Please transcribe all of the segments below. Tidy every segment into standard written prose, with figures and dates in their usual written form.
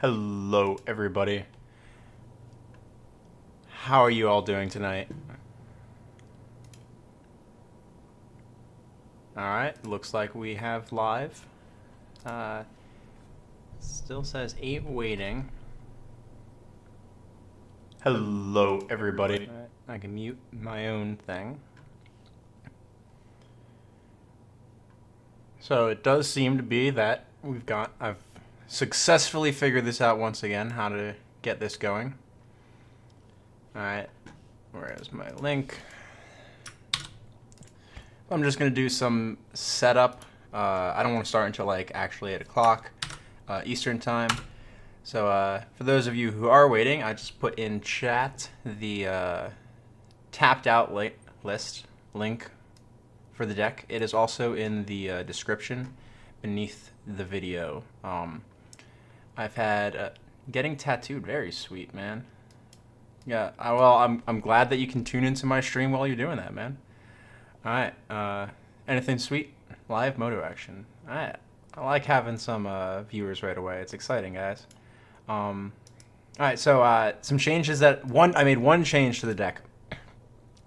Hello, everybody. How are you all doing tonight? Alright, looks like we have live. Still says 8 waiting. Hello, everybody. Right, I can mute my own thing. So it does seem to be that I've successfully figured this out once again, how to get this going. Alright, where's my link? I'm just going to do some setup. I don't want to start until like actually 8 o'clock Eastern time. So for those of you who are waiting, I just put in chat the tapped out list link for the deck. It is also in the description beneath the video. I've had getting tattooed, very sweet, man. Yeah, I'm glad that you can tune into my stream while you're doing that, man. All right. Anything sweet? Live moto action. All right. I like having some viewers right away. It's exciting, guys. All right. So some changes I made one change to the deck,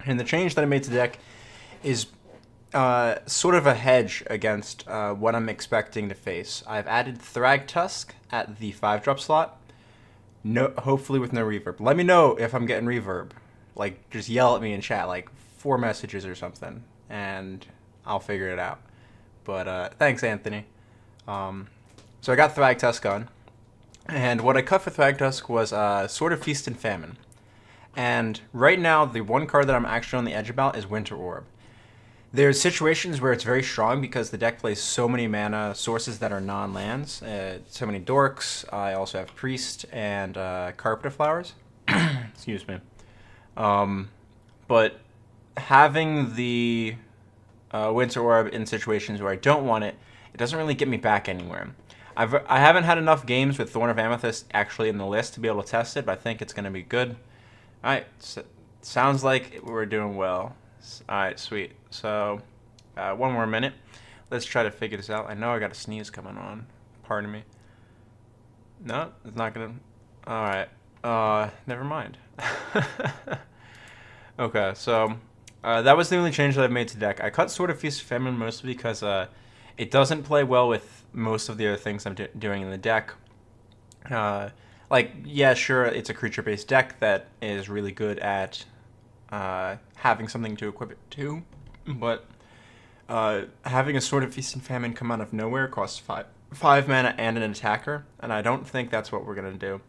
and the change that I made to the deck is sort of a hedge against what I'm expecting to face. I've added Thrag Tusk at the 5-drop slot. No, hopefully with no reverb. Let me know if I'm getting reverb. Like, just yell at me in chat, like 4 messages or something, and I'll figure it out. But thanks, Anthony. So I got Thrag Tusk on, and what I cut for Thrag Tusk was Sword of Feast and Famine. And right now, the one card that I'm actually on the edge about is Winter Orb. There's situations where it's very strong because the deck plays so many mana sources that are non-lands. So many Dorks. I also have Priest and Carpet of Flowers. Excuse me. But having the Winter Orb in situations where I don't want it, it doesn't really get me back anywhere. I haven't had enough games with Thorn of Amethyst actually in the list to be able to test it, but I think it's going to be good. Alright, so sounds like we're doing well. Alright, sweet. So, one more minute. Let's try to figure this out. I know I got a sneeze coming on. Pardon me. No, it's not gonna... Alright. Never mind. Okay, so... that was the only change that I've made to the deck. I cut Sword of Feast and Famine mostly because it doesn't play well with most of the other things I'm doing in the deck. Like, yeah, sure, it's a creature-based deck that is really good at having something to equip it to, but having a Sword of Feast and Famine come out of nowhere costs 5 mana and an attacker, and I don't think that's what we're going to do.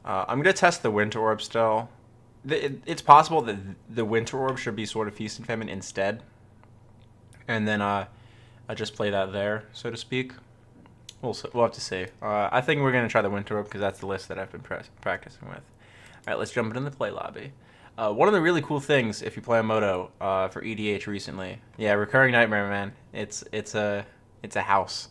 I'm going to test the Winter Orb still. It's possible that the Winter Orb should be Sword of Feast and Famine instead, and then I just play that there, so to speak. We'll have to see. I think we're going to try the Winter Orb because that's the list that I've been practicing with. Alright, let's jump into the play lobby. One of the really cool things, if you play a Moto for EDH recently, yeah, Recurring Nightmare, man, it's a house.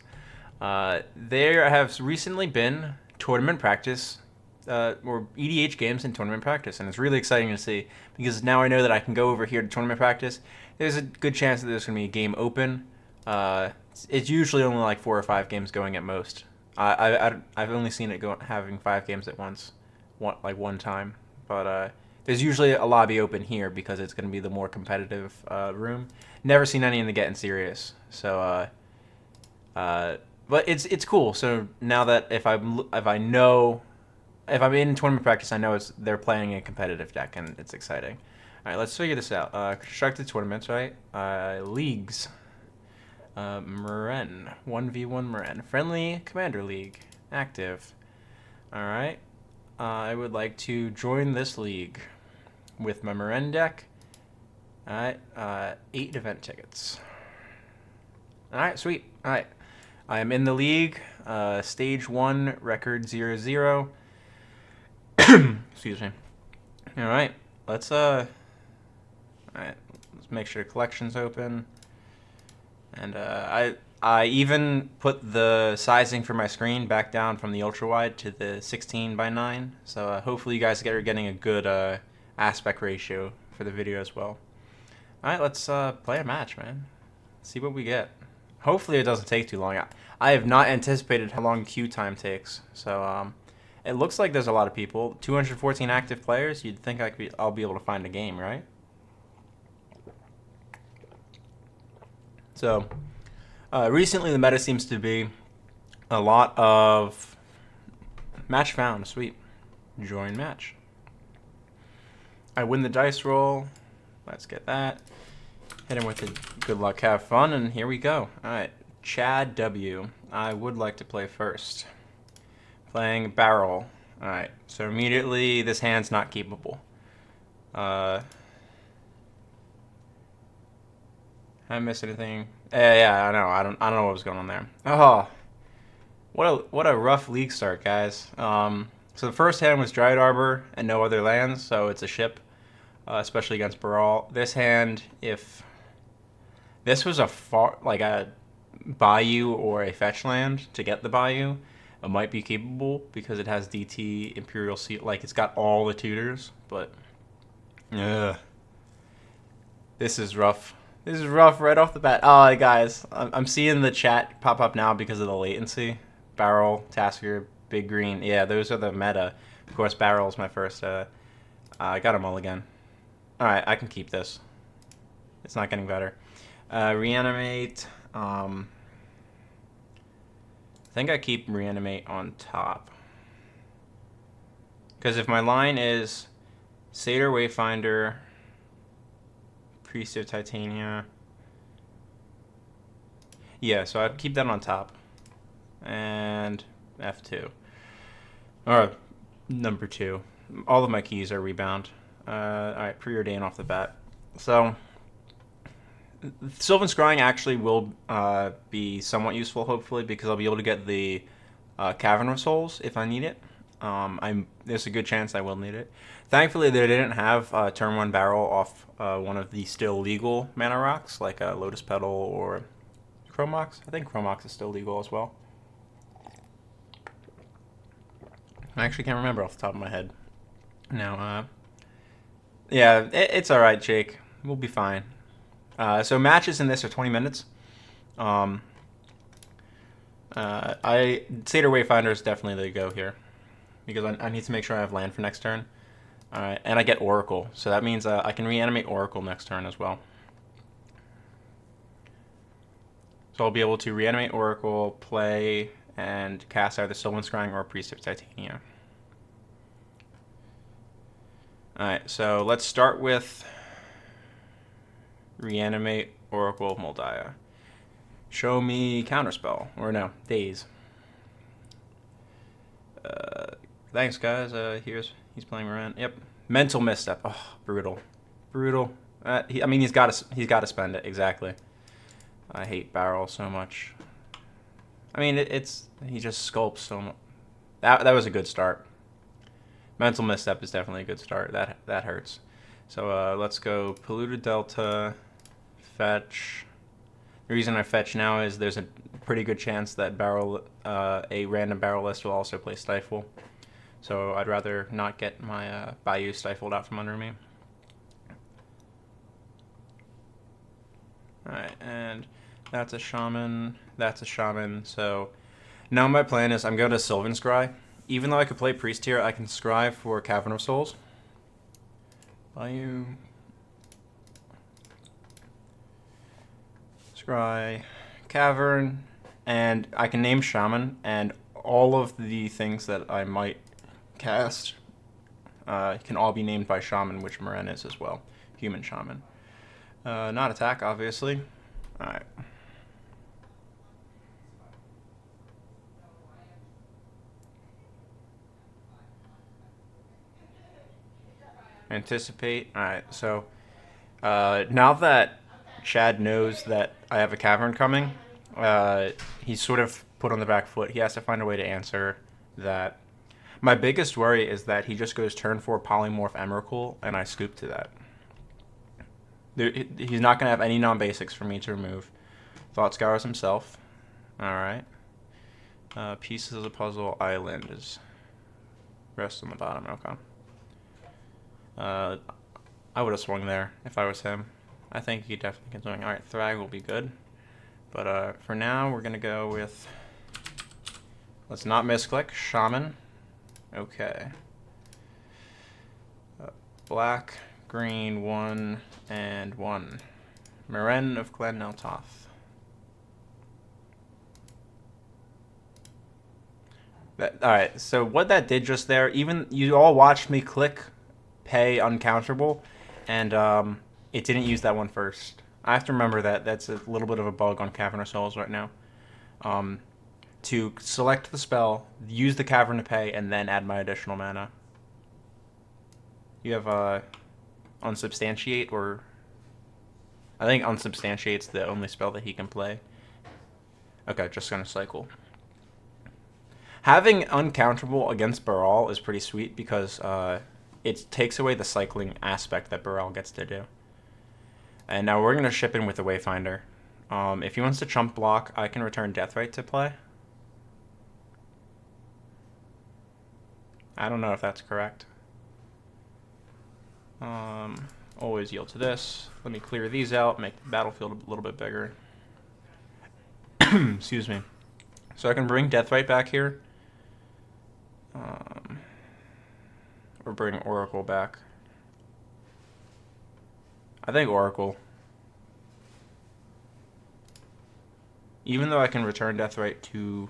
There have recently been tournament practice, or EDH games in tournament practice, and it's really exciting to see because now I know that I can go over here to tournament practice. There's a good chance that there's going to be a game open. It's usually only like 4 or 5 games going at most. I've only seen it having 5 games at once, one time, but there's usually a lobby open here because it's going to be the more competitive room. Never seen any in the Getting Serious. So, but it's cool. So now that if I'm in tournament practice, I know they're playing a competitive deck and it's exciting. All right, let's figure this out. Constructed tournaments, right? Leagues. Meren. 1v1 Meren. Friendly Commander League. Active. All right. I would like to join this league with my Meren deck. Alright, 8 event tickets. Alright, sweet. Alright. I am in the league. Stage 1, record 0-0. Excuse me. Alright, let's make sure collection's open. And I even put the sizing for my screen back down from the ultra wide to the 16:9. So hopefully you guys are getting a good aspect ratio for the video as well. All right, let's play a match, man. See what we get. Hopefully it doesn't take too long. I have not anticipated how long queue time takes. So It looks like there's a lot of people. 214 active players. You'd think I'll be able to find a game, right? So, recently the meta seems to be a lot of match found. Sweet. Join match. I win the dice roll. Let's get that. Hit him with the good luck, have fun, and here we go. Alright, Chad W. I would like to play first. Playing Baral. Alright, so immediately this hand's not keepable. I miss anything? Yeah, I know. I don't know what was going on there. Oh, what a rough league start, guys. So the first hand was Dryad Arbor and no other lands, so it's a ship, especially against Baral. This hand, if this was a Bayou or a fetch land to get the Bayou, it might be capable because it has DT, Imperial Seal, like it's got all the tutors, but yeah, this is rough. This is rough right off the bat. Oh, guys, I'm seeing the chat pop up now because of the latency. Baral, Tasker, Big Green. Yeah, those are the meta. Of course, Barrel's my first. I got a mulligan. All right, I can keep this. It's not getting better. Reanimate. I think I keep Reanimate on top. Because if my line is Satyr Wayfinder, Priest of Titania. Yeah, so I'd keep that on top. And F2. Or number 2. All of my keys are rebound. Alright, Preordain off the bat. So, Sylvan Scrying actually will be somewhat useful, hopefully, because I'll be able to get the Cavern of Souls if I need it. There's a good chance I will need it. Thankfully, they didn't have turn 1 Baral off one of the still legal mana rocks, like Lotus Petal or Chromox. I think Chromox is still legal as well. I actually can't remember off the top of my head. Now, yeah, it's alright, Jake. We'll be fine. So matches in this are 20 minutes. Satyr Wayfinder is definitely the go here. Because I need to make sure I have land for next turn. Alright, and I get Oracle. So that means I can reanimate Oracle next turn as well. So I'll be able to reanimate Oracle, play, and cast either Sylvan Scrying or Priest of Titania. Alright, so let's start with reanimate Oracle Moldiah. Show me Counterspell. Or no, Daze. Thanks, guys. He's playing Meren. Yep. Mental Misstep. Oh, brutal. Brutal. I mean, he's got to spend it. Exactly. I hate Baral so much. I mean, he just sculpts so much. That was a good start. Mental Misstep is definitely a good start. That hurts. So let's go Polluted Delta, fetch. The reason I fetch now is there's a pretty good chance that a random Baral list will also play Stifle. So I'd rather not get my Bayou stifled out from under me. Alright, and that's a Shaman, that's a Shaman. So now my plan is I'm going to Sylvan Scry. Even though I could play Priest here, I can Scry for Cavern of Souls. Bayou. Scry, Cavern, and I can name Shaman, and all of the things that I might cast can all be named by Shaman, which Meren is as well. Human Shaman. Not attack, obviously. Alright. Anticipate. Alright, so now that Chad knows that I have a Cavern coming, he's sort of put on the back foot. He has to find a way to answer that. My biggest worry is that he just goes turn 4 Polymorph Emrakul, and I scoop to that. He's not going to have any non-basics for me to remove. Thought Scours himself. Alright. Pieces of the Puzzle Island is rest on the bottom. Okay. I would have swung there if I was him. I think he definitely can swing. Alright, Thrag will be good. But for now, we're going to go with... Let's not misclick. Shaman. Okay. Black, green, 1, and 1. Meren of Clan Toth. Alright, so what that did just there, even you all watched me click pay uncountable, and it didn't use that one first. I have to remember that. That's a little bit of a bug on Cavern of Souls right now. To select the spell, use the Cavern to pay, and then add my additional mana. You have Unsubstantiate, or I think Unsubstantiate's the only spell that he can play. Okay, just gonna cycle. Having uncountable against Baral is pretty sweet because it takes away the cycling aspect that Baral gets to do. And now we're gonna ship in with the Wayfinder. If he wants to chump block, I can return Deathrite to play. I don't know if that's correct. Always yield to this. Let me clear these out, make the battlefield a little bit bigger. Excuse me. So I can bring Deathrite back here. Or bring Oracle back. I think Oracle. Even though I can return Deathrite to...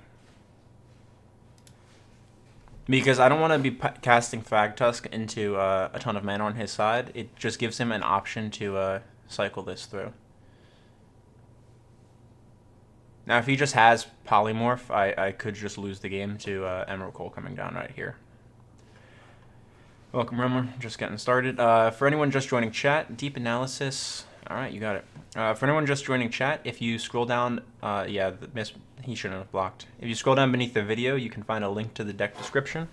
Because I don't want to be casting Thragtusk into a ton of mana on his side. It just gives him an option to cycle this through. Now, if he just has Polymorph, I could just lose the game to Emerald Coal coming down right here. Welcome, Rimmer. Just getting started. For anyone just joining chat, deep analysis. All right, you got it. For anyone just joining chat, if you scroll down, yeah, he shouldn't have blocked. If you scroll down beneath the video, you can find a link to the deck description.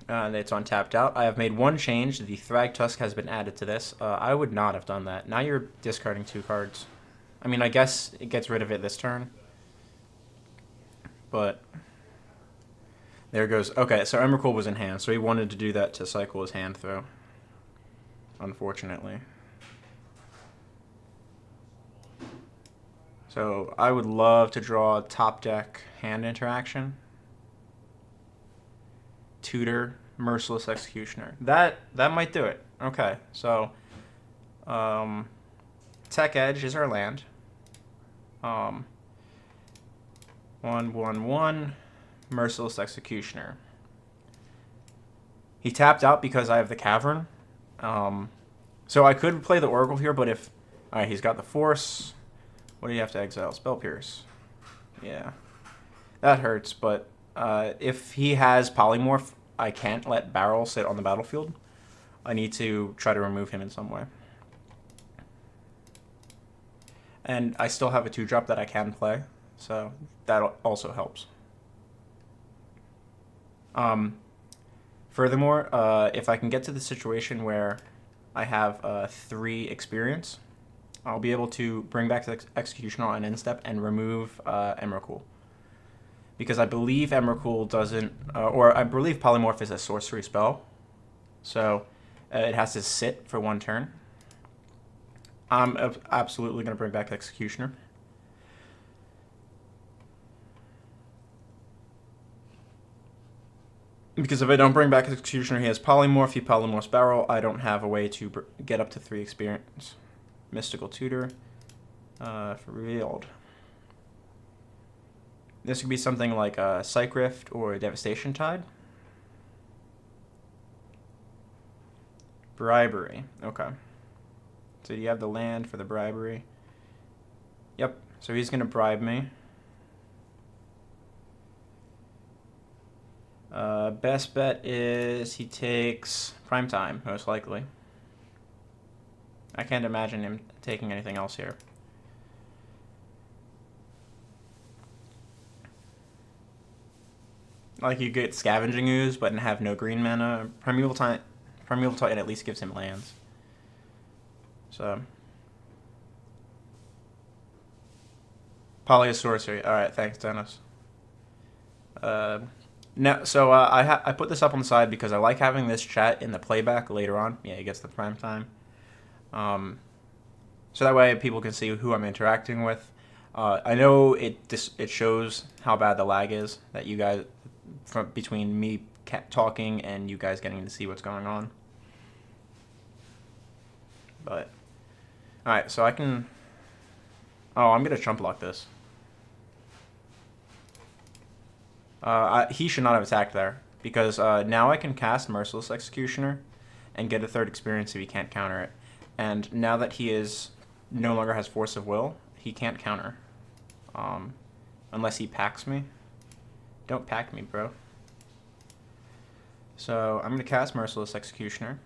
It's on tapped out. I have made one change. The Thragtusk has been added to this. I would not have done that. Now you're discarding 2 cards. I mean, I guess it gets rid of it this turn. But there goes. Okay, so Emrakul was in hand, so he wanted to do that to cycle his hand through. Unfortunately. So I would love to draw top deck hand interaction. Tutor, Merciless Executioner. That might do it. Okay, so Tech Edge is our land. 1/1/1, Merciless Executioner. He tapped out because I have the Cavern. So I could play the Oracle here, but if... Alright, he's got the Force. What do you have to exile? Spell Pierce. Yeah. That hurts, but if he has Polymorph, I can't let Baral sit on the battlefield. I need to try to remove him in some way. And I still have a 2-drop that I can play, so that also helps. Furthermore, if I can get to the situation where I have 3 experience, I'll be able to bring back the Executioner on end step and remove Emrakul. Because I believe Emrakul doesn't, or I believe Polymorph is a sorcery spell, so it has to sit for 1 turn. I'm absolutely going to bring back Executioner. Because if I don't bring back Executioner, he has Polymorph, he Polymorphs Baral. I don't have a way to get up to 3 experience. Mystical Tutor. Revealed. This could be something like a Psych Rift or a Devastation Tide. Bribery. Okay. So you have the land for the bribery. Yep. So he's going to bribe me. Best bet is he takes Prime Time, most likely. I can't imagine him taking anything else here. Like you get Scavenging Ooze, but have no green mana. Primeval Titan at least gives him lands. So Poly is sorcery. All right, thanks, Dennis. No, so I put this up on the side because I like having this chat in the playback later on. Yeah, he gets the prime time. So that way people can see who I'm interacting with. I know it shows how bad the lag is that you guys between me talking and you guys getting to see what's going on. But, alright, so I can... Oh, I'm going to chump block this. He should not have attacked there, because now I can cast Merciless Executioner and get a 3rd experience if he can't counter it. And now that he is no longer has Force of Will, he can't counter. Unless he packs me. Don't pack me, bro. So I'm going to cast Merciless Executioner.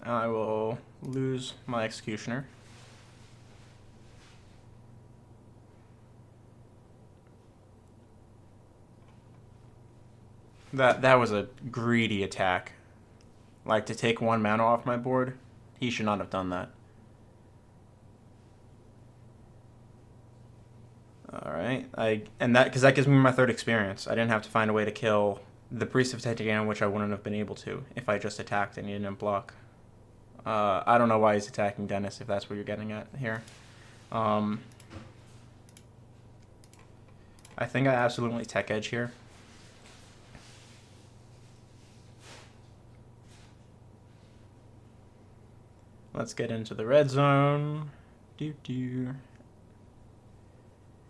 I will lose my Executioner. That was a greedy attack. Like, to take 1 mana off my board, he should not have done that. Alright, because that gives me my 3rd experience. I didn't have to find a way to kill the Priest of Titania, which I wouldn't have been able to if I just attacked and he didn't block. I don't know why he's attacking Dennis, if that's what you're getting at here. I think I absolutely tech edge here. Let's get into the red zone.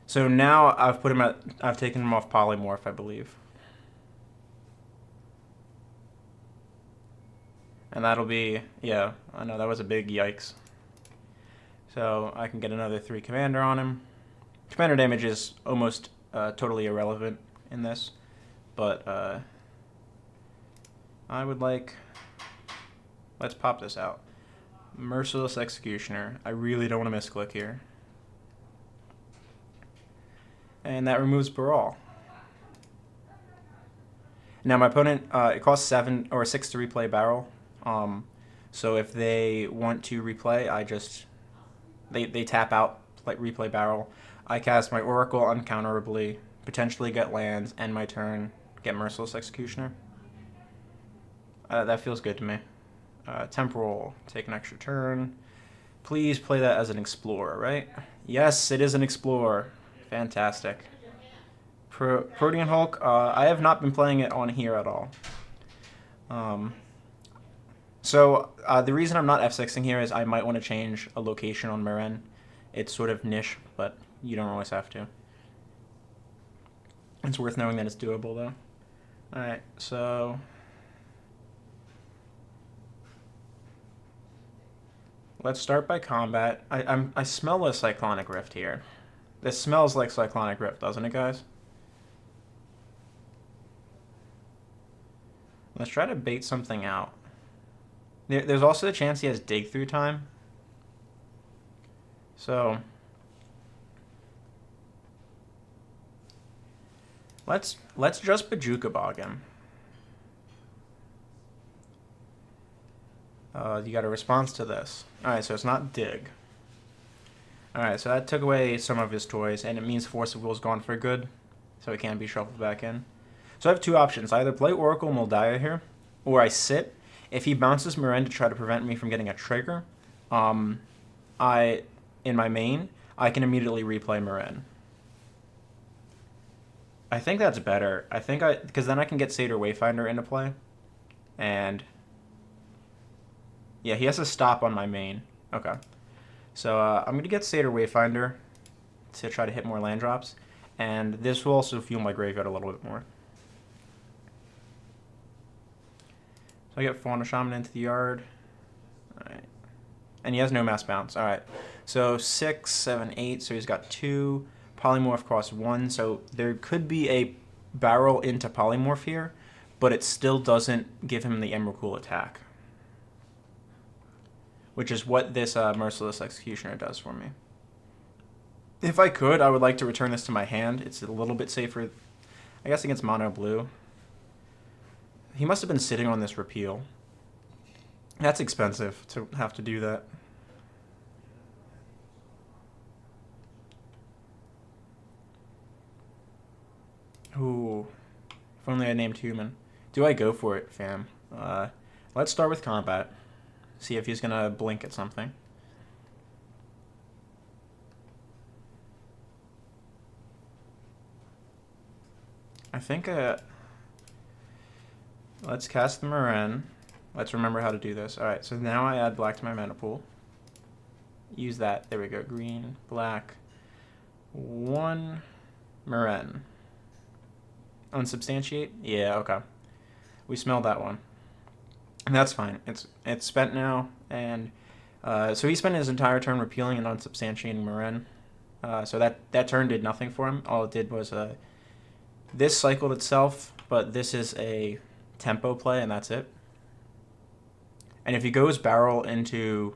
So now I've taken him off Polymorph, I believe. And that'll be, yeah, I know that was a big yikes. So I can get another 3 commander on him. Commander damage is almost totally irrelevant in this, but I would like, let's pop this out. Merciless Executioner. I really don't want to misclick here. And that removes Baral. Now my opponent, it costs 7 or 6 to replay Baral. So if they want to replay, they tap out, like replay Baral. I cast my Oracle uncounterably, potentially get lands, end my turn, get Merciless Executioner. That feels good to me. Temporal, take an extra turn. Please play that as an Explorer, right? Yes, it is an Explorer. Fantastic. Protean Hulk, I have not been playing it on here at all. So the reason I'm not F6ing here is I might want to change a location on Meren. It's sort of niche, but you don't always have to. It's worth knowing that it's doable, though. Alright, so... let's start by combat. I smell a Cyclonic Rift here. This smells like Cyclonic Rift, doesn't it, guys? Let's try to bait something out. There's also the chance he has dig through time. So let's just Bajuka Bog him. You got a response to this. Alright, so it's not dig. Alright, so that took away some of his toys, and it means Force of Will's gone for good, so it can't be shuffled back in. So I have 2 options. I either play Oracle Moldiah here, or I sit. If he bounces Meren to try to prevent me from getting a trigger, in my main, I can immediately replay Meren. I think that's better. Because then I can get Satyr Wayfinder into play, and... yeah, he has to stop on my main. Okay. So I'm going to get Satyr Wayfinder to try to hit more land drops. And this will also fuel my graveyard a little bit more. So I get Fauna Shaman into the yard. Alright. And he has no mass bounce. Alright. So 6, 7, 8. So he's got 2. Polymorph costs 1. So there could be a Baral into Polymorph here. But it still doesn't give him the Emrakul attack. Which is what this Merciless Executioner does for me. If I could, I would like to return this to my hand. It's a little bit safer, I guess, against mono blue. He must have been sitting on this repeal. That's expensive to have to do that. Ooh. If only I named human. Do I go for it, fam? Let's start with combat. See if he's going to blink at something. I think let's cast the Meren. Let's remember how to do this. Alright, so now I add black to my mana pool. Use that. There we go. Green, black. 1 Meren. Unsubstantiate? Yeah, okay. We smelled that one. And that's fine. It's spent now, and so he spent his entire turn repealing and unsubstantiating Meren. So that turn did nothing for him. All it did was this cycled itself, but this is a tempo play, and that's it. And if he goes Baral into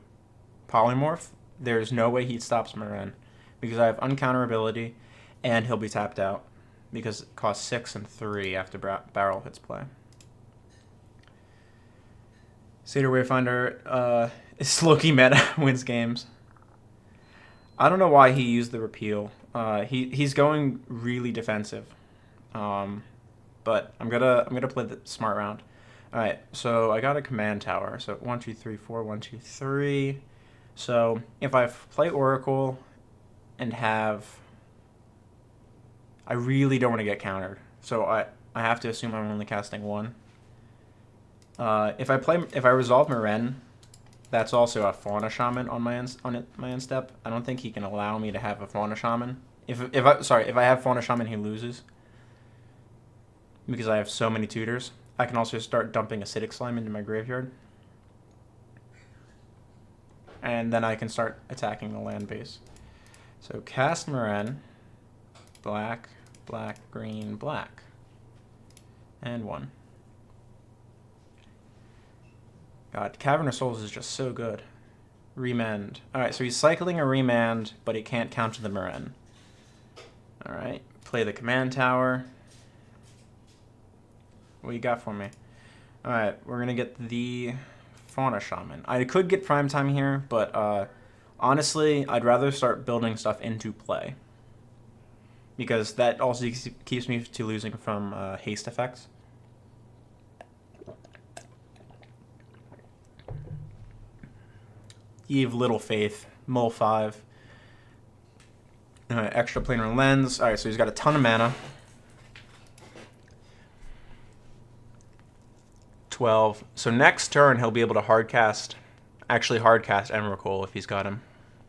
Polymorph, there's no way he stops Meren, because I have uncounterability, and he'll be tapped out, because it costs 6 and 3 after Baral hits play. Satyr Wayfinder, Loki meta wins games. I don't know why he used the repeal. He's going really defensive, but I'm gonna play the smart round. All right, so I got a command tower. So 1, 2, 3, 4, 1, 2, 3. So if I play Oracle and have, I really don't want to get countered. So I have to assume I'm only casting 1. If I resolve Meren, that's also a Fauna Shaman on my end step. I don't think he can allow me to have a Fauna Shaman. If I have Fauna Shaman, he loses, because I have so many tutors. I can also start dumping Acidic Slime into my graveyard, and then I can start attacking the land base. So cast Meren, black, black, green, black, and 1. God, Cavernous Souls is just so good. Remand. Alright, so he's cycling a Remand, but he can't counter the Meren. Alright, play the command tower. What you got for me? Alright, we're going to get the Fauna Shaman. I could get Primetime here, but honestly, I'd rather start building stuff into play, because that also keeps me to losing from haste effects. Eve, Little Faith, Mull 5. Extra Planar Lens. Alright, so he's got a ton of mana. 12. So next turn, he'll be able to hardcast Emrakul if he's got him.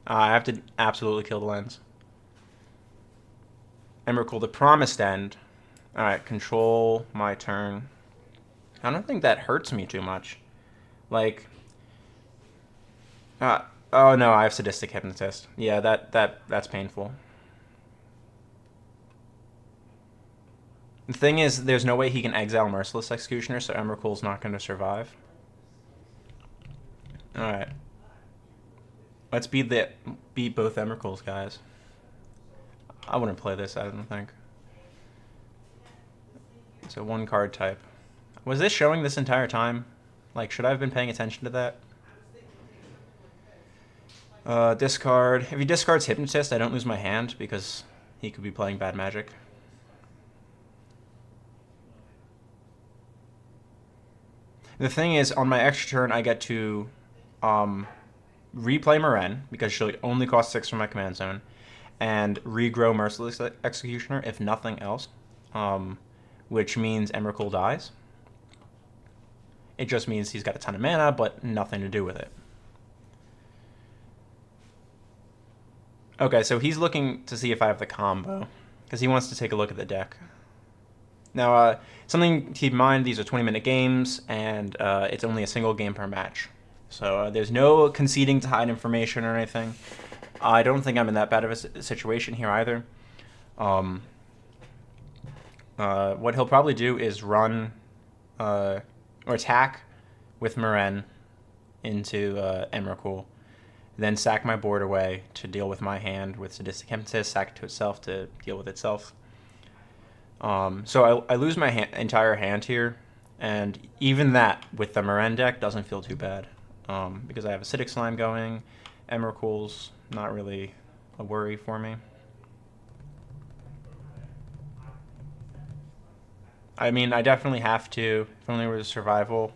I have to absolutely kill the lens. Emrakul, the Promised End. Alright, control my turn. I don't think that hurts me too much. Like, oh no, I have Sadistic Hypnotist. Yeah, that's painful. The thing is, there's no way he can exile Merciless Executioner, so Emrakul's not going to survive. Alright. Let's beat both Emrakuls, guys. I wouldn't play this, I don't think. It's a 1-card type. Was this showing this entire time? Like, should I have been paying attention to that? Discard. If he discards Hypnotist, I don't lose my hand, because he could be playing bad magic. The thing is, on my extra turn, I get to replay Meren, because she'll only cost 6 from my command zone, and regrow Merciless Executioner, if nothing else, which means Emrakul dies. It just means he's got a ton of mana, but nothing to do with it. Okay, so he's looking to see if I have the combo, because he wants to take a look at the deck. Now, something to keep in mind, these are 20-minute games, and it's only a single game per match. So there's no conceding to hide information or anything. I don't think I'm in that bad of a situation here either. What he'll probably do is run or attack with Meren into Emrakul, then sack my board away to deal with my hand with Sadistic Hypnotist, sack it to itself to deal with itself. So I lose my entire hand here, and even that with the Meren deck doesn't feel too bad, because I have Acidic Slime going. Emrakul's not really a worry for me. I mean, I definitely have to, if only it was survival.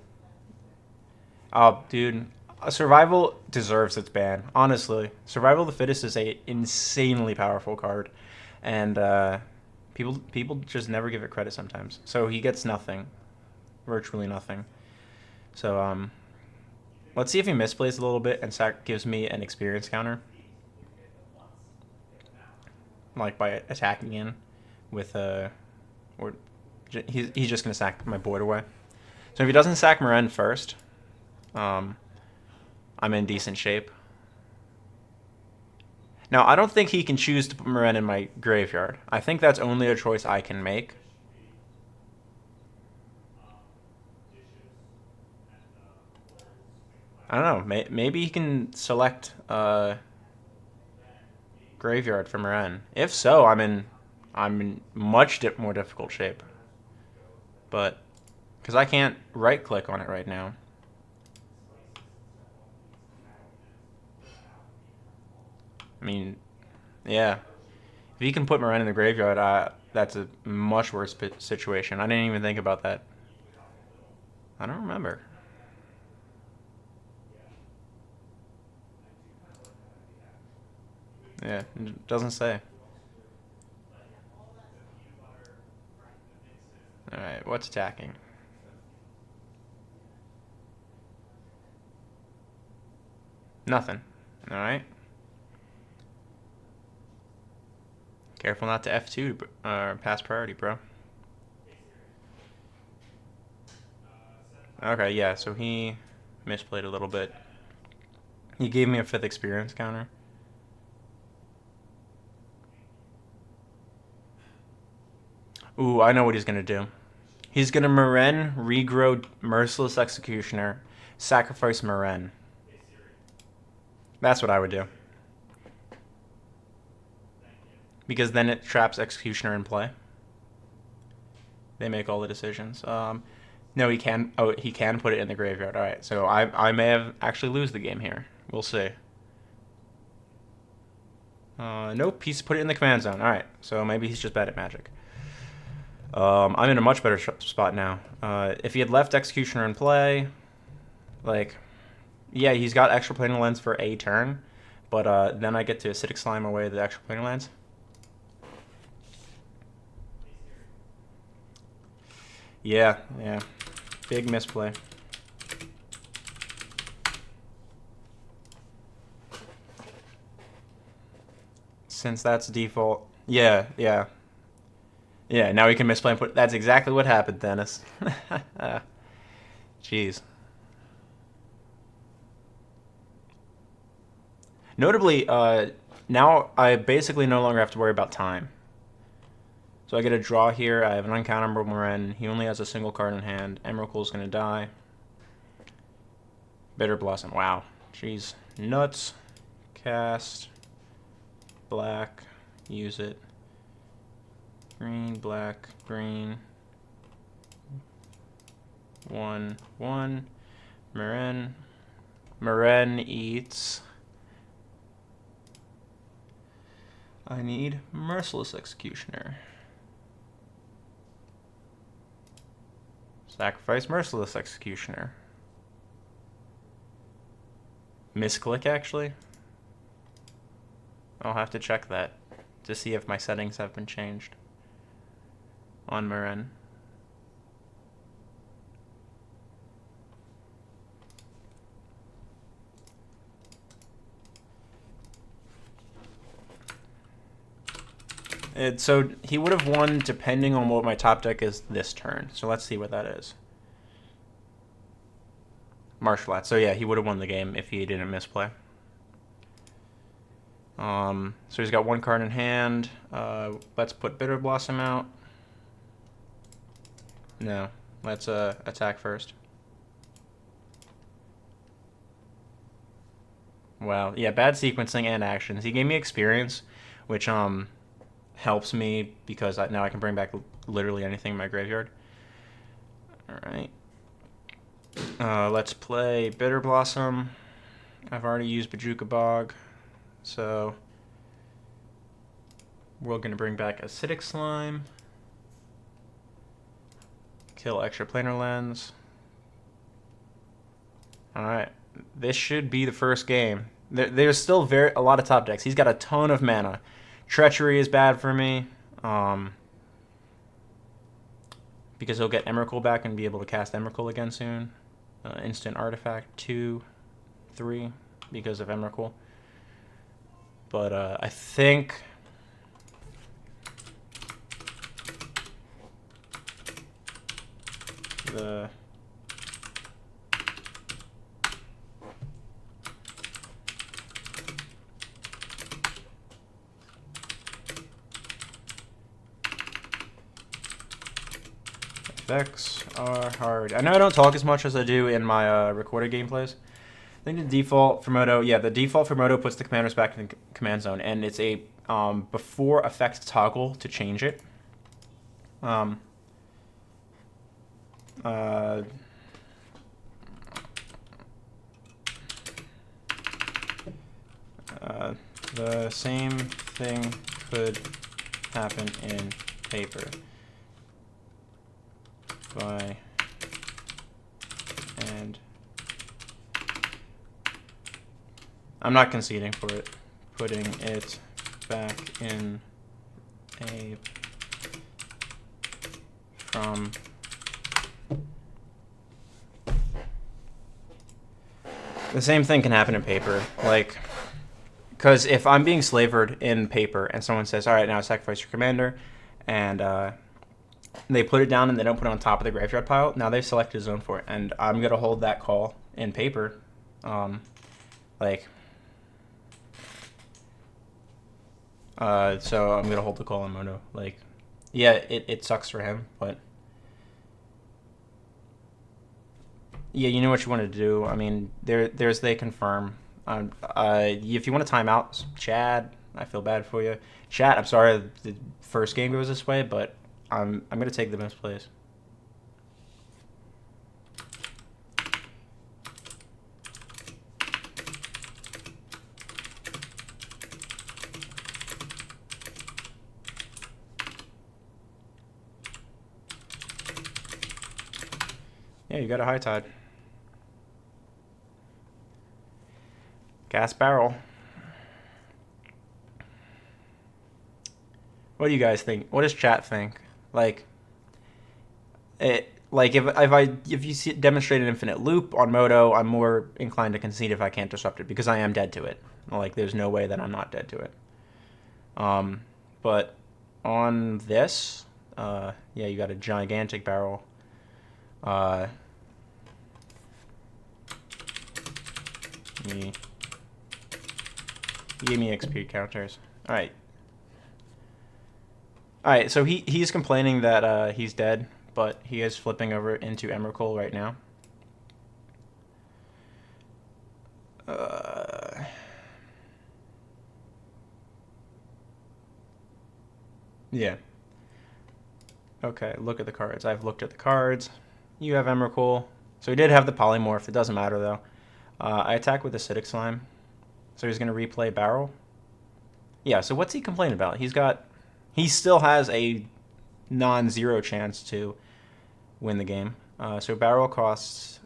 Oh, dude, survival deserves its ban, honestly. Survival of the Fittest is a insanely powerful card, and People just never give it credit sometimes. So he gets nothing, virtually nothing. So let's see if he misplays a little bit and Sack gives me an experience counter, like by attacking in with or he's just gonna sack my board away. So if he doesn't sack Meren first, I'm in decent shape. Now, I don't think he can choose to put Meren in my graveyard. I think that's only a choice I can make. I don't know. Maybe he can select graveyard for Meren. If so, I'm in much more difficult shape. But because I can't right click on it right now. I mean, yeah. If he can put Meren in the graveyard, that's a much worse situation. I didn't even think about that. I don't remember. Yeah, it doesn't say. Alright, what's attacking? Nothing. Alright. Careful not to F2, pass priority, bro. Okay, yeah, so he misplayed a little bit. He gave me a 5th experience counter. Ooh, I know what he's going to do. He's going to Meren, regrow Merciless Executioner, sacrifice Meren. That's what I would do. Because then it traps Executioner in play. They make all the decisions. No, he can. Oh, he can put it in the graveyard. All right, so I may have actually lose the game here. We'll see. Nope, he's put it in the command zone. All right, so maybe he's just bad at Magic. I'm in a much better spot now. If he had left Executioner in play, like, yeah, he's got extra planar lens for a turn, but then I get to Acidic Slime away the extra planar lens. Yeah. Big misplay. Since that's default. Yeah. Now we can misplay and put. That's exactly what happened, Dennis. Jeez. Notably, now I basically no longer have to worry about time. So I get a draw here. I have an uncounterable Meren. He only has a single card in hand. Emrakul's going to die. Bitter Blossom. Wow. Jeez. Nuts. Cast. Black. Use it. Green, black, green. 1/1. Meren. Meren eats. I need Merciless Executioner. Sacrifice Merciless Executioner. Misclick, actually? I'll have to check that to see if my settings have been changed on Meren. So he would have won depending on what my top deck is this turn. So let's see what that is. Marshflat. So yeah, he would have won the game if he didn't misplay. So he's got one card in hand. Let's put Bitter Blossom out. No, let's attack first. Wow, yeah, bad sequencing and actions. He gave me experience, which helps me because now I can bring back literally anything in my graveyard. Alright. Let's play Bitter Blossom. I've already used Bojuka Bog, so we're going to bring back Acidic Slime. Kill extra planar lens. Alright. This should be the first game. There's still a lot of top decks. He's got a ton of mana. Treachery is bad for me. because he'll get Emrakul back and be able to cast Emrakul again soon. Instant artifact 2, 3 because of Emrakul. But I think the effects are hard. I know I don't talk as much as I do in my recorded gameplays. I think the default for Moto, yeah, the default for Moto puts the commanders back in the command zone, and it's a before effect toggle to change it. The same thing could happen in paper. And I'm not conceding for it. Putting it back in a from the same thing can happen in paper, like, because if I'm being slavered in paper and someone says, all right, now sacrifice your commander, and they put it down and they don't put it on top of the graveyard pile, now they've selected a zone for it, and I'm going to hold that call in paper. So I'm going to hold the call in Mono. Like, yeah, it sucks for him, but yeah, you know what you want to do. I mean, there's they confirm. If you want to time out, Chad, I feel bad for you. Chat, I'm sorry the first game goes this way, but I'm gonna take the misplays. Yeah, you got a high tide. Gas barrel. What do you guys think? What does chat think? Like, if you see demonstrate an infinite loop on Moto, I'm more inclined to concede if I can't disrupt it, because I am dead to it. Like, there's no way that I'm not dead to it. But on this, yeah, you got a gigantic barrel. Give me XP counters. All right. So he's complaining that he's dead, but he is flipping over into Emrakul right now. Yeah. Okay, look at the cards. I've looked at the cards. You have Emrakul. So he did have the polymorph. It doesn't matter, though. I attack with Acidic Slime. So he's going to replay Baral. Yeah, so what's he complaining about? He still has a non-zero chance to win the game. So Baral costs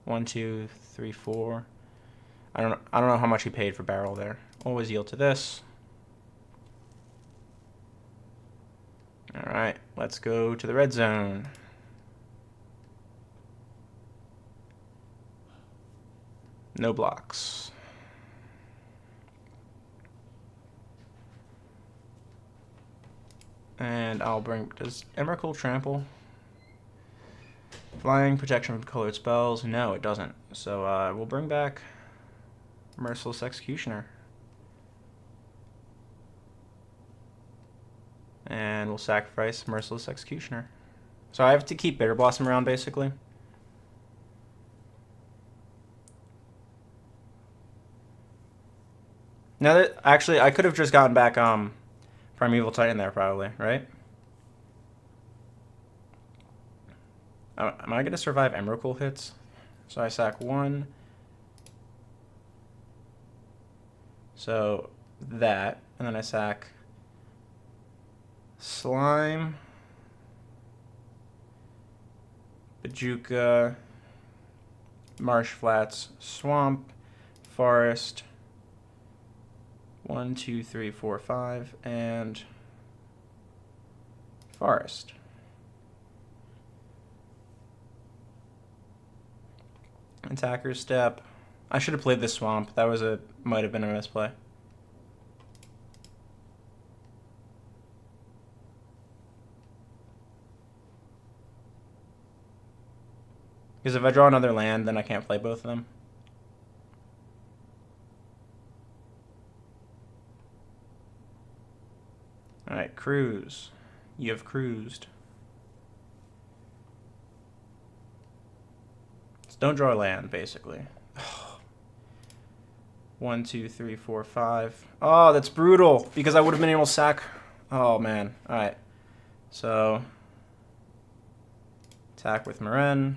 1, 2, 3, 4. I don't know how much he paid for Baral there. Always yield to this. All right, let's go to the red zone. No blocks. And I'll bring... Does Emrakul trample? Flying, protection from colored spells? No, it doesn't. So we'll bring back Merciless Executioner. And we'll sacrifice Merciless Executioner. So I have to keep Bitter Blossom around, basically. Now that actually, I could have just gotten back Primeval Titan there, probably, right? Am I gonna survive Emrakul hits? So I sack 1. So that, and then I sack Slime, Bajuka, Marsh Flats, Swamp, Forest. 1, 2, 3, 4, 5, and Forest. Attacker's step. I should have played this swamp. That was might have been a misplay. Because if I draw another land, then I can't play both of them. Alright, cruise. You have cruised. So don't draw a land, basically. 1, 2, 3, 4, 5. Oh, that's brutal, because I would have been able to sack. Oh, man. Alright. So, attack with Meren.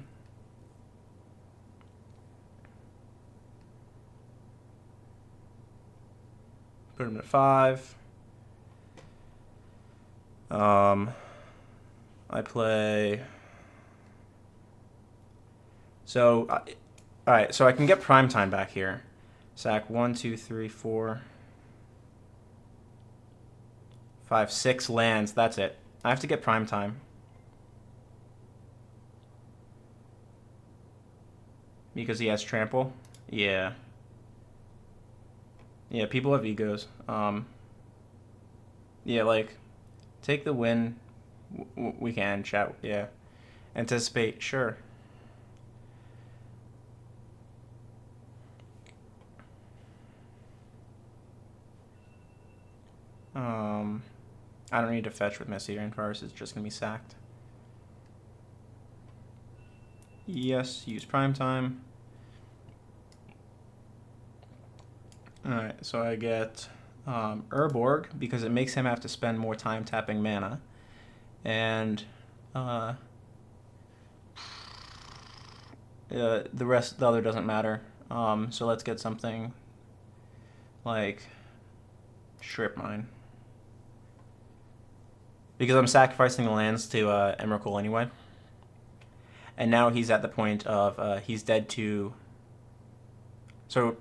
Put him at 5. I play. So, all right. So I can get prime time back here. Sack 1, 2, 3, 4, 5, 6 lands. That's it. I have to get prime time. Because he has trample. Yeah. Yeah, people have egos. Yeah, like, take the win. We can chat. Yeah. Anticipate. Sure. I don't need to fetch with Messier and Farce. It's just going to be sacked. Yes, use prime time. Alright, so I get Urborg because it makes him have to spend more time tapping mana. And the other doesn't matter. So let's get something like Strip Mine. Because I'm sacrificing the lands to Emrakul anyway. And now he's at the point of he's dead to... So,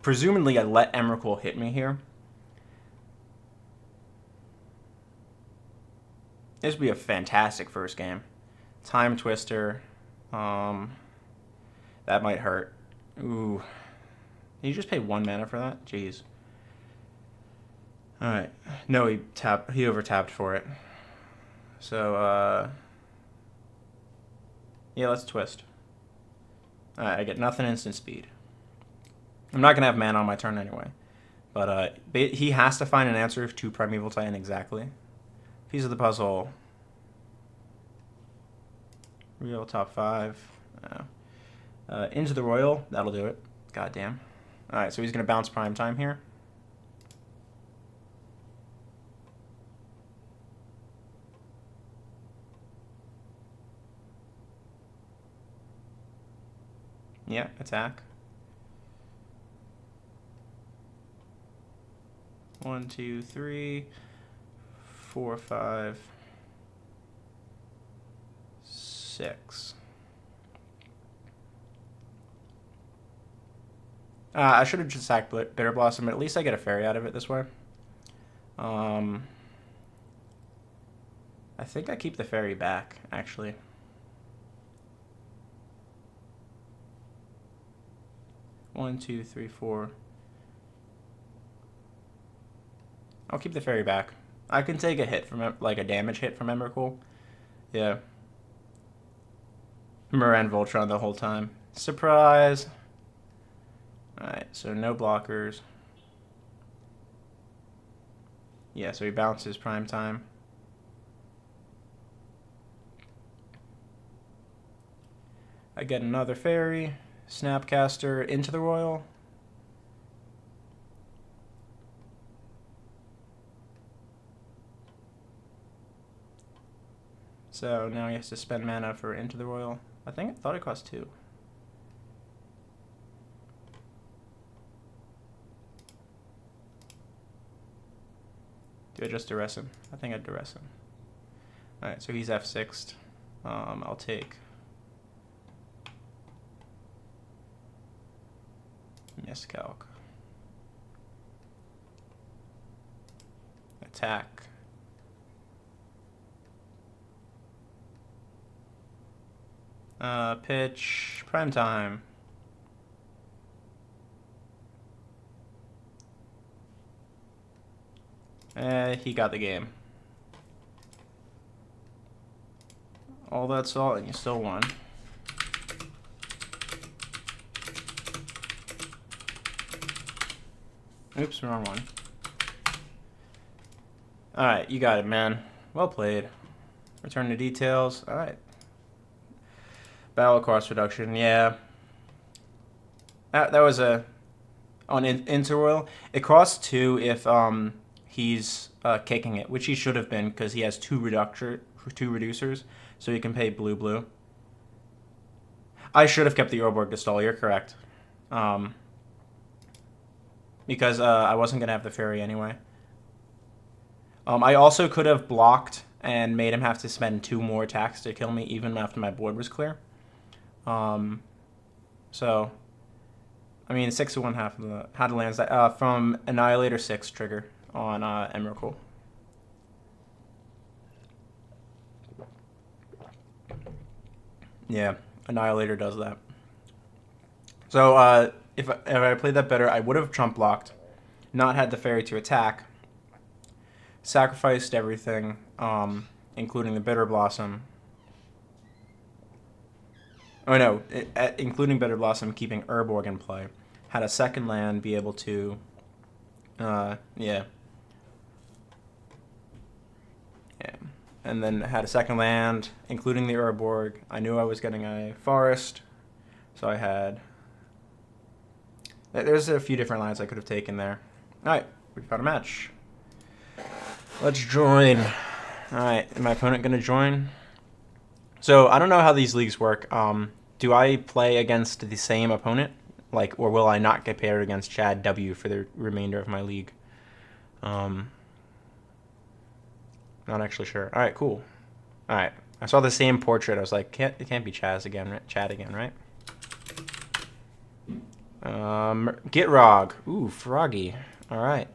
presumably I let Emrakul hit me here. This would be a fantastic first game. Time Twister. That might hurt. Ooh. Did you just pay 1 mana for that? Jeez. Alright. No, he over-tapped for it. So, yeah, let's twist. Alright, I get nothing instant speed. I'm not going to have mana on my turn anyway. But he has to find an answer to Primeval Titan exactly. Piece of the puzzle. Real top 5. Into the Royal. That'll do it. Goddamn. Alright, so he's going to bounce prime time here. Yeah, attack. 1, 2, 3, 4, 5, 6. I should have just sacked Bitter Blossom, but at least I get a fairy out of it this way. I think I keep the fairy back, actually. One, 2, 3, 4. I'll keep the fairy back. I can take a hit from, like, a damage hit from Emrakul. Yeah. Meren Voltron the whole time. Surprise! Alright, so no blockers. Yeah, so he bounces prime time. I get another fairy. Snapcaster into the Royal. So now he has to spend mana for Into the Royal. I thought it cost 2. Do I just duress him? I think I'd duress him. Alright, so he's F6'd. I'll take Miscalc. Attack. Pitch. Prime time. He got the game. All that salt and you still won. Oops, wrong one. Alright, you got it, man. Well played. Return to details. Alright. Battle cost reduction, yeah. That was a... On Interroyal, it costs 2 if he's kicking it, which he should have been because he has 2 reducers, so he can pay blue. I should have kept the Urborg Gestalt, you're correct. Because I wasn't going to have the fairy anyway. I also could have blocked and made him have to spend 2 more attacks to kill me even after my board was clear. So, I mean, 6 of 1 half of the how to lands that from Annihilator 6 trigger on Emrakul. Yeah, Annihilator does that. So if I played that better, I would have trump blocked, not had the fairy to attack, sacrificed everything, including the Bitter Blossom. Oh no, including Bitter Blossom, keeping Urborg in play. Had a second land, be able to, yeah. And then had a second land, including the Urborg. I knew I was getting a forest, so I had... There's a few different lines I could have taken there. Alright, we found a match. Let's join. Alright, is my opponent going to join? So, I don't know how these leagues work. Do I play against the same opponent? Like, or will I not get paired against Chad W for the remainder of my league? Not actually sure. All right, cool. All right, I saw the same portrait. I was like, it can't be Chad again, right? Gitrog. Ooh, Froggy. All right.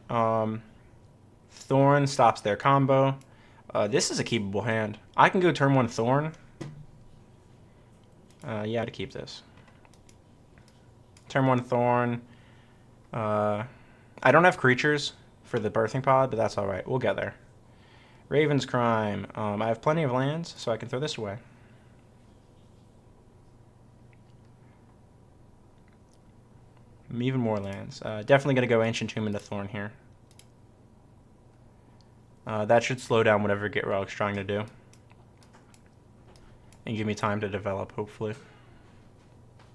Thorn stops their combo. This is a keepable hand. I can go turn 1 Thorn. Yeah, to keep this. Turn 1 Thorn. I don't have creatures for the birthing pod, but that's all right. We'll get there. Raven's Crime. I have plenty of lands, so I can throw this away. Even more lands. Definitely going to go Ancient Tomb into Thorn here. That should slow down whatever Gitrog's trying to do. And give me time to develop, hopefully.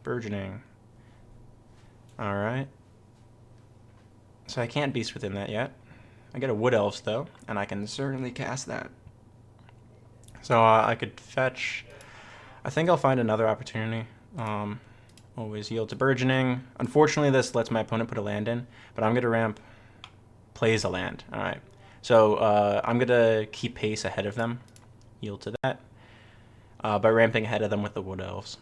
Burgeoning. Alright. So I can't Beast Within that yet. I get a Wood Elves, though, and I can certainly cast that. So I could fetch... I think I'll find another opportunity. Always yield to Burgeoning. Unfortunately, this lets my opponent put a land in, but I'm going to ramp... Plays a land. Alright. So I'm going to keep pace ahead of them. Yield to that. By ramping ahead of them with the Wood Elves.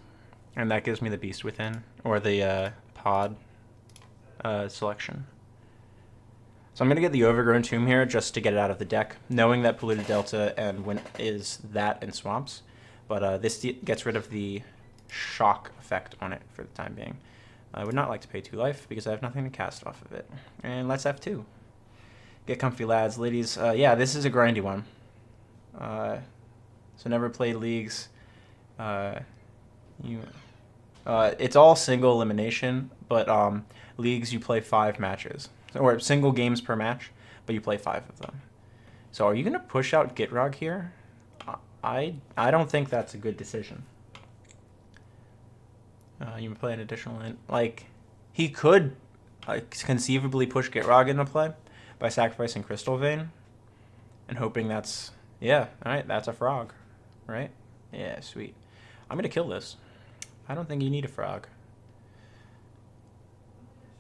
And that gives me the Beast Within, or the pod selection. So I'm going to get the Overgrown Tomb here just to get it out of the deck, knowing that Polluted Delta and Wind is that in Swamps. But this gets rid of the shock effect on it for the time being. I would not like to pay 2 life because I have nothing to cast off of it. And let's F2. Get comfy, lads. Ladies, yeah, this is a grindy one. So never played leagues. It's all single elimination, but leagues you play 5 matches. Or single games per match, but you play 5 of them. So are you going to push out Gitrog here? I don't think that's a good decision. You play an additional land. Like, he could conceivably push Gitrog into play by sacrificing Crystal Vein and hoping that's... Yeah, alright, that's a frog, right? Yeah, sweet. I'm going to kill this. I don't think you need a frog.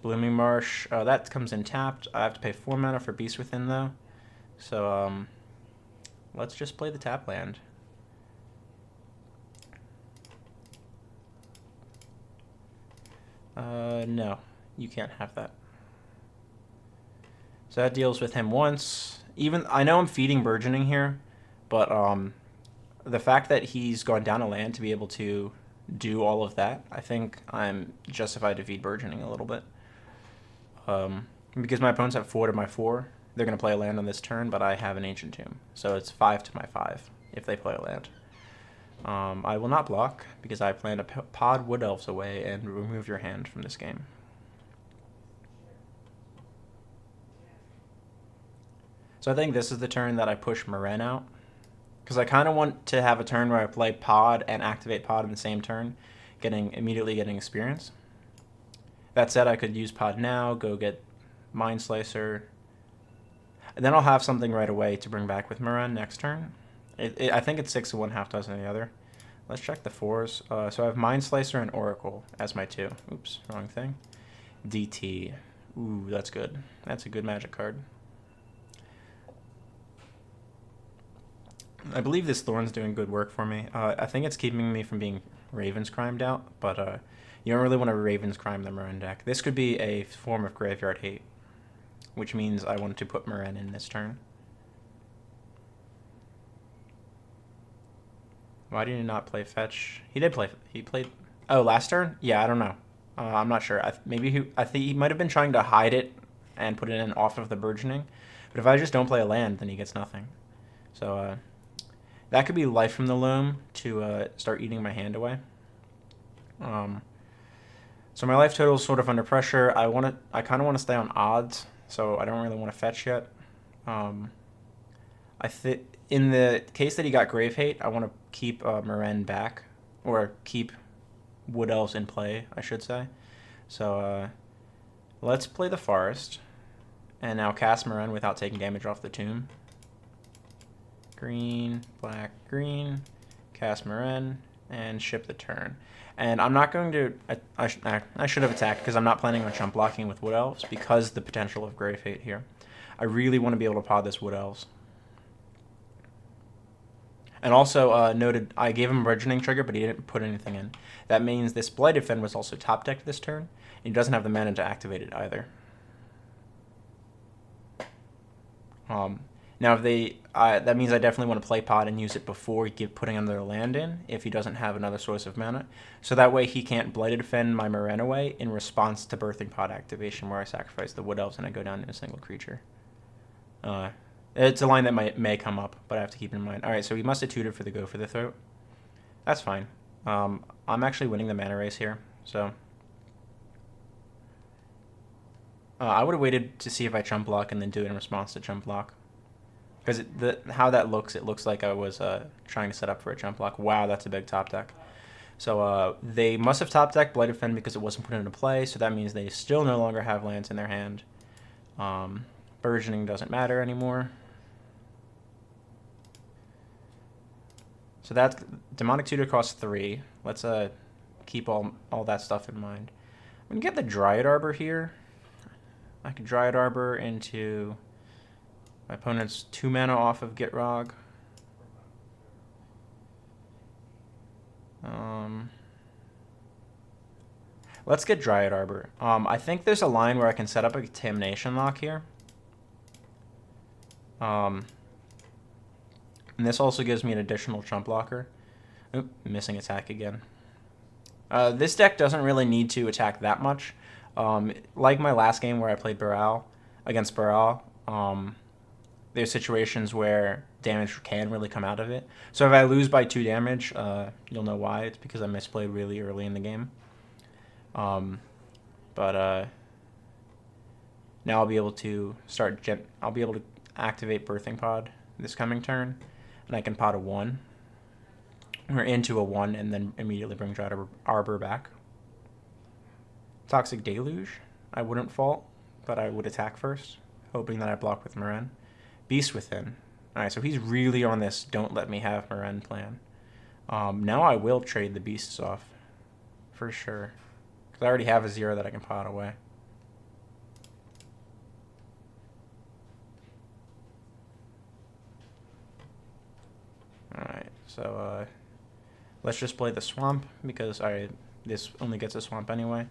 Blooming Marsh, that comes in tapped. I have to pay 4 mana for Beast Within, though. So, let's just play the tap land. No, you can't have that. So that deals with him once. Even I know I'm feeding Burgeoning here, but the fact that he's gone down a land to be able to do all of that, I think I'm justified to feed Burgeoning a little bit. Because my opponents have 4 to my 4, they're going to play a land on this turn, but I have an Ancient Tomb. So it's 5 to my 5 if they play a land. I will not block because I plan to pod Wood Elves away and remove your hand from this game. So I think this is the turn that I push Meren out. Because I kind of want to have a turn where I play pod and activate pod in the same turn, immediately getting experience. That said, I could use pod now, go get Mind Slicer, and then I'll have something right away to bring back with Meren next turn. I think it's 6 of one, half dozen of the other. Let's check the 4s. So I have Mind Slicer and Oracle as my 2. Oops, wrong thing. DT. Ooh, that's good. That's a good Magic card. I believe this Thorn's doing good work for me. I think it's keeping me from being Ravenscrimed out, but you don't really want to Ravenscrime the Meren deck. This could be a form of Graveyard Hate, which means I want to put Meren in this turn. Why did he not play Fetch? He did play. He played. Oh, last turn? Yeah, I don't know. I'm not sure. I think he might have been trying to hide it and put it in off of the Burgeoning. But if I just don't play a land, then he gets nothing. So that could be Life from the Loam to start eating my hand away. So my life total is sort of under pressure. I kind of want to stay on odds, so I don't really want to fetch yet. In the case that he got Grave Hate, I want to keep Meren back, or keep Wood Elves in play, I should say. So let's play the Forest, and now cast Meren without taking damage off the tomb. Green, black, green, cast Meren, and ship the turn. And I'm not going to... I should have attacked because I'm not planning on chump blocking with Wood Elves because the potential of Grave Hate here. I really want to be able to pod this Wood Elves. And also noted, I gave him a Burgeoning trigger, but he didn't put anything in. That means this Blighted Fen was also top decked this turn, and he doesn't have the mana to activate it either. Now, if that means I definitely want to play pod and use it before putting another land in, if he doesn't have another source of mana. So that way he can't Blighted Fen my Meren away in response to Birthing Pod activation, where I sacrifice the Wood Elves and I go down to a single creature. It's a line that may come up, but I have to keep it in mind. All right, so he must have tutored for the Go for the Throat. That's fine. I'm actually winning the mana race here, so... I would have waited to see if I chump block and then do it in response to chump block. Because how that looks, it looks like I was trying to set up for a chump block. Wow, that's a big top deck. So they must have top decked Blighted Fen because it wasn't put into play, so that means they still no longer have lands in their hand. Burgeoning doesn't matter anymore. So that's Demonic Tutor costs 3. Let's keep all that stuff in mind. I'm going to get the Dryad Arbor here. I can Dryad Arbor into my opponent's 2 mana off of Gitrog. Let's get Dryad Arbor. I think there's a line where I can set up a Contamination Lock here. And this also gives me an additional chump blocker. Oop, missing attack again. This deck doesn't really need to attack that much. Like my last game where I played Baral against Baral, there's situations where damage can really come out of it. So if I lose by 2 damage, you'll know why. It's because I misplayed really early in the game. Now I'll be able to I'll be able to activate Birthing Pod this coming turn, and I can pod a 1 or into a 1 and then immediately bring Dryad Arbor back. Toxic Deluge, I wouldn't fault, but I would attack first, hoping that I block with Meren. Beast Within. Alright, so he's really on this don't let me have Meren plan. Now I will trade the beasts off, for sure. Because I already have a 0 that I can pot away. Alright, so let's just play the Swamp, because this only gets a Swamp anyway.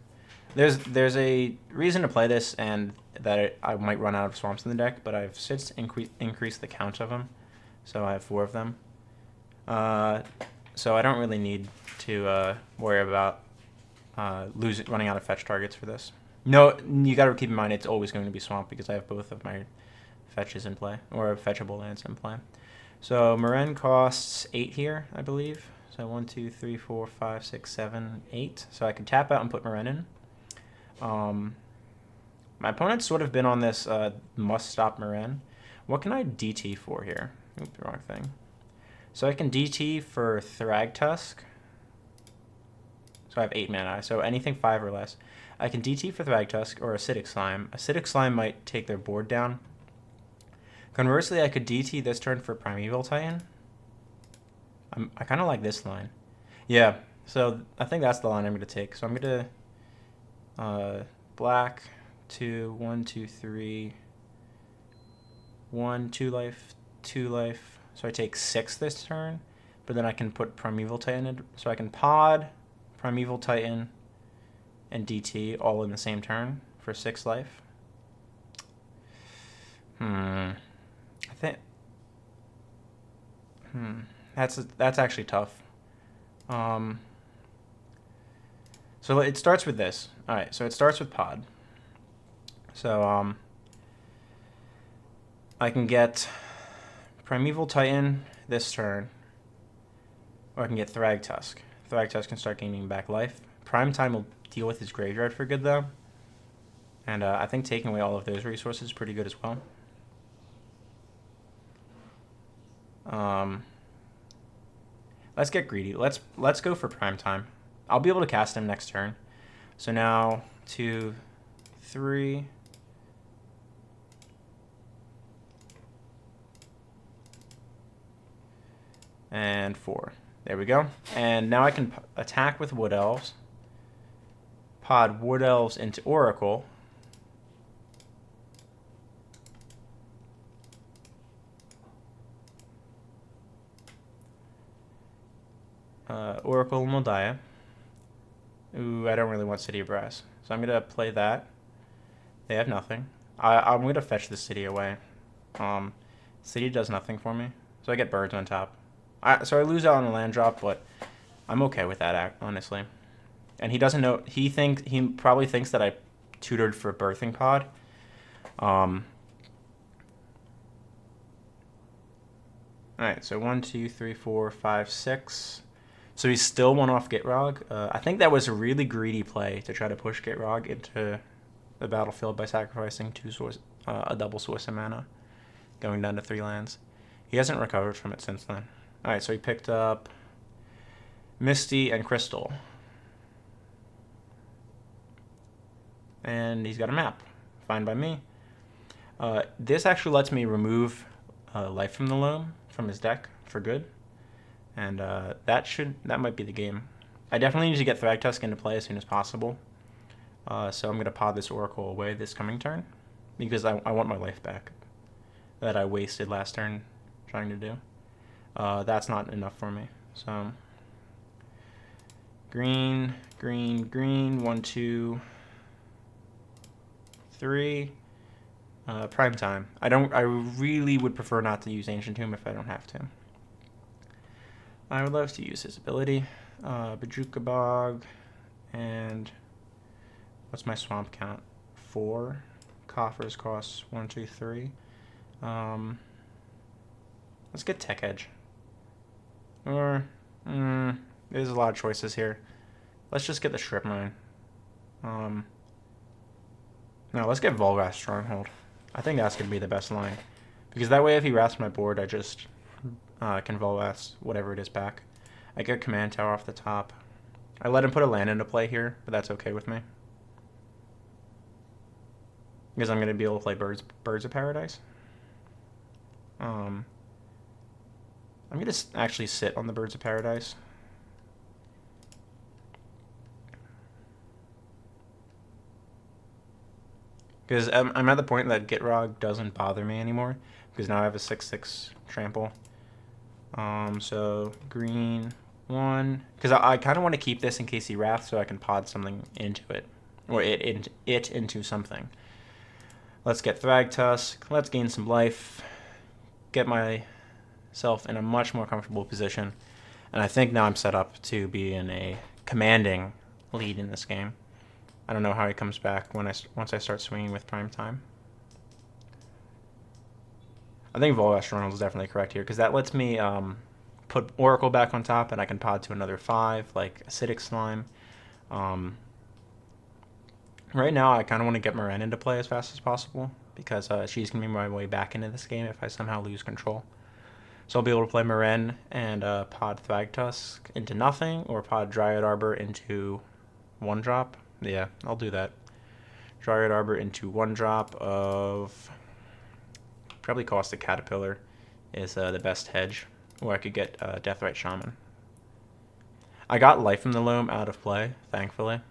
There's a reason to play this, and that I might run out of swamps in the deck, but I've since increased the count of them, so I have 4 of them. So I don't really need to worry about running out of fetch targets for this. No, you got to keep in mind it's always going to be swamp because I have both of my fetches in play, or fetchable lands in play. So Meren costs 8 here, I believe. So 1, 2, 3, 4, 5, 6, 7, 8. So I can tap out and put Meren in. My opponent's sort of been on this must stop Meren. What can I DT for here? Oops, wrong thing. So I can DT for Thragtusk. So I have 8 mana, so anything 5 or less. I can DT for Thragtusk or Acidic Slime. Acidic Slime might take their board down. Conversely, I could DT this turn for Primeval Titan. I kind of like this line. Yeah, so I think that's the line I'm going to take. So I'm going to black, 2, 1, 2, 3, 1, 2 life, 2 life. So I take 6 this turn, but then I can put Primeval Titan in. So I can pod, Primeval Titan, and DT all in the same turn for 6 life. I think... That's actually tough. So it starts with this. All right, so it starts with pod. So I can get Primeval Titan this turn, or I can get Thragtusk. Thragtusk can start gaining back life. Prime Time will deal with his graveyard for good, though. And I think taking away all of those resources is pretty good as well. Let's get greedy. Let's go for Prime Time. I'll be able to cast him next turn. So now 2, 3. And 4. There we go. And now I can attack with Wood Elves. Pod Wood Elves into Oracle. Oracle Moldiah. Ooh, I don't really want City of Brass. So I'm going to play that. They have nothing. I'm going to fetch the City away. City does nothing for me. So I get birds on top. So I lose out on a land drop, but I'm okay with that, honestly. And he doesn't know. He probably thinks that I tutored for Birthing Pod. Alright, so 1, 2, 3, 4, 5, 6. So he's still one off Gitrog. I think that was a really greedy play to try to push Gitrog into the battlefield by sacrificing a double source of mana, going down to 3 lands. He hasn't recovered from it since then. Alright, so he picked up Misty and Crystal. And he's got a map. Fine by me. This actually lets me remove Life from the Loam from his deck for good. And that might be the game. I definitely need to get Thragtusk into play as soon as possible. So I'm going to pod this Oracle away this coming turn. Because I want my life back that I wasted last turn trying to do. That's not enough for me. So green, green, green, 1, 2, 3. Prime Time. I really would prefer not to use Ancient Tomb if I don't have to. I would love to use his ability. Bajuka Bog, and what's my swamp count? 4. Coffers costs 1, 2, 3. Let's get Tech Edge. Or, there's a lot of choices here. Let's just get the Strip Mine. No, let's get Volrath Stronghold. I think that's going to be the best line. Because that way if he wraps my board, I just can Volrath whatever it is back. I get Command Tower off the top. I let him put a land into play here, but that's okay with me. Because I'm going to be able to play Birds of Paradise. I'm going to actually sit on the Birds of Paradise. Because I'm at the point that Gitrog doesn't bother me anymore. Because now I have a 6/6 trample. So green 1. Because I kind of want to keep this in case he wraths so I can pod something into it. Or it into something. Let's get Thragtusk. Let's gain some life. Get myself in a much more comfortable position. And I think now I'm set up to be in a commanding lead in this game. I don't know how he comes back once I start swinging with Prime Time. I think Volvash Stronghold is definitely correct here, because that lets me put Oracle back on top, and I can pod to another 5, like Acidic Slime. Right now, I kind of want to get Meren into play as fast as possible, because she's going to be my way back into this game if I somehow lose control. So I'll be able to play Meren and pod Thragtusk into nothing, or pod Dryad Arbor into 1-drop. Yeah, I'll do that. Dryad Arbor into 1-drop of... probably Caustic Caterpillar is the best hedge, or I could get Deathrite Shaman. I got Life from the Loam out of play, thankfully.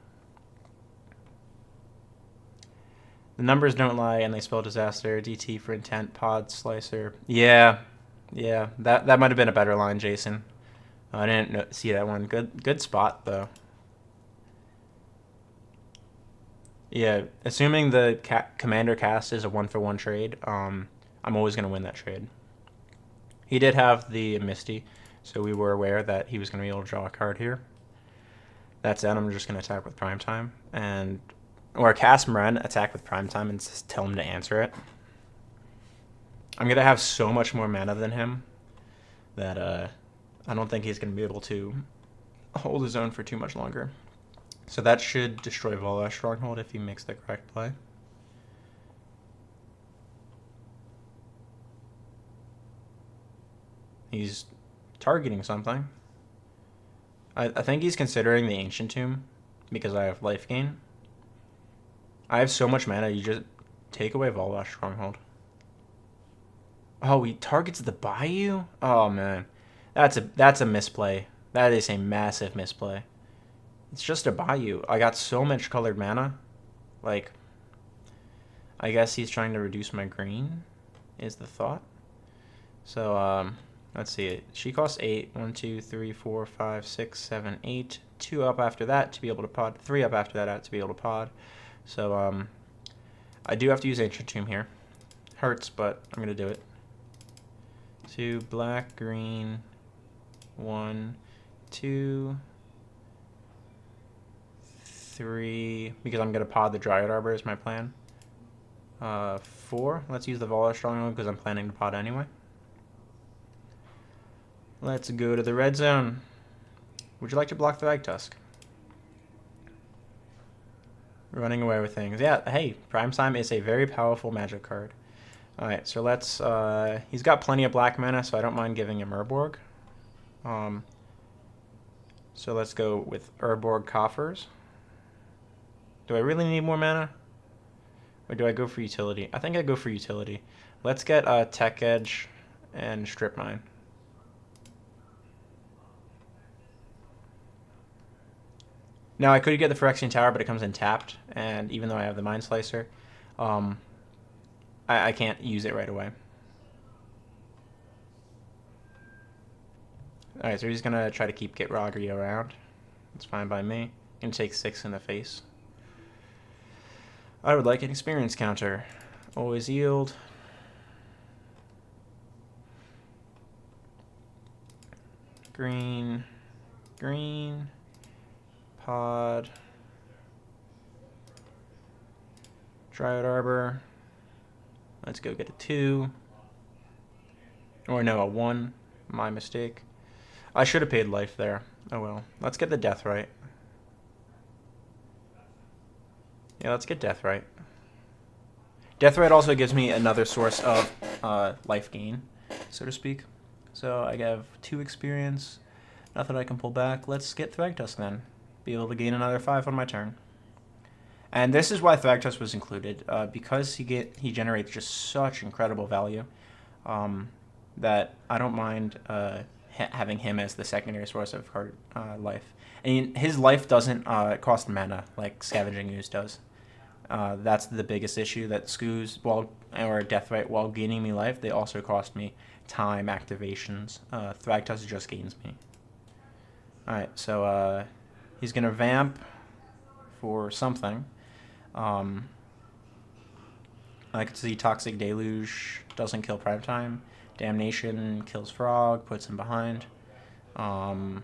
The numbers don't lie, and they spell disaster. DT for intent, pod, slicer. Yeah, that might have been a better line, Jason. I didn't see that one. Good spot, though. Yeah, assuming the commander cast is a 1-for-1 trade, I'm always going to win that trade. He did have the Misty, so we were aware that he was going to be able to draw a card here. That said, I'm just going to attack with Primetime, or cast Meren, attack with Primetime, and just tell him to answer it. I'm going to have so much more mana than him that I don't think he's going to be able to hold his own for too much longer. So that should destroy Volvash Stronghold if he makes the correct play. He's targeting something. I think he's considering the Ancient Tomb because I have life gain. I have so much mana, you just take away Volvash Stronghold. Oh, he targets the Bayou? Oh, man. That's a misplay. That is a massive misplay. It's just a Bayou. I got so much colored mana. Like, I guess he's trying to reduce my green, is the thought. So, let's see. She costs 8. 1, 2, 3, 4, 5, 6, 7, 8. 2 up after that to be able to pod. 3 up after that to be able to pod. So, I do have to use Ancient Tomb here. Hurts, but I'm going to do it. 2, black, green. 1, 2, 3. Because I'm going to pod the Dryad Arbor is my plan. 4. Let's use the Volvash Stronghold because I'm planning to pod anyway. Let's go to the red zone. Would you like to block the Thragtusk? Running away with things. Yeah, hey, Primetime is a very powerful magic card. Alright, so let's... he's got plenty of black mana, so I don't mind giving him Urborg. So let's go with Urborg Coffers. Do I really need more mana? Or do I go for utility? I think I go for utility. Let's get Tech Edge and Strip Mine. Now, I could get the Phyrexian Tower, but it comes in tapped, and even though I have the Mind Slicer, I can't use it right away. Alright, so he's going to try to keep Gitrog around. That's fine by me. Going to take 6 in the face. I would like an experience counter. Always yield. Green. Green. Pod. Dryad Arbor. Let's go get a 2. Or no, a 1. My mistake. I should have paid life there. Oh well. Let's get the Deathrite. Yeah, let's get Deathrite. Deathrite also gives me another source of life gain, so to speak. So I have 2 experience. Nothing I can pull back. Let's get Thragtusk then. Be able to gain another 5 on my turn. And this is why Thragtusk was included, because he generates just such incredible value that I don't mind having him as the secondary source of card life. And his life doesn't cost mana like Scavenging Ooze does. That's the biggest issue, that Skoos or Deathrite, while gaining me life, they also cost me time activations. Thragtusk just gains me. Alright, so he's going to vamp for something. I could see Toxic Deluge doesn't kill Primetime. Damnation kills Frog, puts him behind. My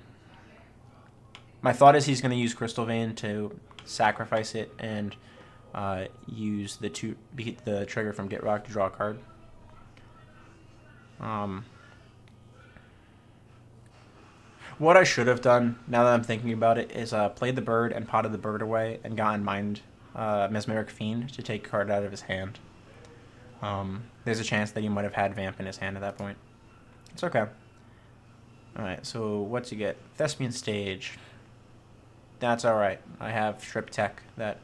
thought is he's going to use Crystal Vein to sacrifice it and use the trigger from Gitrog to draw a card. What I should have done, now that I'm thinking about it, is played the bird and potted the bird away and gotten Mind Mesmeric Fiend to take a card out of his hand. There's a chance that he might have had Vamp in his hand at that point. It's okay. Alright, so what's you get? Thespian Stage. That's alright. I have Strip Tech that...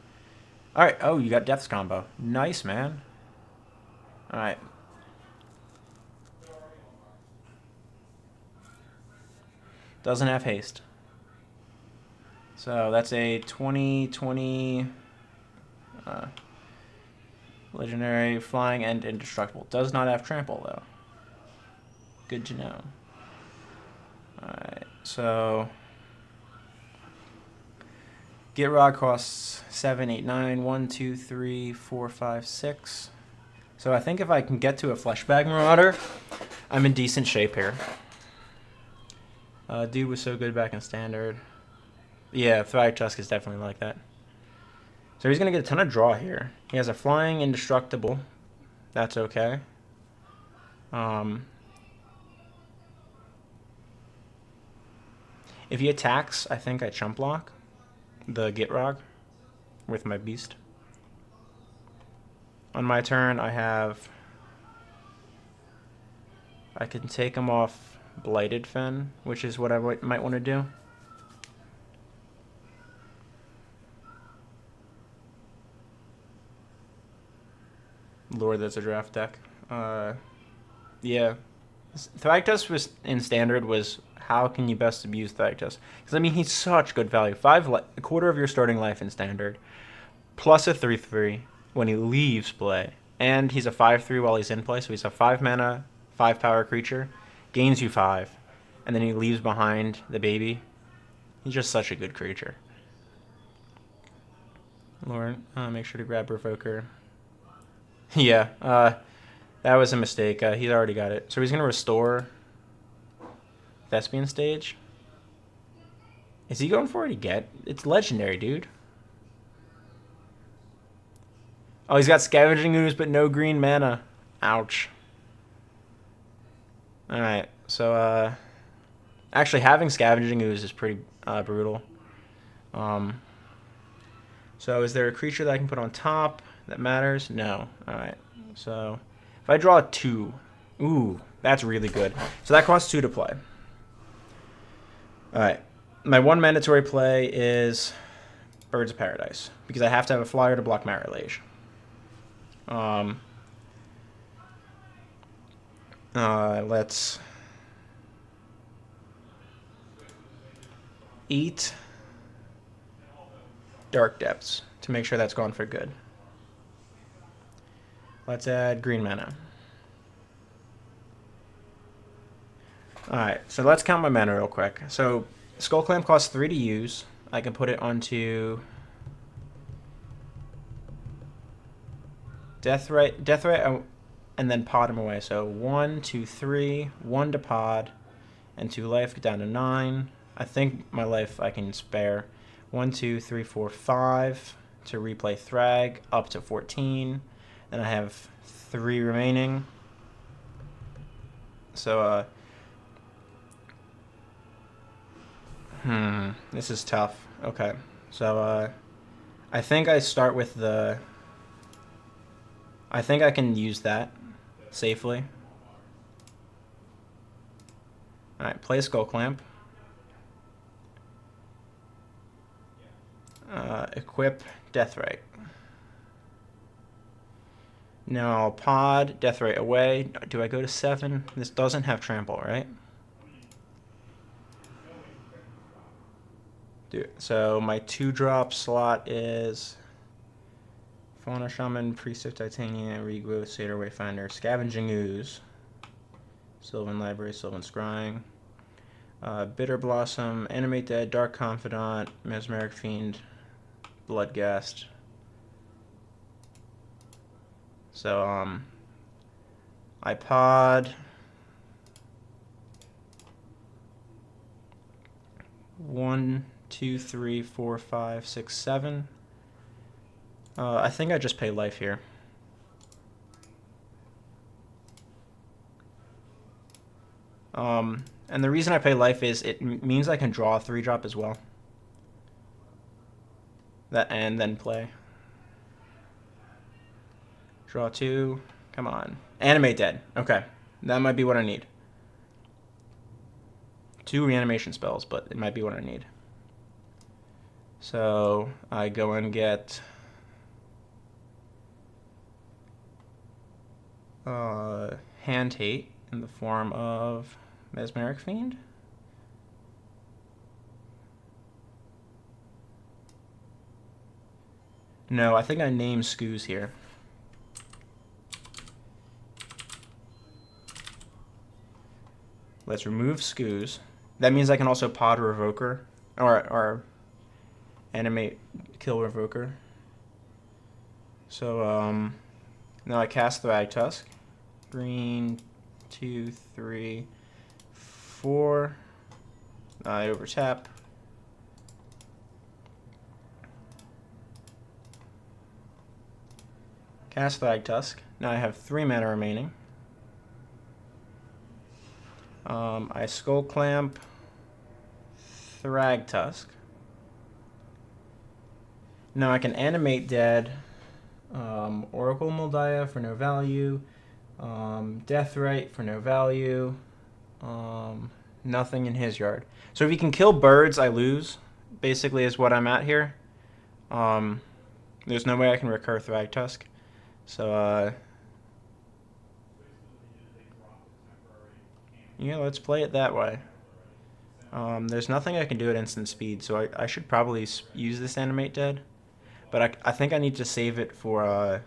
Alright, oh, you got Death's Combo. Nice, man. Alright. Doesn't have haste. So that's a 2020 legendary flying and indestructible. Does not have trample though. Good to know. Alright, so Gitrog costs 7, 8, 9, 1, 2, 3, 4, 5, 6. So I think if I can get to a Fleshbag Marauder, I'm in decent shape here. Dude was so good back in Standard. Yeah, Thragtusk is definitely like that. So he's going to get a ton of draw here. He has a flying indestructible. That's okay. If he attacks, I think I chump block the Gitrog with my beast. On my turn, I can take him off Blighted Fen, which is what I might want to do. Lord, that's a draft deck. Yeah. Thragtusk was in Standard was how can you best abuse Thragtusk? Because I mean he's such good value. A quarter of your starting life in Standard, plus a 3/3 when he leaves play, and he's a 5/3 while he's in play. So he's a 5 mana, 5 power creature. Gains you 5, and then he leaves behind the baby. He's just such a good creature. Lauren, make sure to grab Provoker. Yeah, that was a mistake. He's already got it. So he's going to restore Thespian Stage. Is he going for it? It's legendary, dude. Oh, he's got Scavenging Ooze, but no green mana. Ouch. Alright, so, actually having Scavenging Ooze is pretty brutal. So is there a creature that I can put on top that matters? No. Alright, so if I draw 2, ooh, that's really good. So that costs 2 to play. Alright, my one mandatory play is Birds of Paradise, because I have to have a flyer to block Marilage. Let's eat Dark Depths to make sure that's gone for good. Let's add green mana. Alright, so let's count my mana real quick. So Skull Clamp costs 3 to use. I can put it onto Deathrite, and then pod him away. So 1, 2, 3, 1 to pod, and 2 life, get down to 9. I think my life I can spare. 1, 2, 3, 4, 5 to replay Thrag, up to 14. Then I have 3 remaining. So, this is tough. Okay, so, I think I start with the... I think I can use that safely. Alright, play Skull Clamp. Equip Deathrite. Now I'll pod Deathrite away. Do I go to 7? This doesn't have trample, right? So my 2-drop slot is Fauna Shaman, Priest of Titania, Regrowth, Satyr Wayfinder, Scavenging Ooze, Sylvan Library, Sylvan Scrying, Bitter Blossom, Animate Dead, Dark Confidant, Mesmeric Fiend, Bloodghast. So, I pod 1, 2, 3, 4, 5, 6, 7. I think I just pay life here. And the reason I pay life is it means I can draw a 3-drop as well. And then play. Draw 2. Come on. Animate dead. Okay. That might be what I need. 2 reanimation spells, but it might be what I need. So I go and get Hand Hate in the form of Mesmeric Fiend. No, I think I name Skoos here. Let's remove Skoos. That means I can also pod Revoker, or animate kill Revoker. So now I cast Thragtusk. Green, 2, 3, 4. I overtap. Cast Thragtusk. Now I have 3 mana remaining. I Skull Clamp, Thragtusk. Now I can animate dead. Oracle Moldiah for no value. Deathrite for no value. Nothing in his yard. So if he can kill birds, I lose. Basically, is what I'm at here. There's no way I can recur Thragtusk. So yeah, let's play it that way. There's nothing I can do at instant speed, so I should probably use this Animate Dead. But I think I need to save it for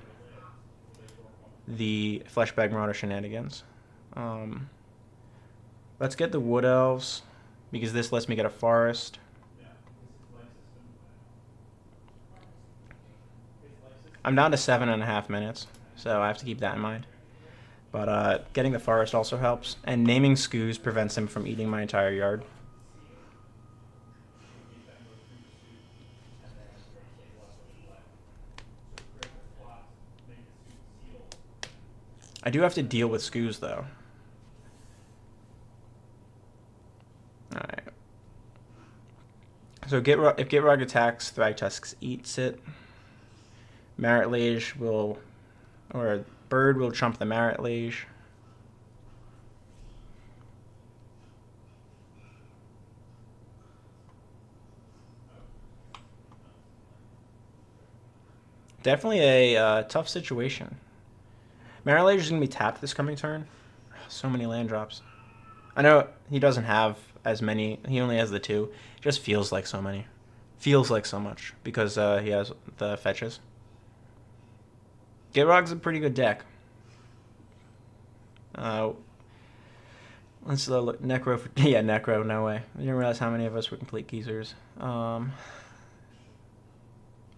the Fleshbag Marauder shenanigans. Let's get the Wood Elves, because this lets me get a Forest. I'm down to 7.5 minutes, so I have to keep that in mind. But getting the Forest also helps, and naming Skoos prevents him from eating my entire yard. I do have to deal with Skoos, though. Alright. So if Gitrog attacks, Thragtusk eats it. Marit Lage will, or Bird will trump the Marit Lage. Definitely a tough situation. Marit Lage is going to be tapped this coming turn. So many land drops. I know he doesn't have as many. He only has the 2. It just feels like so many. Feels like so much because he has the fetches. Gitrog's a pretty good deck. Let's look. Necro. Yeah, Necro. No way. I didn't realize how many of us were complete geezers.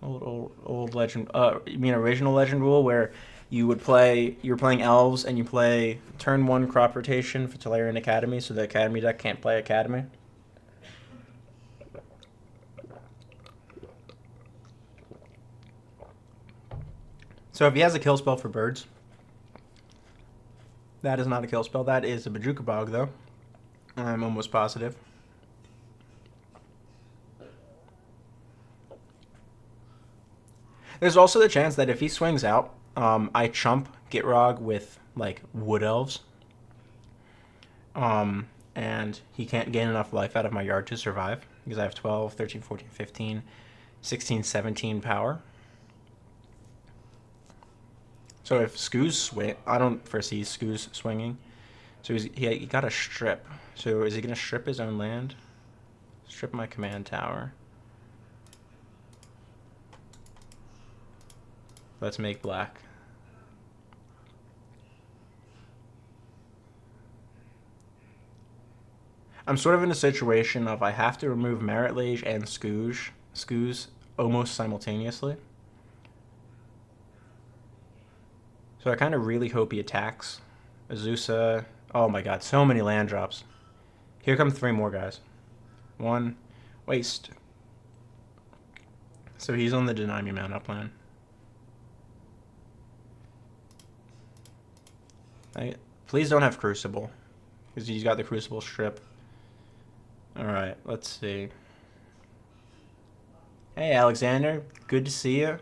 Old legend. You mean original legend rule where you would play. You're playing elves and you play turn 1 crop rotation for Tolarian Academy, so the Academy deck can't play Academy. So if he has a kill spell for birds, that is not a kill spell. That is a Bajuka Bog, though. I'm almost positive. There's also the chance that if he swings out, I chump Gitrog with, like, Wood Elves. And he can't gain enough life out of my yard to survive, because I have 12, 13, 14, 15, 16, 17 power. So if Skoos swing, I don't foresee Skoos swinging. So he got a strip. So is he going to strip his own land? Strip my command tower. Let's make black. I'm sort of in a situation of I have to remove Marit Lage and Skoos almost simultaneously. So I kind of really hope he attacks. Azusa. Oh my god, so many land drops. Here come 3 more guys. 1. Waste. So he's on the Deny Me Mana plan. Please don't have Crucible. because he's got the Crucible Strip. Alright, let's see. Hey, Alexander. Good to see you.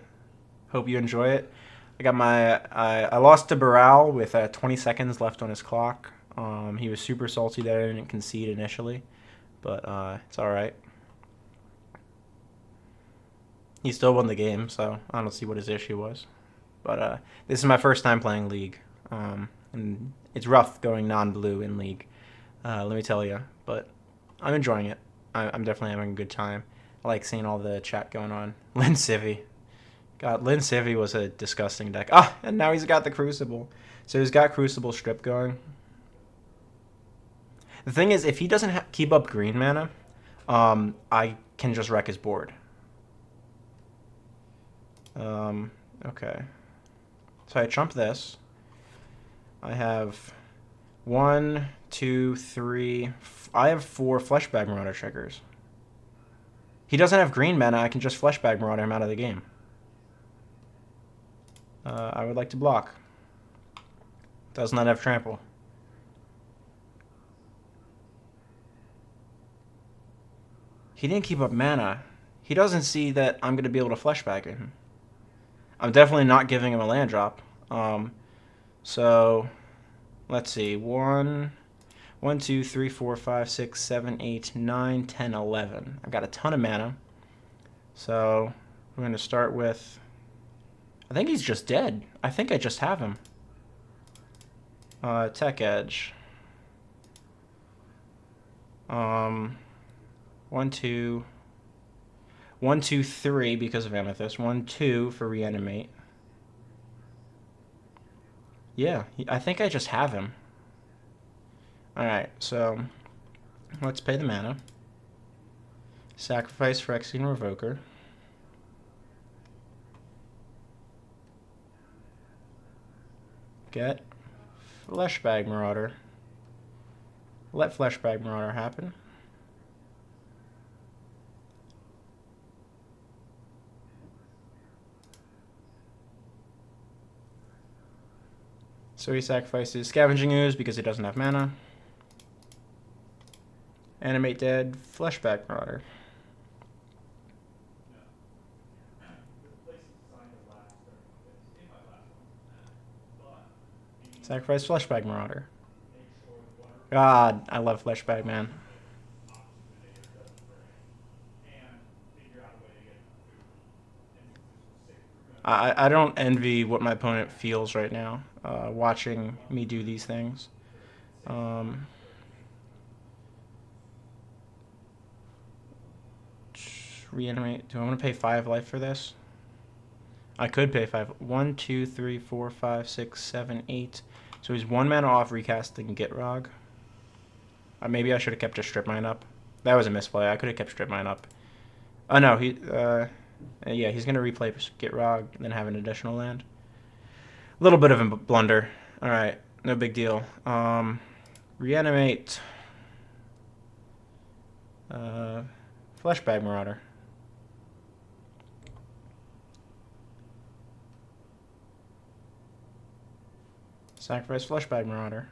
Hope you enjoy it. I got my... I lost to Baral with 20 seconds left on his clock. He was super salty that I didn't concede initially, but it's alright. He still won the game, so I don't see what his issue was. But this is my first time playing League, and it's rough going non-blue in League, let me tell you. But I'm enjoying it. I'm definitely having a good time. I like seeing all the chat going on. Lin Civi. God, Lin Civi was a disgusting deck. Ah, and now he's got the Crucible. So he's got Crucible Strip going. The thing is, if he doesn't keep up green mana, I can just wreck his board. Okay. So I trump this. I have 1, 2, 3. I have 4 Fleshbag Marauder triggers. He doesn't have green mana. I can just Fleshbag Marauder him out of the game. I would like to block. Does not have trample. He didn't keep up mana. He doesn't see that I'm going to be able to Fleshbag him. I'm definitely not giving him a land drop. So, let's see. 1, 2, 3, 4, 5, 6, 7, 8, 9, 10, 11. I've got a ton of mana. So, we're going to start with... I think he's just dead. I think I just have him. Tech Edge. 1, 2... 1, 2, 3 because of Amethyst. 1, 2 for Reanimate. Yeah, I think I just have him. Alright, so let's pay the mana. Sacrifice Phyrexian Revoker. Get Fleshbag Marauder. Let Fleshbag Marauder happen. So he sacrifices Scavenging Ooze because he doesn't have mana. Animate Dead, Fleshbag Marauder. Sacrifice Fleshbag Marauder. God, I love Fleshbag, man. I don't envy what my opponent feels right now, watching me do these things. Reanimate. Do I want to pay 5 life for this? I could pay 5. 1, 2, 3, 4, 5, 6, 7, 8. So he's 1 mana off recasting Gitrog. Maybe I should have kept a Strip Mine up. That was a misplay. I could have kept Strip Mine up. Oh no, yeah, he's going to replay Gitrog and then have an additional land. A little bit of a blunder. Alright, no big deal. Reanimate. Fleshbag Marauder. Sacrifice Fleshbag Marauder.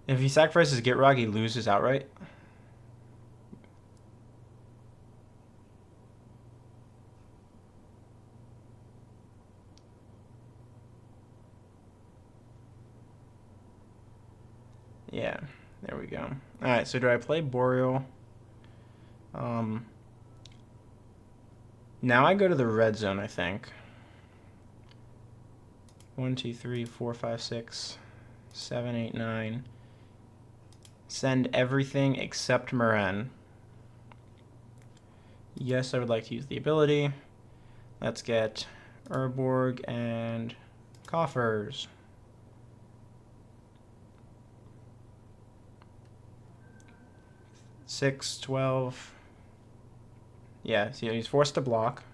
If he sacrifices Gitrog, he loses outright. Yeah, there we go. Alright, so do I play Boreal? Now I go to the red zone, I think. 1, 2, 3, 4, 5, 6, 7, 8, 9. Send everything except Meren. Yes, I would like to use the ability. Let's get Urborg and Coffers. Six, 12. Yeah, see, he's forced to block.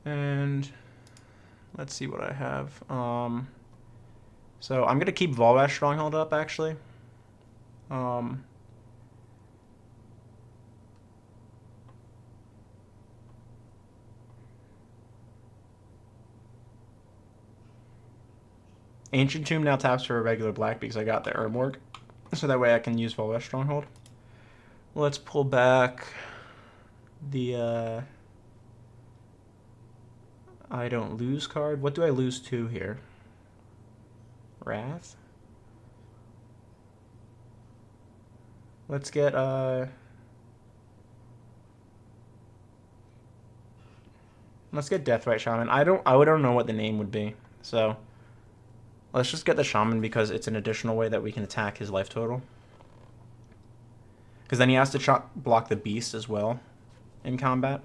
And let's see what I have. So I'm gonna keep Volvash Stronghold up actually. Ancient Tomb now taps for a regular black because I got the Urborg. So that way I can use Volvest Stronghold. Let's pull back the I don't lose card. What do I lose to here? Wrath? Let's get Deathrite Shaman. I don't know what the name would be. So let's just get the Shaman because it's an additional way that we can attack his life total. Because then he has to block the beast as well in combat.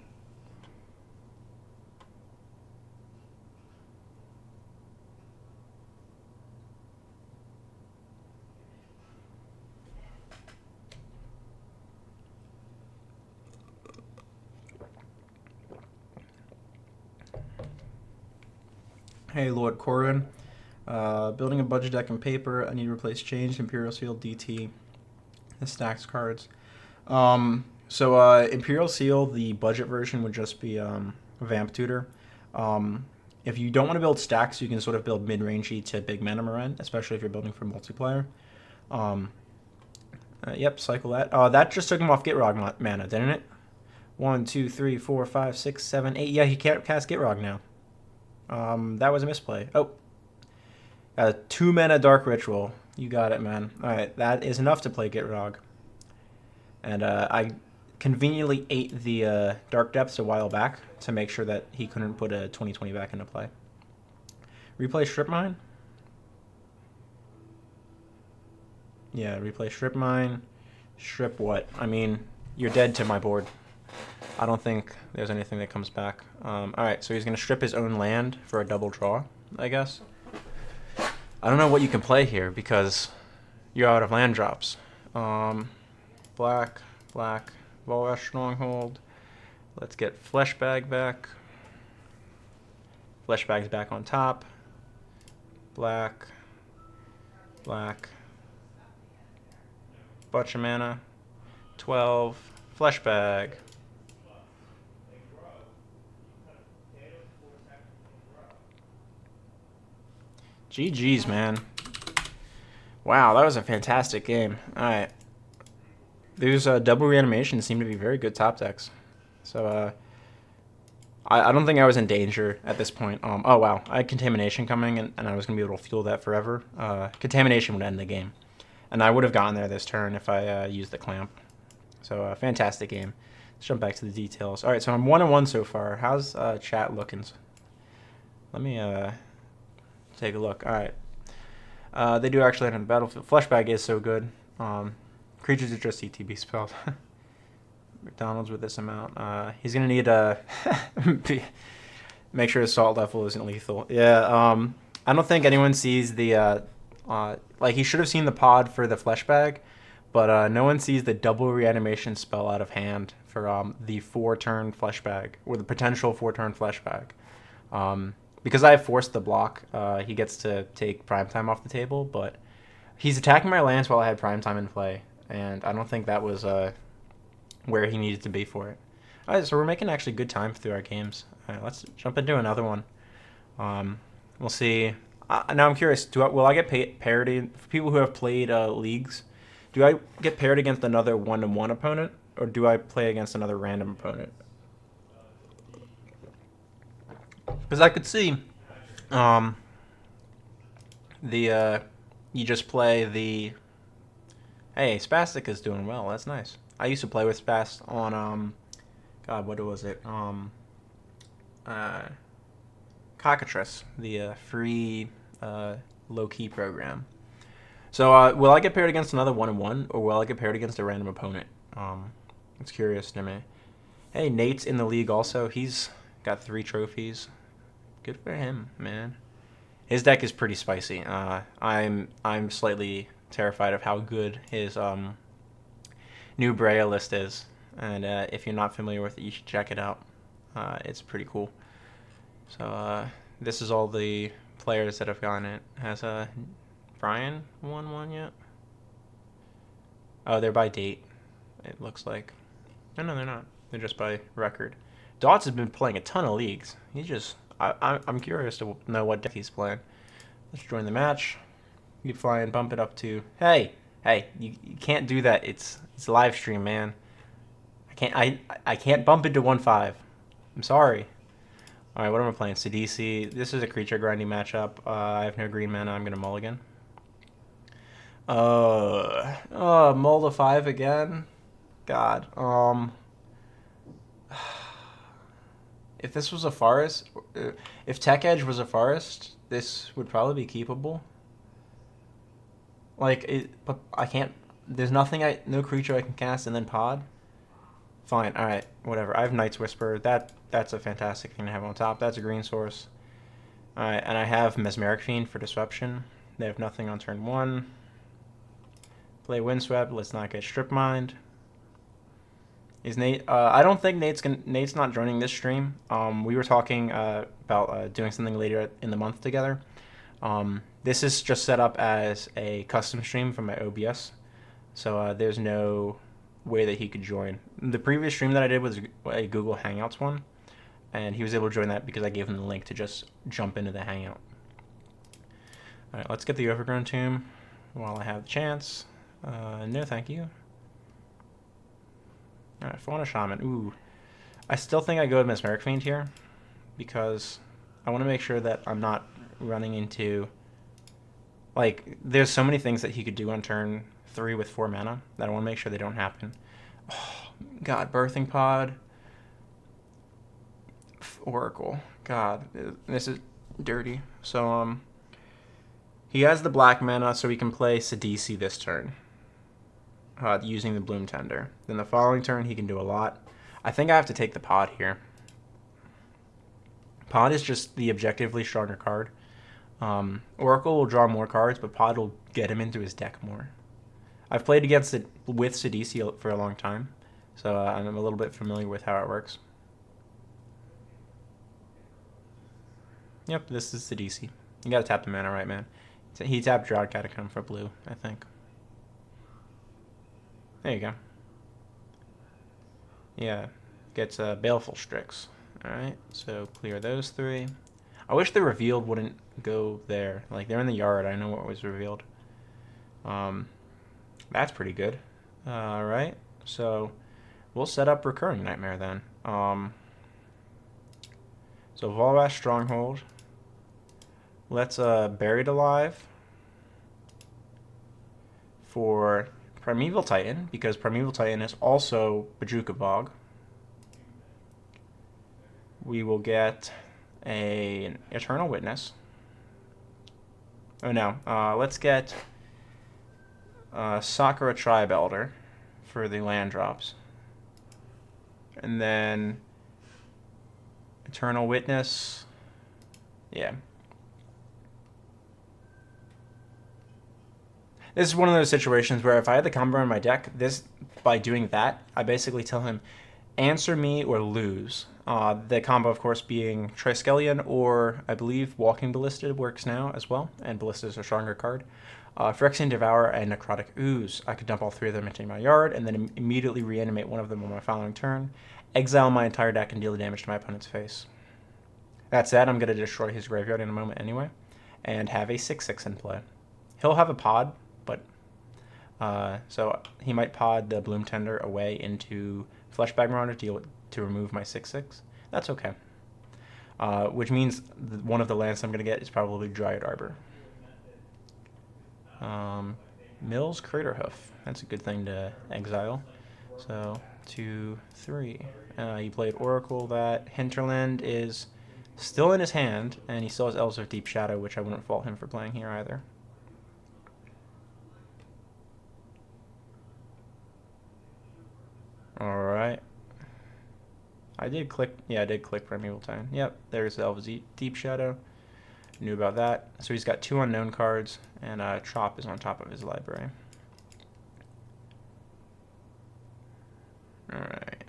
Hey, Lord Corin. Building a budget deck and paper. I need to replace Changed, Imperial Seal, DT, the stacks cards. Imperial Seal, the budget version would just be Vamp Tutor. If you don't want to build stacks, you can sort of build mid-rangey to big mana Meren, especially if you're building for multiplayer. Yep, cycle that. That just took him off Gitrog mana, didn't it? 1, 2, 3, 4, 5, 6, 7, 8. Yeah, he can't cast Gitrog now. That was a misplay. Oh. 2 mana Dark Ritual. You got it, man. Alright, that is enough to play Gitrog. And I conveniently ate the Dark Depths a while back to make sure that he couldn't put a 2020 back into play. Replay Strip Mine? Yeah, replay Strip Mine. Strip what? I mean, you're dead to my board. I don't think there's anything that comes back. Alright, so he's going to strip his own land for a double draw, I guess. I don't know what you can play here because you're out of land drops. Black, Volvest Stronghold. Let's get Fleshbag back. Fleshbag's back on top. Black. Bunch of mana. 12. Fleshbag. GG's, man. Wow, that was a fantastic game. Alright. These double reanimations seem to be very good top decks. So, I don't think I was in danger at this point. Oh, wow. I had Contamination coming, and I was going to be able to fuel that forever. Contamination would end the game. And I would have gotten there this turn if I used the Clamp. So, fantastic game. Let's jump back to the details. Alright, so I'm 1-1 so far. How's chat looking? Let me take a look. Alright. They do actually end on the battlefield. Fleshbag is so good. Creatures are just ETB spelled. McDonald's with this amount. He's going to need a... make sure his salt level isn't lethal. Yeah, I don't think anyone sees the... like, he should have seen the pod for the Fleshbag, but no one sees the double reanimation spell out of hand for the 4-turn Fleshbag, or the potential 4-turn Fleshbag. Because I have forced the block, he gets to take Primetime off the table, but he's attacking my lands while I had Primetime in play, and I don't think that was where he needed to be for it. Alright, so we're making actually good time through our games. Alright, let's jump into another one. We'll see. Now I'm curious, will I get paired for people who have played leagues? Do I get paired against another 1-1 opponent, or do I play against another random opponent? Because I could see you just play the... Hey, Spastic is doing well. That's nice. I used to play with Spast on, God, what was it? Cockatrice, the free low-key program. So, will I get paired against another 1-1, or will I get paired against a random opponent? It's curious to me. Hey, Nate's in the league also. He's got 3 trophies. Good for him, man. His deck is pretty spicy. I'm slightly terrified of how good his new Baral list is, and if you're not familiar with it, you should check it out. It's pretty cool. So this is all the players that have gotten it. Has Brian won one yet? Oh, they're by date, it looks like. No, they're not. They're just by record. Dots has been playing a ton of leagues. I'm curious to know what deck he's playing. Let's join the match. Keep flying, bump it up to... Hey! Hey, you can't do that. It's a live stream, man. I can't bump into 1-5. I'm sorry. Alright, what am I playing? Sidisi. This is a creature grinding matchup. I have no green mana. I'm going to mulligan. Mull to 5 again? God. If this was a forest... If Tech Edge was a forest, this would probably be keepable. Like, but I can't... There's nothing no creature I can cast and then pod. Fine, alright, whatever. I have Night's Whisper. That's a fantastic thing to have on top. That's a green source. Alright, and I have Mesmeric Fiend for Disruption. They have nothing on turn 1. Play Windswept. Let's not get Strip Mined. Is Nate... I don't think Nate's not joining this stream. We were talking about doing something later in the month together. This is just set up as a custom stream from my OBS. So there's no way that he could join. The previous stream that I did was a Google Hangouts one, and he was able to join that because I gave him the link to just jump into the Hangout. Alright, let's get the Overgrown Tomb while I have the chance. No thank you. Alright, Fauna Shaman. Ooh. I still think I go with Mesmeric Fiend here because I want to make sure that I'm not running into... Like, there's so many things that he could do on turn 3 with 4 mana that I want to make sure they don't happen. Oh, God, Birthing Pod. Oracle. God, this is dirty. So, he has the black mana, so he can play Sidisi this turn. Using the Bloom Tender. Then the following turn, he can do a lot. I think I have to take the Pod here. Pod is just the objectively stronger card. Oracle will draw more cards, but Pod will get him into his deck more. I've played against it with Sidisi for a long time, so I'm a little bit familiar with how it works. Yep, this is Sidisi. You gotta tap the mana right, man. He tapped Drought Catacomb for blue, I think. There you go. Yeah, gets Baleful Strix. Alright, so clear those 3. I wish the revealed wouldn't go there. Like, they're in the yard. I know what was revealed. That's pretty good. Alright, so we'll set up Recurring Nightmare then. So Volrath Stronghold. Let's Buried Alive for Primeval Titan, because Primeval Titan is also Bajuka Bog. We will get an Eternal Witness. Oh no, let's get Sakura Tribe Elder for the land drops. And then Eternal Witness. Yeah. This is one of those situations where if I had the combo in my deck, by doing that, I basically tell him, answer me or lose. The combo, of course, being Triskelion or, I believe, Walking Ballista works now as well, and Ballista is a stronger card. Phyrexian Devour and Necrotic Ooze. I could dump all 3 of them into my yard and then immediately reanimate one of them on my following turn, exile my entire deck, and deal the damage to my opponent's face. That said, I'm going to destroy his graveyard in a moment anyway, and have a 6/6 in play. He'll have a pod, but... so he might pod the Bloom Tender away into Fleshbag Marauder to remove my 6/6. That's okay. Which means one of the lands I'm going to get is probably Dryad Arbor. Mills Craterhoof. That's a good thing to exile. So, 2, 3. He played Oracle. That Hinterland is still in his hand, and he still has Elves of Deep Shadow, which I wouldn't fault him for playing here either. Alright. I did click Primeval Titan. Yep, there's Elves of Deep Shadow. Knew about that. So he's got 2 unknown cards, and Chop is on top of his library. Alright.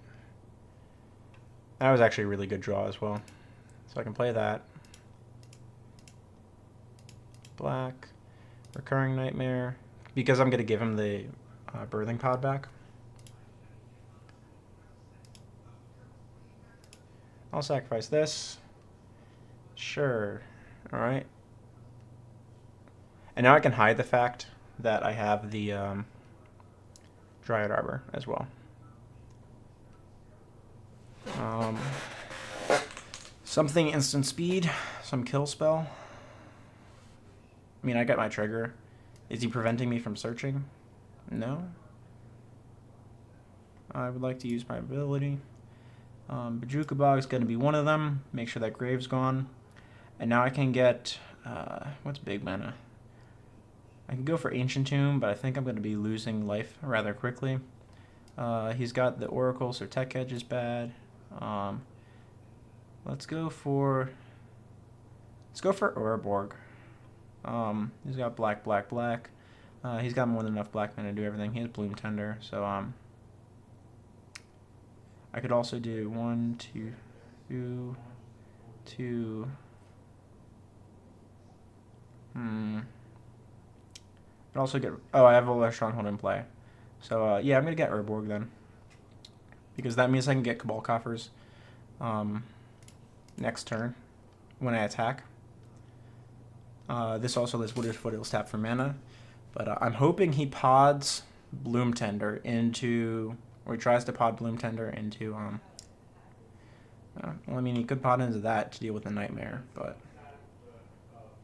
That was actually a really good draw as well. So I can play that. Black. Recurring Nightmare. Because I'm going to give him the Birthing Pod back. I'll sacrifice this. Sure. Alright. And now I can hide the fact that I have the Dryad Arbor as well. Something instant speed, some kill spell. I mean, I got my trigger. Is he preventing me from searching? No. I would like to use my ability. Bajuka Bog is going to be one of them. Make sure that Grave's gone. And now I can get... what's big mana? I can go for Ancient Tomb, but I think I'm going to be losing life rather quickly. He's got the Oracle, so Tech Edge is bad. Let's go for Urborg. He's got black. He's got more than enough black mana to do everything. He has Bloom Tender, so I could also do 1, 2, 2. I'd also get... Oh, I have a Stronghold in play. So, yeah, I'm going to get Urborg then. Because that means I can get Cabal Coffers next turn when I attack. This also lets Wooded Foothills tap for mana. But I'm hoping he pods Bloom Tender into... Or he tries to pod Bloom Tender into... well, I mean, he could pod into that to deal with the Nightmare, but...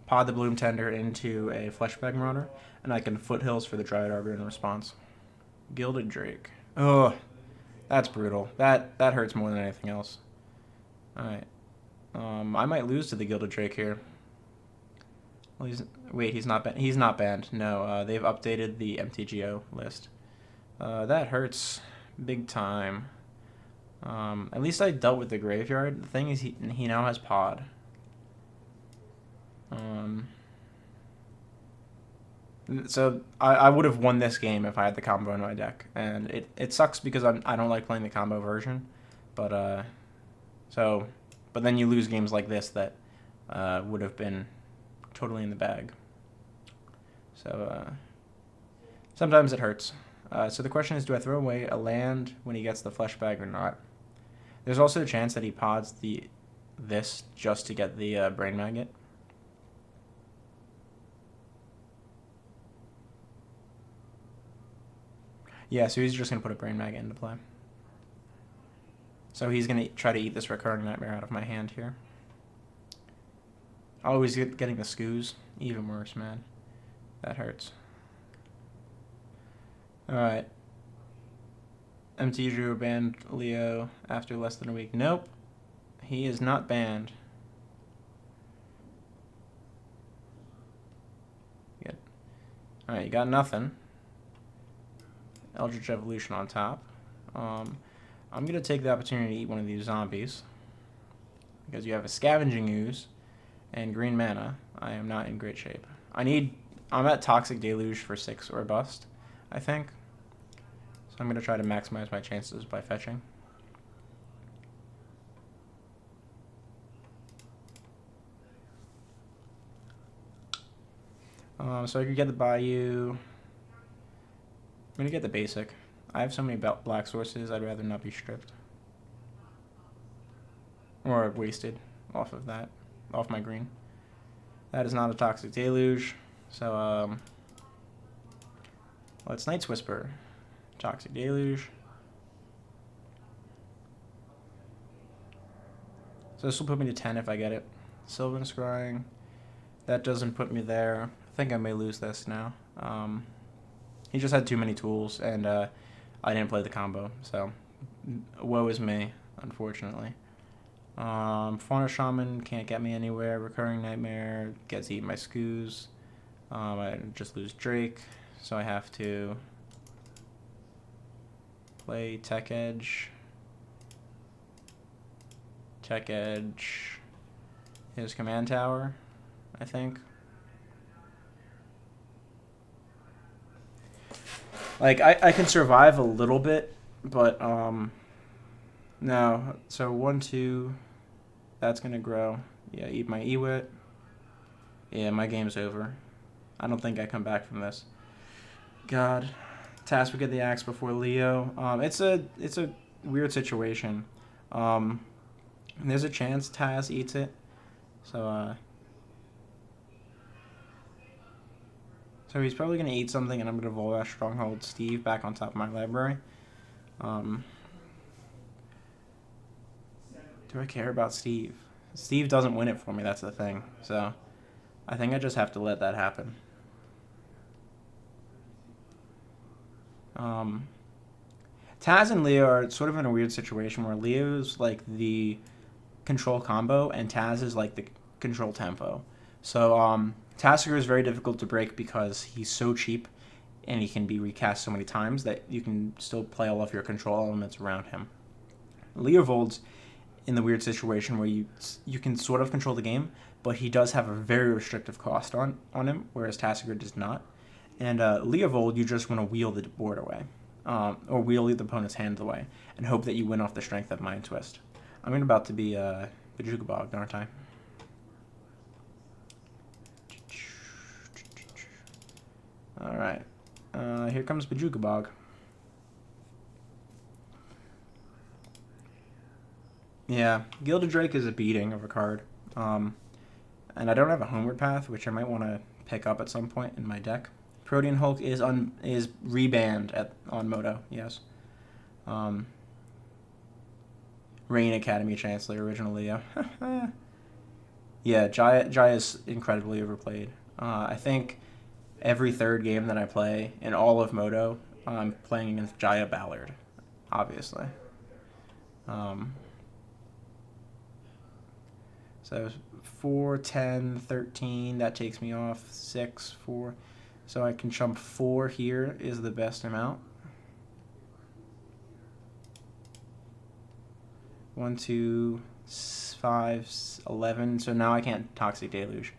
Pod the Bloom Tender into a Fleshbag Marauder, and I can Foothills for the Dryad Arbor in response. Gilded Drake. Oh, that's brutal. That hurts more than anything else. Alright. I might lose to the Gilded Drake here. Well, he's not banned. No, they've updated the MTGO list. That hurts big time. At least I dealt with the graveyard. The thing is, he now has pod. So I would have won this game if I had the combo in my deck, and it sucks because I don't like playing the combo version, but then you lose games like this that would have been totally in the bag. So sometimes it hurts. So the question is, do I throw away a land when he gets the Fleshbag or not? There's also a chance that he pods this just to get the Brain Maggot. Yeah, so he's just going to put a Brain Maggot into play. So he's going to try to eat this Recurring Nightmare out of my hand here. Always getting the Scoos. Even worse, man. That hurts. Alright. MTG banned Leo after less than a week. Nope. He is not banned. Good. Alright, you got nothing. Eldritch Evolution on top. I'm going to take the opportunity to eat one of these zombies. Because you have a Scavenging Ooze and green mana. I am not in great shape. I'm at Toxic Deluge for 6 or bust, I think. So I'm going to try to maximize my chances by fetching. So I could get the Bayou. I'm going to get the basic. I have so many black sources, I'd rather not be stripped. Or wasted off of that, off my green. That is not a Toxic Deluge. So, well, it's Night's Whisper. Toxic Deluge. So this will put me to 10 if I get it. Sylvan Scrying. That doesn't put me there. I think I may lose this now. He just had too many tools, and I didn't play the combo. So, woe is me, unfortunately. Fauna Shaman can't get me anywhere. Recurring Nightmare gets eaten by Scoos. I just lose Drake, so I have to play Tech Edge. Tech Edge. His Command Tower, I think. Like, I can survive a little bit, but, no. So, 1, 2, that's gonna grow. Yeah, eat my Ewit. Yeah, my game's over. I don't think I come back from this. God. Task would get the axe before Leo. It's a weird situation. There's a chance Taz eats it. So, So he's probably going to eat something, and I'm going to Volvash Stronghold Steve back on top of my library. Do I care about Steve? Steve doesn't win it for me, that's the thing. So I think I just have to let that happen. Taz and Leo are sort of in a weird situation where Leo's like the control combo and Taz is like the control tempo. So Tassiger is very difficult to break because he's so cheap and he can be recast so many times that you can still play all of your control elements around him. Leovold's in the weird situation where you can sort of control the game, but he does have a very restrictive cost on him, whereas Tassiger does not. And Leovold, you just want to wheel the board away, or wheel the opponent's hands away, and hope that you win off the strength of Mind Twist. I'm about to be Bajuka Bogged, aren't I? Alright. Here comes Bajuka Bog. Yeah, Gilded Drake is a beating of a card. And I don't have a Homeward Path, which I might want to pick up at some point in my deck. Protean Hulk is rebanned on Moto, yes. Rain Academy Chancellor, original Leo. Yeah, Jaya is incredibly overplayed. I think every third game that I play in all of Moto, I'm playing against Jaya Ballard, obviously. So 4, 10, 13, that takes me off 6, 4. So I can jump 4 here is the best amount. 1, 2, 5, 11. So now I can't Toxic Deluge.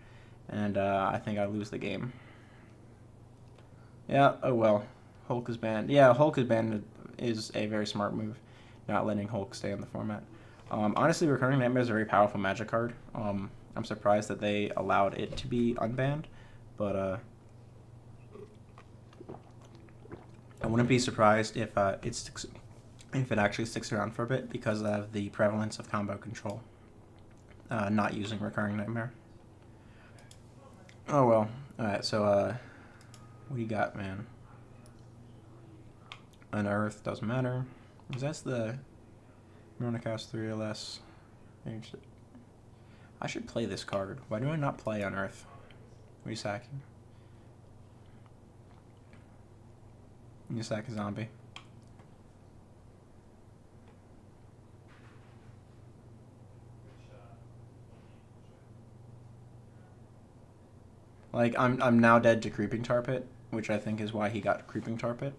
And I think I lose the game. Yeah, oh well. Hulk is banned. Yeah, Hulk is banned is a very smart move. Not letting Hulk stay in the format. Honestly, Recurring Nightmare is a very powerful Magic card. I'm surprised that they allowed it to be unbanned, but I wouldn't be surprised if it actually sticks around for a bit because of the prevalence of combo control. Not using Recurring Nightmare. Oh well. All right. So what do you got, man? Unearth doesn't matter. Because that's the Cast 3 or less. I should play this card. Why do I not play Unearth? What are you sacking? You sack a zombie. Like, I'm now dead to Creeping Tar Pit, which I think is why he got Creeping Tar Pit.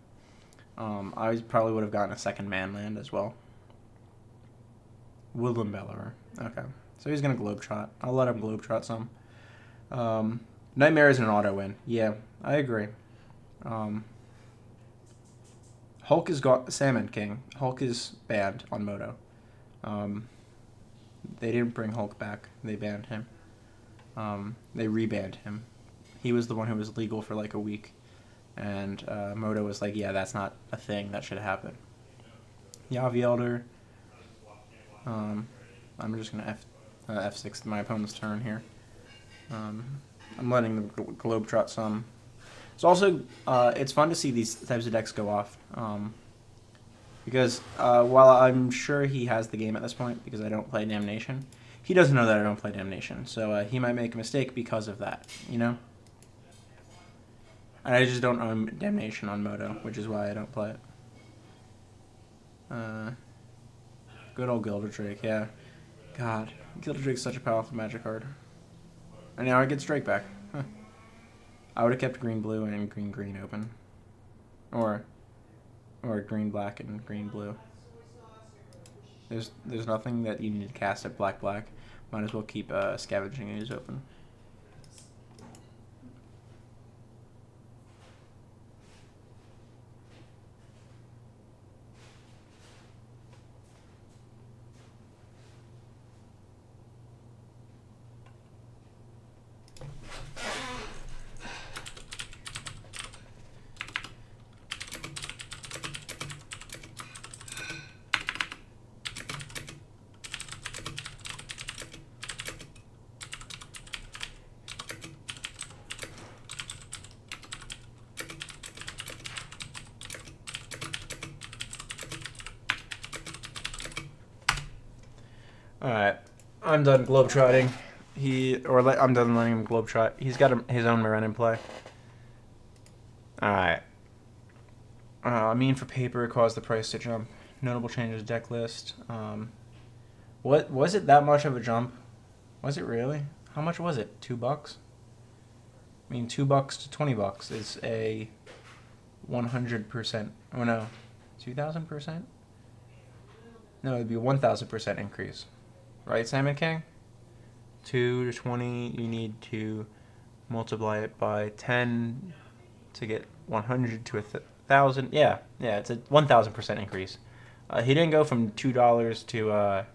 I probably would have gotten a second Manland as well. Woodland Bellower. Okay. So he's going to Globetrot. I'll let him Globetrot some. Nightmare is an auto win. Yeah, I agree. Hulk is Salmon King. Hulk is banned on Moto. They didn't bring Hulk back. They banned him. They rebanned him. He was the one who was legal for like a week. And Moto was like, yeah, that's not a thing that should happen. Yavi Elder. I'm just going to F6 my opponent's turn here. I'm letting them Globetrot some. It's also, it's fun to see these types of decks go off. Because while I'm sure he has the game at this point, because I don't play Damnation, he doesn't know that I don't play Damnation. So he might make a mistake because of that, you know? And I just don't own Damnation on Moto, which is why I don't play it. Good old Gilded Drake, yeah. God, Gilded Drake's such a powerful Magic card. And now I get Drake back. Huh. I would have kept green-blue and green-green open. Or green-black and green-blue. There's nothing that you need to cast at black-black. Might as well keep Scavenging Ooze open. Alright, I'm done globetrotting. I'm done letting him globetrot. He's got his own Meren in play. Alright. I mean, for paper, caused the price to jump. Notable changes deck list. What was it that much of a jump? Was it really? How much was it? $2? I mean, $2 to $20 is a 100%. Oh no, 2,000%? No, it'd be a 1,000% increase, right, Salmon King? 2 to 20. You need to multiply it by 10 to get 100 to 1,000. Yeah, it's a 1,000% increase. He didn't go from $2 to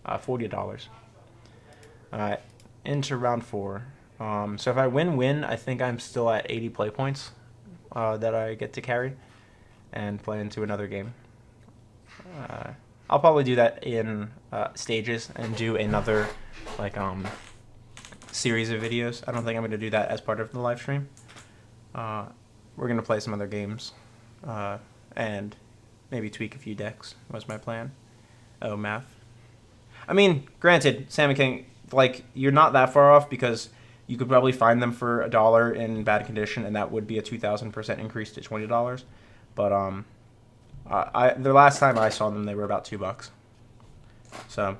$40. All right, into round 4. So if I win, I think I'm still at 80 play points that I get to carry and play into another game. I'll probably do that in stages and do another series of videos. I don't think I'm going to do that as part of the live stream. We're going to play some other games and maybe tweak a few decks was my plan. Oh, math. I mean, granted, Salmon King, you're not that far off because you could probably find them for $1 in bad condition, and that would be a 2,000% increase to $20. But the last time I saw them, they were about $2. So,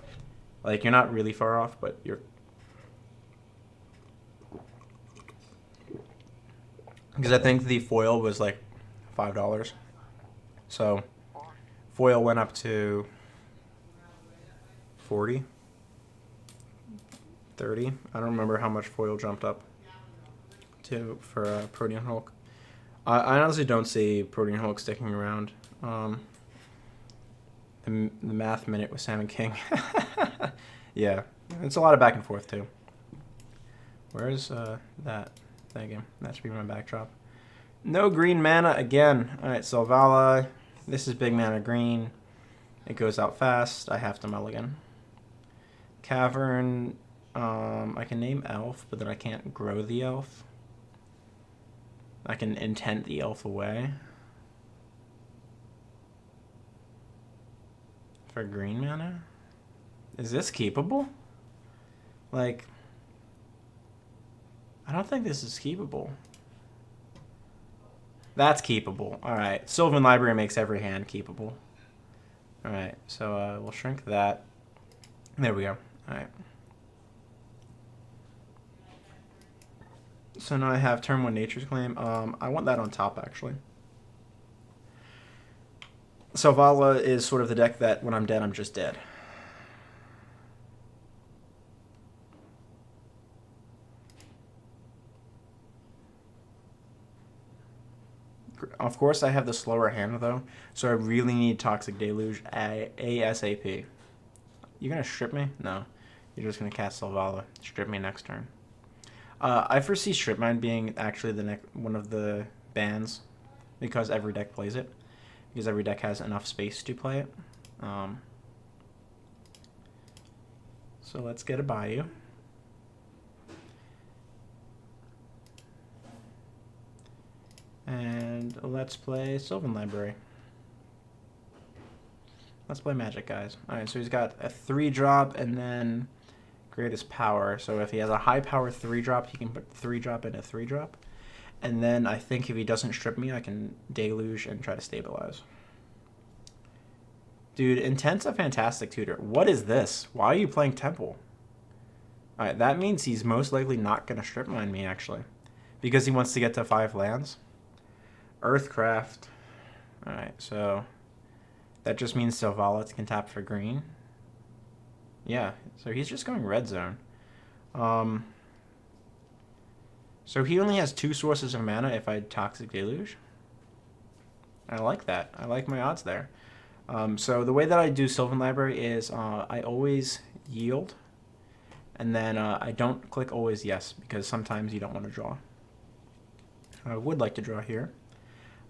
you're not really far off, but you're. Because I think the foil was $5. So, foil went up to 40, 30. I don't remember how much foil jumped up to for Protean Hulk. I honestly don't see Protean Hulk sticking around. The math minute with Salmon King. Yeah, it's a lot of back and forth too. Where's that? Thank you. That should be my backdrop. No green mana again. All right, Selvala. This is big mana green. It goes out fast. I have to mulligan. Cavern. I can name elf, but then I can't grow the elf. I can intent the elf away. For green mana? Is this keepable? I don't think this is keepable. That's keepable. Alright, Sylvan Library makes every hand keepable. Alright, so we'll shrink that. There we go. Alright. So now I have turn 1 Nature's Claim. I want that on top, actually. Selvala is sort of the deck that when I'm dead, I'm just dead. Of course, I have the slower hand, though, so I really need Toxic Deluge ASAP. You gonna strip me? No. You're just gonna cast Selvala. Strip me next turn. I foresee Strip Mine being actually one of the bans because every deck plays it. Because every deck has enough space to play it. So let's get a Bayou. And let's play Sylvan Library. Let's play Magic, guys. Alright, so he's got a 3-drop and then Greatest Power. So if he has a high power 3-drop, he can put 3-drop into 3-drop. And then I think if he doesn't strip me, I can Deluge and try to stabilize. Dude, Intent's a fantastic tutor. What is this? Why are you playing Temple? Alright, that means he's most likely not going to strip mine me, actually. Because he wants to get to 5 lands. Earthcraft. Alright, so that just means Selvala can tap for green. Yeah, so he's just going red zone. So he only has 2 sources of mana if I Toxic Deluge. I like that. I like my odds there. So the way that I do Sylvan Library is I always yield. And then I don't click always yes because sometimes you don't want to draw. I would like to draw here.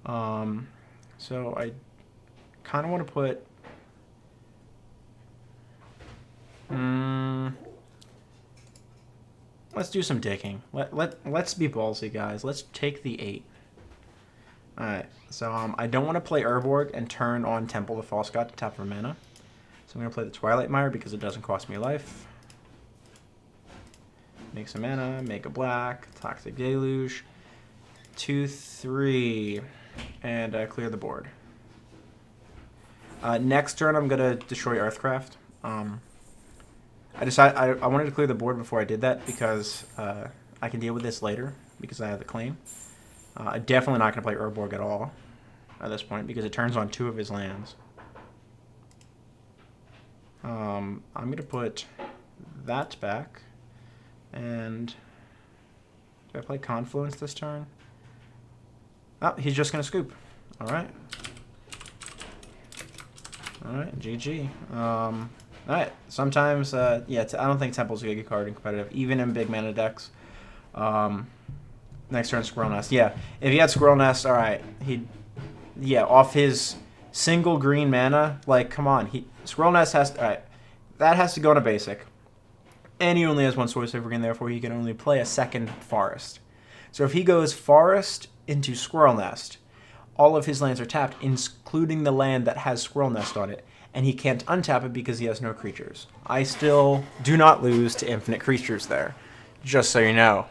So I kind of want to put... let's do some digging. Let's be ballsy, guys. Let's take the 8. Alright, so I don't want to play Urborg and turn on Temple the False God to tap for mana. So I'm going to play the Twilight Mire because it doesn't cost me life. Make some mana, make a black, Toxic Deluge, 2/3, and clear the board. Next turn, I'm going to destroy Earthcraft. I wanted to clear the board before I did that because I can deal with this later because I have the claim. I'm definitely not going to play Urborg at all at this point because it turns on 2 of his lands. I'm going to put that back. And do I play Confluence this turn? Oh, he's just going to scoop. All right. All right, GG. All right, sometimes, yeah, I don't think Temple's a good card in competitive, even in big mana decks. Next turn, Squirrel Nest. Yeah, if he had Squirrel Nest, all right, off his single green mana, like, come on. Squirrel Nest has, all right, that has to go on a basic. And he only has 1 Source Silver Green, therefore he can only play a second Forest. So if he goes Forest into Squirrel Nest, all of his lands are tapped, including the land that has Squirrel Nest on it, and he can't untap it because he has no creatures. I still do not lose to infinite creatures there, just so you know.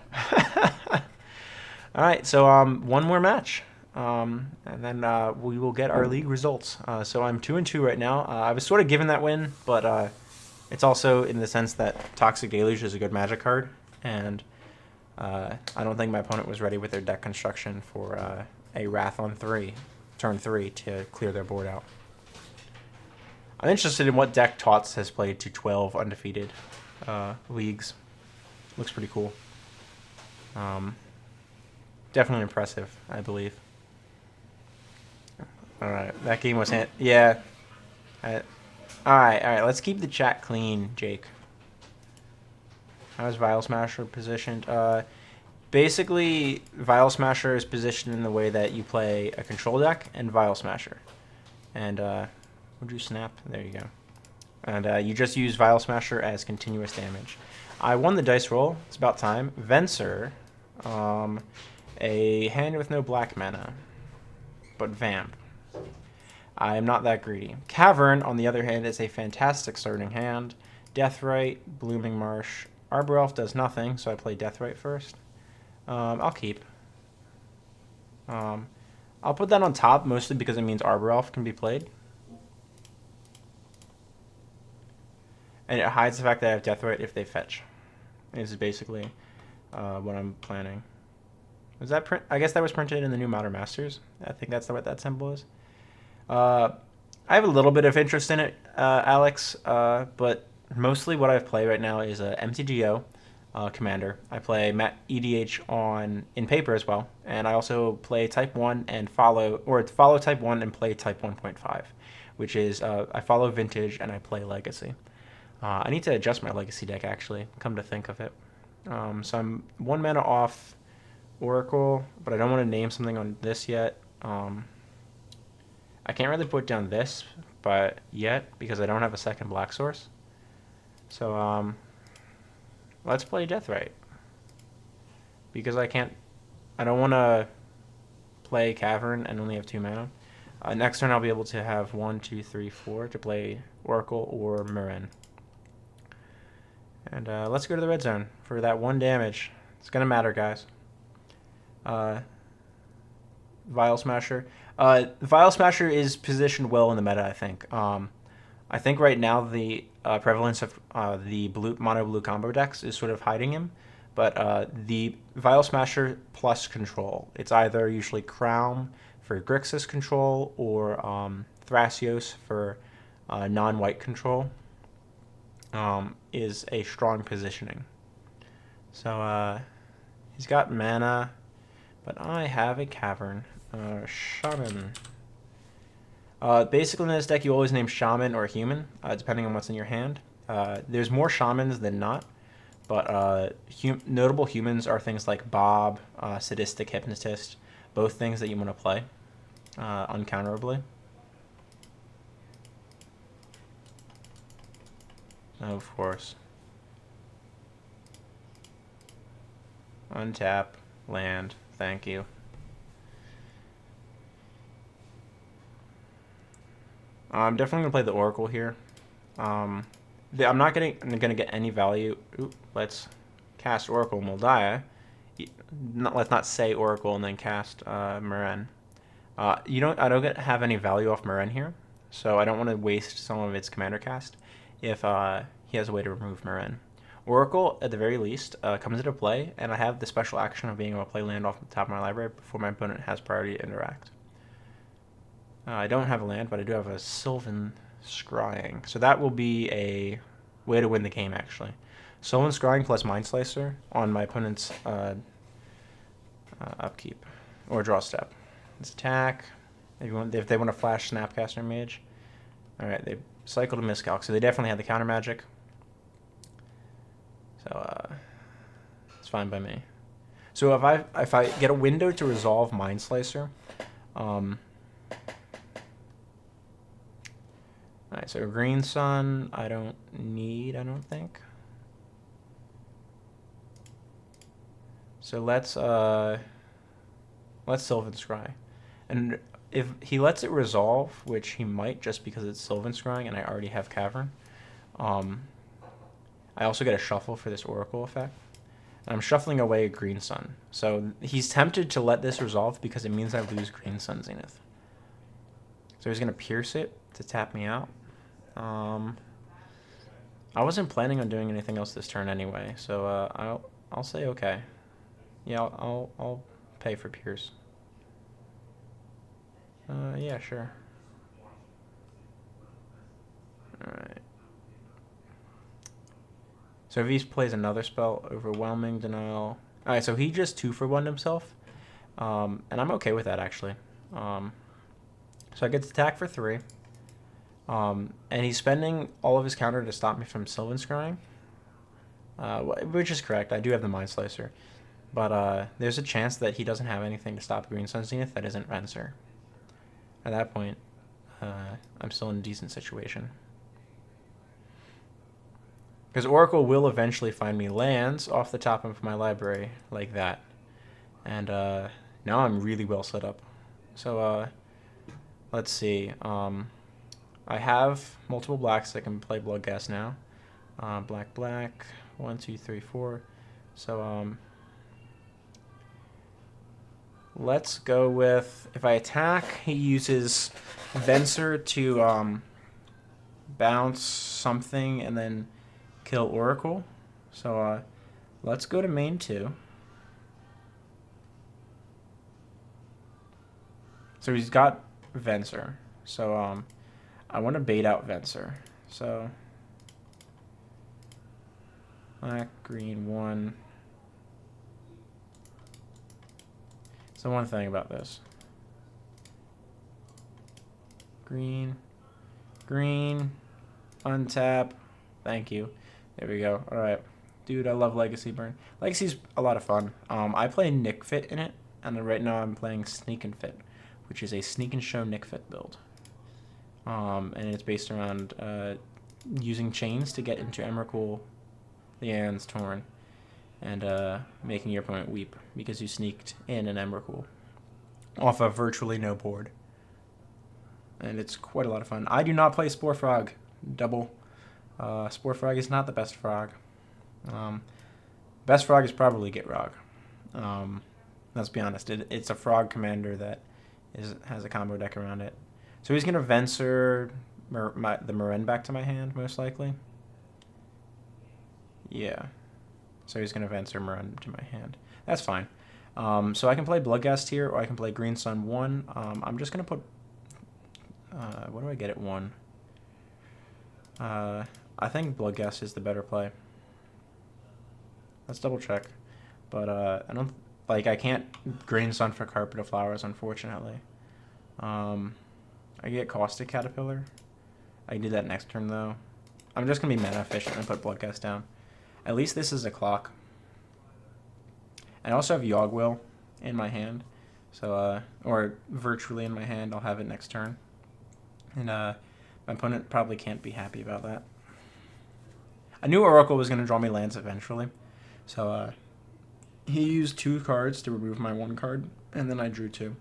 All right, so one more match, and then we will get our league results. So I'm 2-2 right now. I was sort of given that win, but it's also in the sense that Toxic Deluge is a good Magic card, and I don't think my opponent was ready with their deck construction for a Wrath on 3, turn 3, to clear their board out. I'm interested in what deck Toth has played to 12 undefeated leagues. Looks pretty cool. Definitely impressive, I believe. All right, that game was yeah. All right. Let's keep the chat clean, Jake. How's Vial Smasher positioned? Basically, Vial Smasher is positioned in the way that you play a control deck and Vial Smasher. And would you snap? There you go. And you just use Vial Smasher as continuous damage. I won the dice roll. It's about time. Venser, a hand with no black mana, but Vamp. I am not that greedy. Cavern, on the other hand, is a fantastic starting hand. Deathrite, Blooming Marsh. Arbor Elf does nothing, so I play Deathrite first. I'll keep. I'll put that on top, mostly because it means Arbor Elf can be played. And it hides the fact that I have Deathrite if they fetch. This is basically what I'm planning. Was that print? I guess that was printed in the new Modern Masters. I think that's what that symbol is. I have a little bit of interest in it, Alex, but mostly what I play right now is a MTGO Commander. I play EDH in paper as well, and I also play Type 1 and follow Type 1 and play Type 1.5, which is I follow Vintage and I play Legacy. I need to adjust my Legacy deck, actually, come to think of it. So I'm 1 mana off Oracle, but I don't want to name something on this yet. I can't really put down this yet because I don't have a second black source. So let's play Deathrite. Because I don't want to play Cavern and only have 2 mana. Next turn I'll be able to have 1, 2, 3, 4 to play Oracle or Meren. And let's go to the red zone for that 1 damage. It's going to matter, guys. Vial Smasher. Vial Smasher is positioned well in the meta, I think. I think right now the prevalence of the mono-blue combo decks is sort of hiding him. But the Vial Smasher plus control, it's either usually Crown for Grixis control or Thrasios for non-white control, is a strong positioning. So he's got mana, but I have a Cavern. Shaman. Basically in this deck you always name Shaman or Human, depending on what's in your hand. There's more Shamans than not, but notable humans are things like Bob, Sadistic Hypnotist, both things that you want to play uncounterably. Of course. Untap, land, thank you. I'm definitely going to play the Oracle here. I'm not gonna get any value. Ooh, let's cast Oracle Moldiah. Let's not say Oracle and then cast Meren. I don't have any value off Meren here, so I don't want to waste some of its commander cast if he has a way to remove Meren. Oracle, at the very least, comes into play, and I have the special action of being able to play land off the top of my library before my opponent has priority to interact. I don't have a land, but I do have a Sylvan Scrying, so that will be a way to win the game, actually. Sylvan Scrying plus Mind Slicer on my opponent's upkeep, or draw step. Let's attack. If they want to flash Snapcaster Mage. Alright, they cycled a Miscalc, so they definitely had the counter magic. So, it's fine by me. So if I get a window to resolve Mind Slicer, alright, so Green Sun I don't need, I don't think. So let's Sylvan Scry. And if he lets it resolve, which he might just because it's Sylvan Scrying and I already have Cavern, I also get a shuffle for this Oracle effect. And I'm shuffling away a Green Sun. So he's tempted to let this resolve because it means I lose Green Sun Zenith. So he's going to Pierce it to tap me out. I wasn't planning on doing anything else this turn anyway, so I'll say okay. Yeah, I'll pay for Pierce. Yeah, sure. Alright. So if he plays another spell, Overwhelming Denial. Alright, so he just 2-for-1'd himself. And I'm okay with that, actually. So I get to attack for 3. And he's spending all of his counter to stop me from Sylvan Scrying. Which is correct. I do have the Mind Slicer. But there's a chance that he doesn't have anything to stop Green Sun Zenith that isn't Venser. At that point, I'm still in a decent situation. Because Oracle will eventually find me lands off the top of my library like that. And now I'm really well set up. So let's see. I have multiple blacks that can play Bloodghast now. Black, 1, 2, 3, 4. So let's go with, if I attack, he uses Venser to bounce something and then kill Oracle. So let's go to main 2. So he's got Venser. So I want to bait out Venser. So black, green, 1. So one thing about this. Green, untap. Thank you. There we go. All right. Dude, I love Legacy Burn. Legacy's a lot of fun. I play Nick Fit in it, and right now I'm playing Sneak and Fit, which is a Sneak and Show Nick Fit build. And it's based around using chains to get into Emrakul, the Aeon's Torn, and making your opponent weep because you sneaked in an Emrakul off of virtually no board. And it's quite a lot of fun. I do not play Spore Frog double. Spore Frog is not the best frog. Best frog is probably Gitrog. Let's be honest. It's a frog commander that has a combo deck around it. So he's going to Venser the Meren back to my hand, most likely. Yeah. So he's going to Venser Meren to my hand. That's fine. So I can play Bloodghast here, or I can play Green Sun 1. I'm just going to put... what do I get at 1? I think Bloodghast is the better play. Let's double check. But I don't... I can't Green Sun for Carpet of Flowers, unfortunately. I get Caustic Caterpillar. I can do that next turn, though. I'm just going to be mana efficient and put Bloodghast down. At least this is a clock. And I also have Yogwill in my hand. So, or virtually in my hand. I'll have it next turn. And my opponent probably can't be happy about that. I knew Oracle was going to draw me lands eventually. So, he used 2 cards to remove my 1 card. And then I drew 2.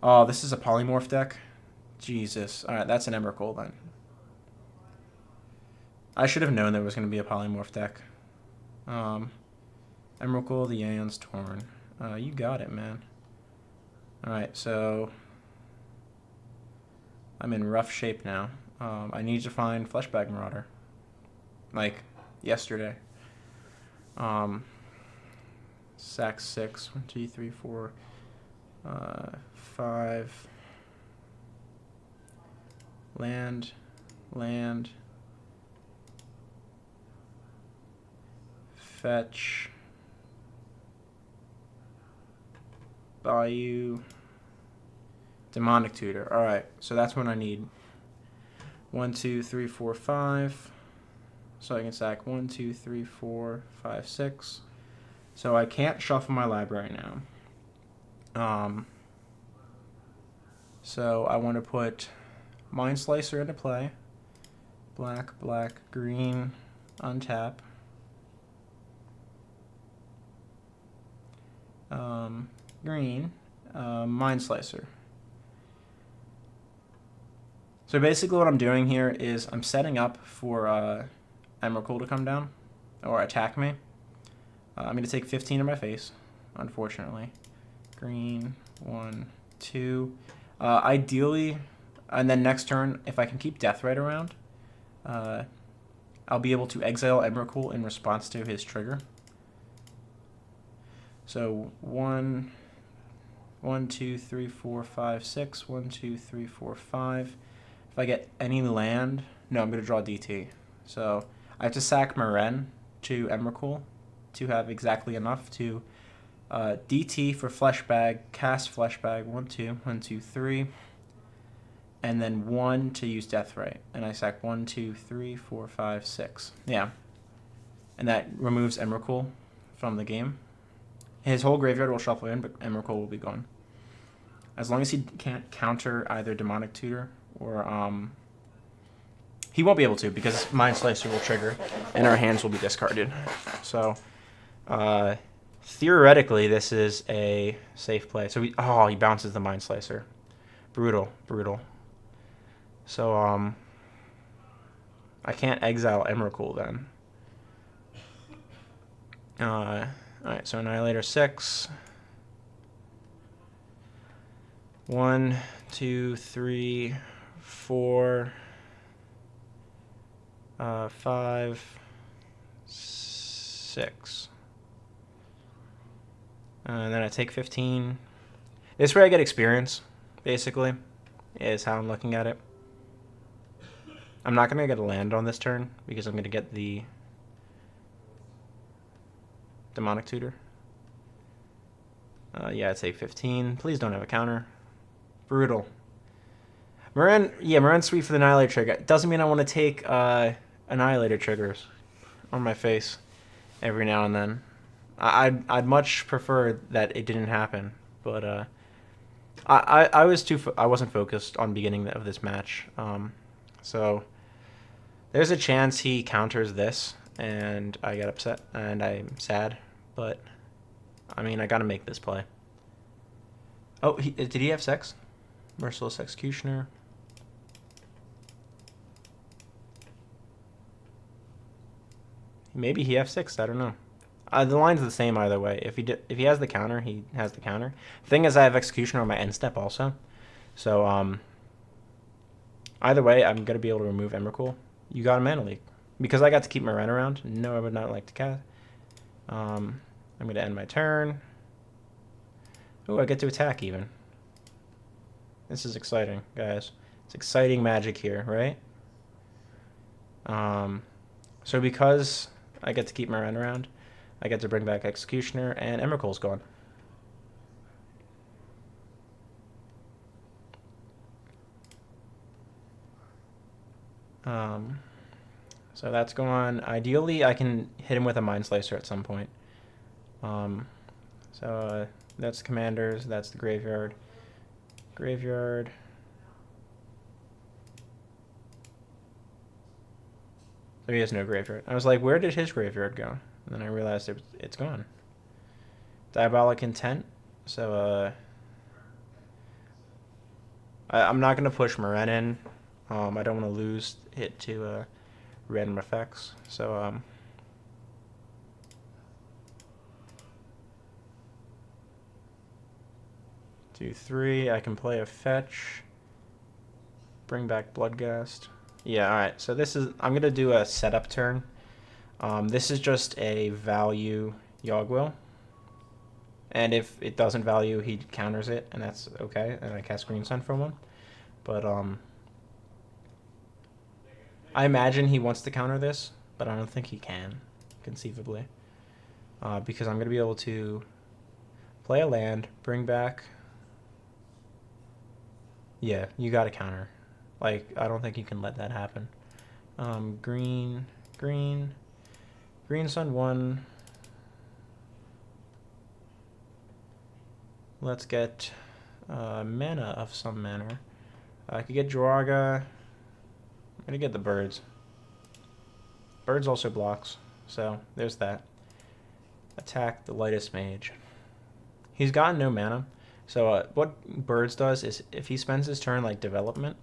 Oh, this is a polymorph deck. Jesus. Alright, that's an Emrakul then. I should have known there was going to be a polymorph deck. Emrakul, the Aeon's Torn. You got it, man. Alright, so I'm in rough shape now. I need to find Fleshbag Marauder. Like, yesterday. Sack 6. 1, 2, 3, 4, 5. Land. Fetch. Bayou. Demonic Tutor. Alright, so that's what I need. 1, 2, 3, 4, 5. So I can sack 1, 2, 3, 4, 5, 6. So I can't shuffle my library now. So I want to put Mind Slicer into play. Black, green, untap. Green, Mind Slicer. So basically what I'm doing here is I'm setting up for Emrakul to come down or attack me. I'm going to take 15 in my face, unfortunately. Green, 1, 2. Ideally, and then next turn, if I can keep Deathrite around, I'll be able to exile Emrakul in response to his trigger. So 1, 2, 3, 4, 5, 6. 1, 2, 3, 4, 5. If I get any land, no, I'm going to draw DT. So I have to sack Meren to Emrakul to have exactly enough to DT for Fleshbag, cast Fleshbag, 1, 2, 1, 2, 3, and then 1 to use Deathrite. And I sack 1, 2, 3, 4, 5, 6. Yeah. And that removes Emrakul from the game. His whole graveyard will shuffle in, but Emrakul will be gone. As long as he can't counter either Demonic Tutor or... he won't be able to because Mind Slicer will trigger and our hands will be discarded. So, theoretically, this is a safe play. So, he bounces the Mind Slicer. Brutal. So, I can't exile Emrakul then. Alright, so Annihilator 6. 1, 2, 3, 4, 5, 6. And then I take 15. This is where I get experience, basically, is how I'm looking at it. I'm not going to get a land on this turn because I'm going to get the Demonic Tutor. Yeah, I take 15. Please don't have a counter. Brutal. Meren's sweet for the Annihilator trigger. It doesn't mean I want to take Annihilator triggers on my face every now and then. I'd much prefer that it didn't happen, but I wasn't focused on beginning of this match. So there's a chance he counters this, and I get upset and I'm sad. But I mean, I gotta make this play. Oh, did he have sex? Merciless Executioner. Maybe he F6. I don't know. The line's the same either way. If he has the counter, he has the counter. The thing is, I have Executioner on my end step also. So either way, I'm gonna be able to remove Emrakul. You got a Mana Leak because I got to keep my Meren around. No, I would not like to cast. I'm gonna end my turn. Oh, I get to attack even. This is exciting, guys. It's exciting magic here, right? So because I get to keep my Meren around, I get to bring back Executioner, and Emrakul's gone. So that's gone. Ideally, I can hit him with a Mind Slicer at some point. So that's the commanders. That's the graveyard. Graveyard. So he has no graveyard. I was like, where did his graveyard go? And then I realized it's gone. Diabolic Intent. So I'm not going to push Meren in. I don't want to lose it to random effects. So 2, 3. I can play a fetch. Bring back Bloodghast. Yeah, alright. So this is... I'm going to do a setup turn. This is just a value Yogwill. And if it doesn't value, he counters it, and that's okay. And I cast Green Sun for 1. But I imagine he wants to counter this, but I don't think he can, conceivably. Because I'm going to be able to play a land, bring back... Yeah, you got to counter. Like, I don't think you can let that happen. Green Sun 1. Let's get mana of some manner. I could get Joraga. I'm going to get the birds. Birds also blocks, so there's that. Attack the lightest mage. He's got no mana. So what birds does is if he spends his turn like development,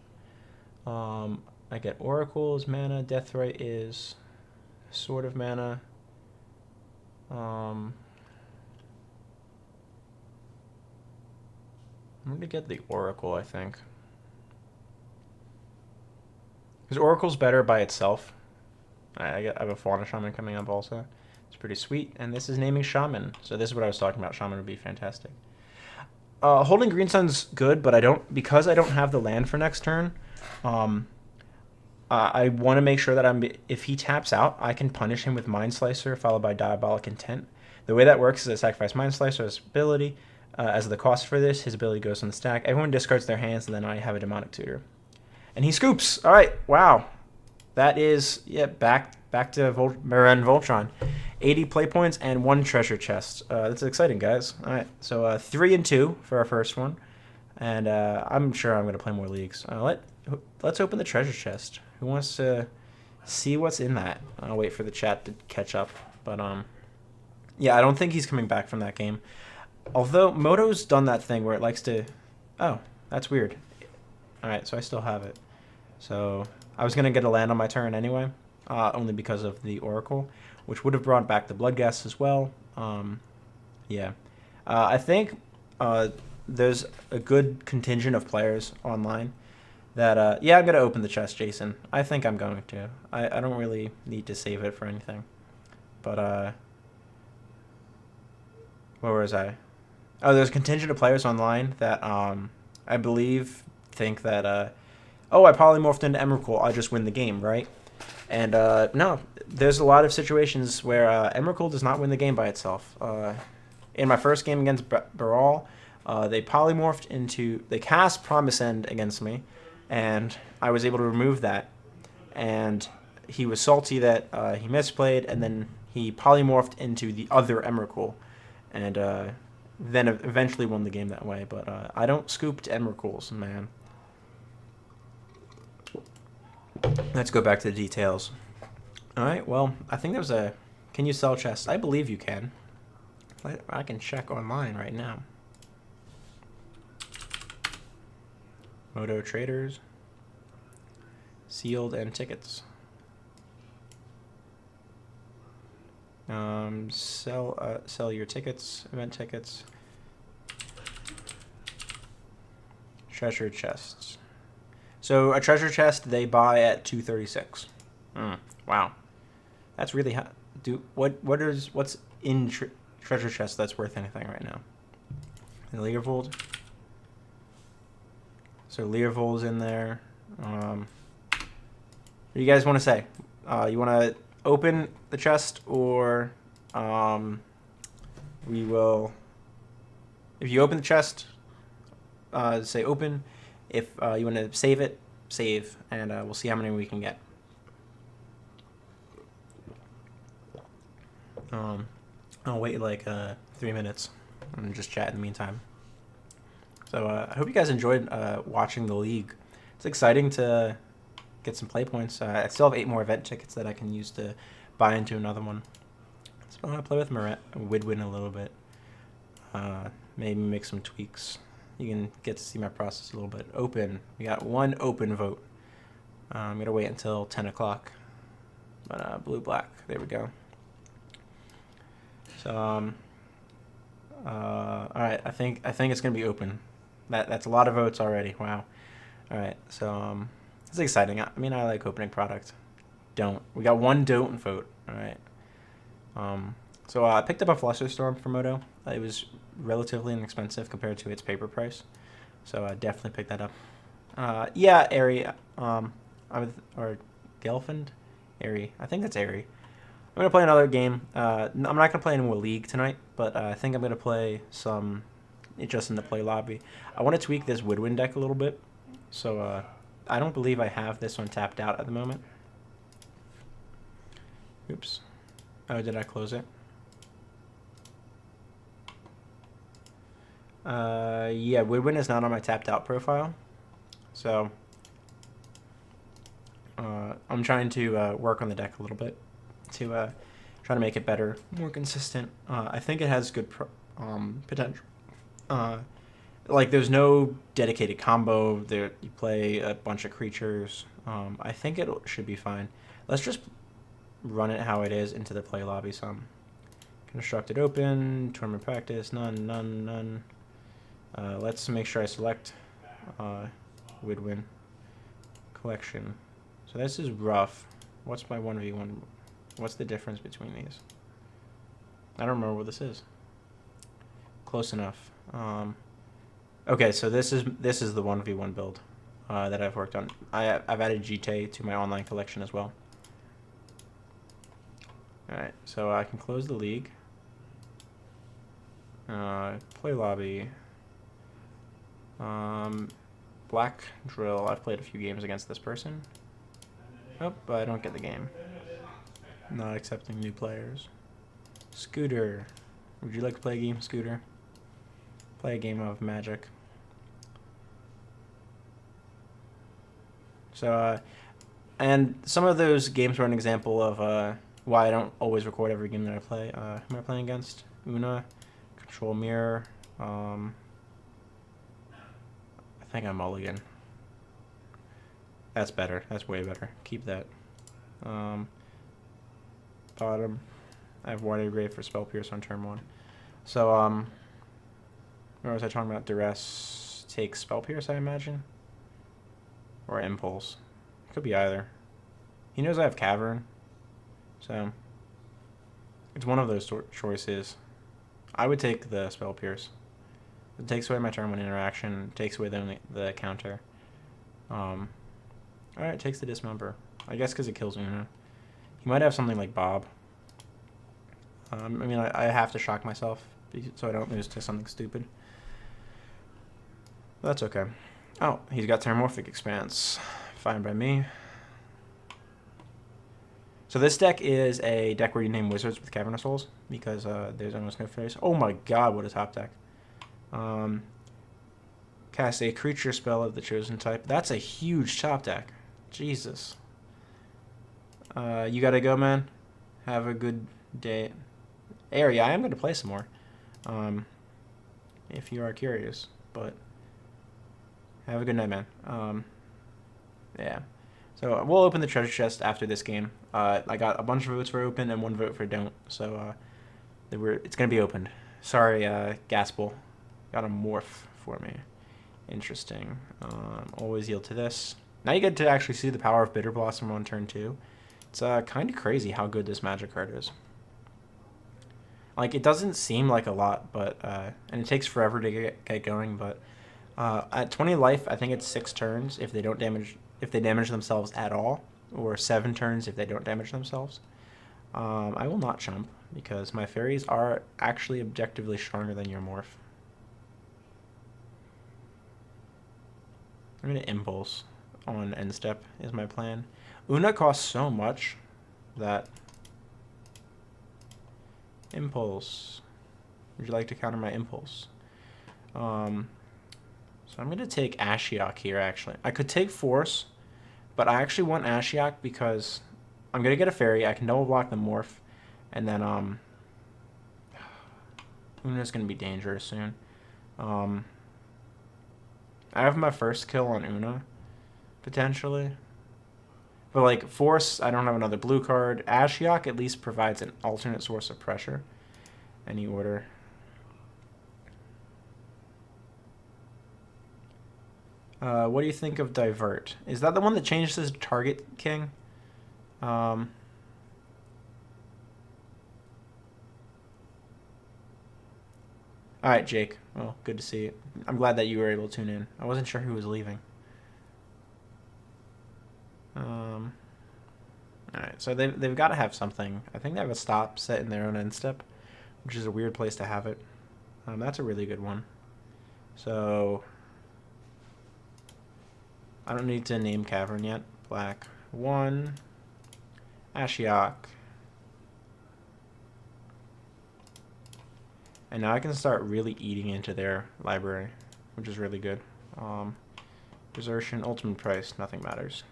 I get Oracle's mana, Deathrite is sort of mana. I'm going to get the Oracle, I think. Because Oracle's better by itself. I have a Fauna Shaman coming up also. It's pretty sweet. And this is naming Shaman. So this is what I was talking about. Shaman would be fantastic. Holding Green Sun's good, but because I don't have the land for next turn, I want to make sure that if he taps out, I can punish him with Mind Slicer followed by Diabolic Intent. The way that works is I sacrifice Mind Slicer as ability. As the cost for this, his ability goes on the stack. Everyone discards their hands, and then I have a Demonic Tutor. And he scoops! Alright, wow. That is, yeah, back to Meren Voltron. 80 play points and 1 treasure chest. That's exciting, guys. All right, so 3 and 2 for our first one, and I'm sure I'm going to play more leagues. Let's open the treasure chest. Who wants to see what's in that? I'll wait for the chat to catch up, but yeah, I don't think he's coming back from that game. Although Moto's done that thing where it likes to... Oh, that's weird. All right, so I still have it. So I was going to get a land on my turn anyway, only because of the Oracle, which would have brought back the Bloodghast as well. Yeah. I think there's a good contingent of players online that... yeah, I'm going to open the chest, Jason. I think I'm going to. I don't really need to save it for anything. But, where was I? Oh, there's a contingent of players online that I believe think that... oh, I polymorphed into Emrakul, I just win the game, right? And no, there's a lot of situations where Emrakul does not win the game by itself. In my first game against Baral, they polymorphed into... They cast Promise End against me, and I was able to remove that. And he was salty that he misplayed, and then he polymorphed into the other Emrakul, and then eventually won the game that way. But I don't scoop to Emrakuls, man. Let's go back to the details. Alright, well, I think there's a... Can you sell chests? I believe you can. I can check online right now. Moto Traders. Sealed and tickets. Sell your tickets, event tickets. Treasure chests. So a treasure chest they buy at 236. Wow, that's really hot. What's in treasure chest that's worth anything right now? The Learvold. So Learvold's in there. What do you guys want to say? You want to open the chest, or we will... If you open the chest, say open. If you want to save it, save, and we'll see how many we can get. I'll wait like 3 minutes and just chat in the meantime. So I hope you guys enjoyed watching the league. It's exciting to get some play points. I still have 8 more event tickets that I can use to buy into another one. So I'm going to play with Meren, Widwin a little bit. Maybe make some tweaks. You can get to see my process a little bit. Open. We got 1 open vote. I'm going to wait until 10 o'clock. But blue black. There we go. So all right. I think it's gonna be open. That's a lot of votes already. Wow. All right. So it's exciting. I mean, I like opening product. We got one don't vote. All right. So I picked up a Flusterstorm for Moto. It was relatively inexpensive compared to its paper price, so I definitely picked that up. Yeah, Airy. Or Gelfand, Airy. I think that's Airy. I'm gonna play another game. I'm not gonna play any more League tonight, but I think I'm gonna play some just in the play lobby. I want to tweak this Woodwind deck a little bit, so I don't believe I have this one tapped out at the moment. Oops. Oh, did I close it? Yeah, Woodwind is not on my tapped out profile, so I'm trying to work on the deck a little bit to try to make it better, more consistent. I think it has good potential. Like, there's no dedicated combo. There, you play a bunch of creatures. I think it should be fine. Let's just run it how it is into the play lobby some. Constructed open, tournament practice, none. Let's make sure I select Woodwind collection. So this is rough. What's my 1v1? What's the difference between these? I don't remember what this is. Close enough. Okay, so this is the 1v1 build that I've worked on. I've added GTA to my online collection as well. Alright, so I can close the league. Play lobby. Black Drill. I've played a few games against this person. Oh, but I don't get the game. Not accepting new players. Scooter. Would you like to play a game, Scooter? Play a game of Magic. So, and some of those games were an example of why I don't always record every game that I play. Who am I playing against? Una, Control Mirror. I think I'm mulligan. That's better. That's way better. Keep that. Bottom. I have Water Grave for Spell Pierce on turn 1. So, where was I talking about? Duress takes Spell Pierce, I imagine? Or Impulse. Could be either. He knows I have Cavern. So, it's one of those choices. I would take the Spell Pierce. It takes away my turn 1 interaction. Takes away the counter. Alright, takes the Dismember. I guess because it kills Una. He might have something like Bob. I mean, I have to shock myself so I don't lose to something stupid. But that's okay. Oh, he's got Terramorphic Expanse. Fine by me. So this deck is a deck where you name wizards with Cavernous Souls because there's almost no face. Oh my god, what a top deck. Cast a creature spell of the chosen type. That's a huge top deck. Jesus. You gotta go, man. Have a good day. Airy, I am going to play some more. If you are curious. But have a good night, man. Yeah. So we'll open the treasure chest after this game. I got a bunch of votes for open and 1 vote for don't. So it's going to be opened. Sorry, Gaspel. Got a morph for me. Interesting. Always yield to this. Now you get to actually see the power of Bitter Blossom on turn 2. It's kind of crazy how good this magic card is. Like, it doesn't seem like a lot, but and it takes forever to get going. But at 20 life, I think it's 6 turns if they damage themselves at all, or 7 turns if they don't damage themselves. I will not chump because my fairies are actually objectively stronger than your morph. I'm gonna impulse on end step is my plan. Una costs so much that. Impulse. Would you like to counter my impulse? So I'm going to take Ashiok here, actually. I could take Force, but I actually want Ashiok because I'm going to get a fairy. I can double block the morph, and then Una's going to be dangerous soon. I have my first kill on Una, potentially. But like Force, I don't have another blue card. Ashiok at least provides an alternate source of pressure. Any order. What do you think of Divert? Is that the one that changes to target king? All right, Jake. Well, good to see you. I'm glad that you were able to tune in. I wasn't sure who was leaving. All right, so they've got to have something. I think they have a stop set in their own end step, which is a weird place to have it. That's a really good one. So I don't need to name Cavern yet. Black 1, Ashiok. And now I can start really eating into their library, which is really good. Desertion, ultimate price, nothing matters.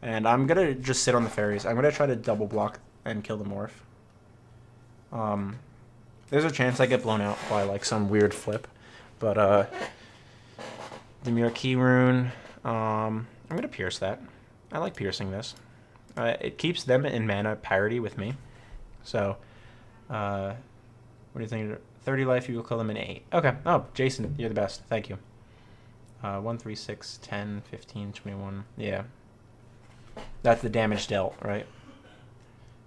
And I'm going to just sit on the fairies. I'm going to try to double block and kill the morph. There's a chance I get blown out by like some weird flip. But Demure Key Rune. I'm going to pierce that. I like piercing this. It keeps them in mana parity with me. So, what do you think? 30 life, you will kill them in 8. Okay. Oh, Jason, you're the best. Thank you. 1, 3, 6, 10, 15, 21. Yeah. That's the damage dealt, right?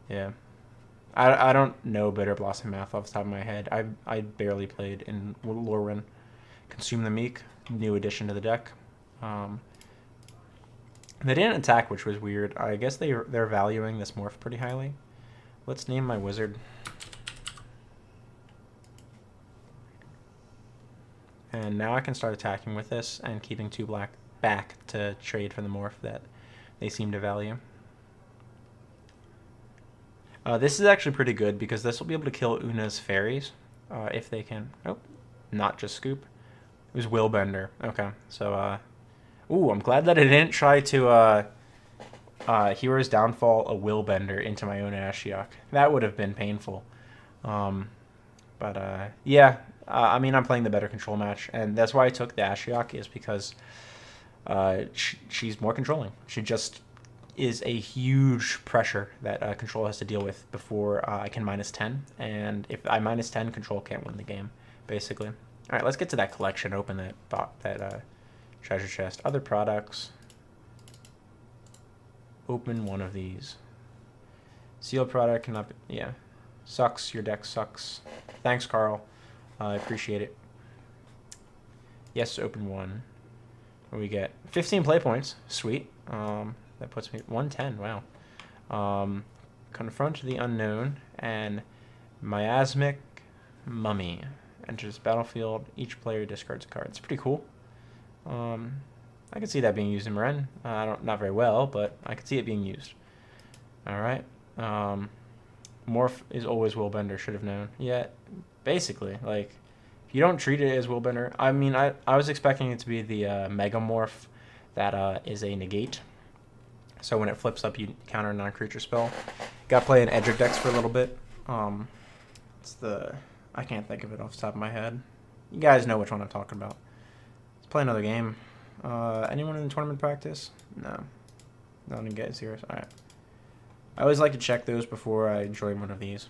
Yeah. I don't know Bitter Blossom math off the top of my head. I barely played in Lorwyn. Consume the Meek, new addition to the deck. They didn't attack, which was weird. I guess they're valuing this morph pretty highly. Let's name my wizard. And now I can start attacking with this and keeping 2 black back to trade for the morph that they seem to value. This is actually pretty good because this will be able to kill Una's fairies if they can. Oh, not just Scoop. It was Willbender. Okay, so ooh, I'm glad that I didn't try to Hero's Downfall a Willbender into my own Ashiok. That would have been painful. Yeah, I mean, I'm playing the better control match, and that's why I took the Ashiok, is because she's more controlling. She just is a huge pressure that control has to deal with before I can -10, and if I -10, control can't win the game, basically. All right, let's get to that collection. Open that treasure chest. Other products. Open one of these. Sealed product cannot be, yeah. Sucks. Your deck sucks. Thanks, Carl. I appreciate it. Yes, open one. We get 15 play points. Sweet. That puts me 110. Wow. Confront the Unknown and Miasmic Mummy enters battlefield. Each player discards a card. It's pretty cool. I can see that being used in Meren. Not very well, but I can see it being used. All right. Morph is always Willbender. Should have known. Yeah, basically, like, if you don't treat it as Willbender, I mean, I was expecting it to be the Megamorph that is a negate. So when it flips up, you counter a non-creature spell. Got to play an Edric decks for a little bit. I can't think of it off the top of my head. You guys know which one I'm talking about. Let's play another game. Anyone in the tournament practice? No. Not to get serious. All right. I always like to check those before I join one of these.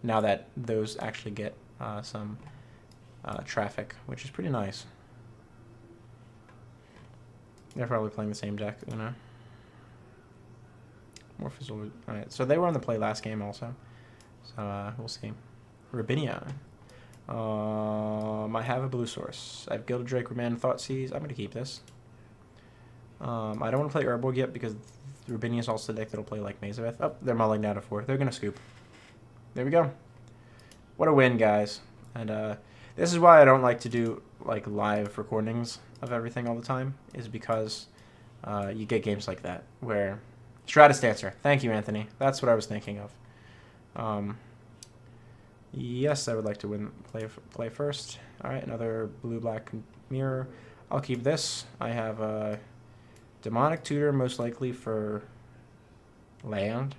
Now that those actually get some traffic, which is pretty nice. They're probably playing the same deck, Una. Morph is always... Alright, so they were on the play last game also. So we'll see. Rabinia. I have a blue source. I have Gilded Drake, Remand, Thoughtseize. I'm going to keep this. I don't want to play Urborg yet because Rabinia is also the deck that'll play like Mazaveth. Oh, they're mulling down to 4. They're going to scoop. There we go. What a win, guys. And this is why I don't like to do like live recordings of everything all the time, is because you get games like that where... Stratus Dancer. Thank you, Anthony. That's what I was thinking of. Yes, I would like to play first. All right, another blue-black mirror. I'll keep this. I have a Demonic Tutor, most likely for land.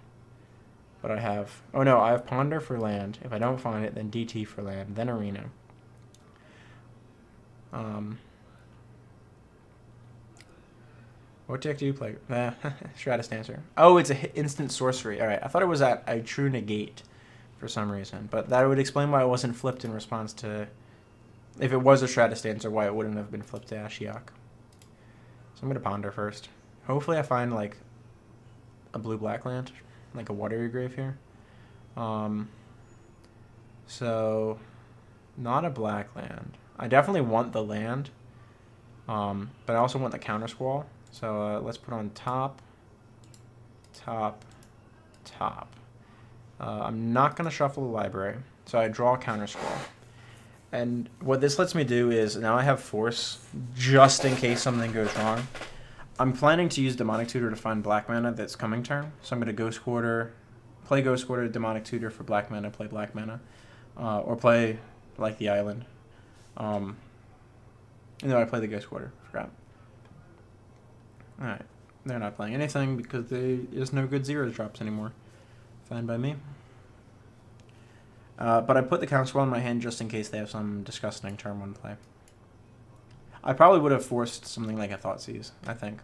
But I have... Oh, no, I have Ponder for land. If I don't find it, then DT for land, then Arena. What deck do you play? Stratus Dancer. Oh, it's a instant sorcery. All right, I thought it was at a true negate for some reason, but that would explain why it wasn't flipped in response to. If it was a Stratus Dancer, why it wouldn't have been flipped to Ashiok. So I'm gonna ponder first. Hopefully, I find like a blue-black land, like a watery grave here. So not a black land. I definitely want the land, but I also want the counter squall. So let's put on top, top, top. I'm not going to shuffle the library, so I draw a counter squall. And what this lets me do is now I have force just in case something goes wrong. I'm planning to use Demonic Tutor to find black mana that's coming turn. So I'm going to Ghost Quarter, play Ghost Quarter, Demonic Tutor for black mana, play black mana. Or play like the island. No, I play the Ghost Quarter. Forgot. Alright. They're not playing anything because there's no good zeros drops anymore. Fine by me. But I put the counter squall in my hand just in case they have some disgusting turn one play. I probably would have forced something like a Thoughtseize, I think.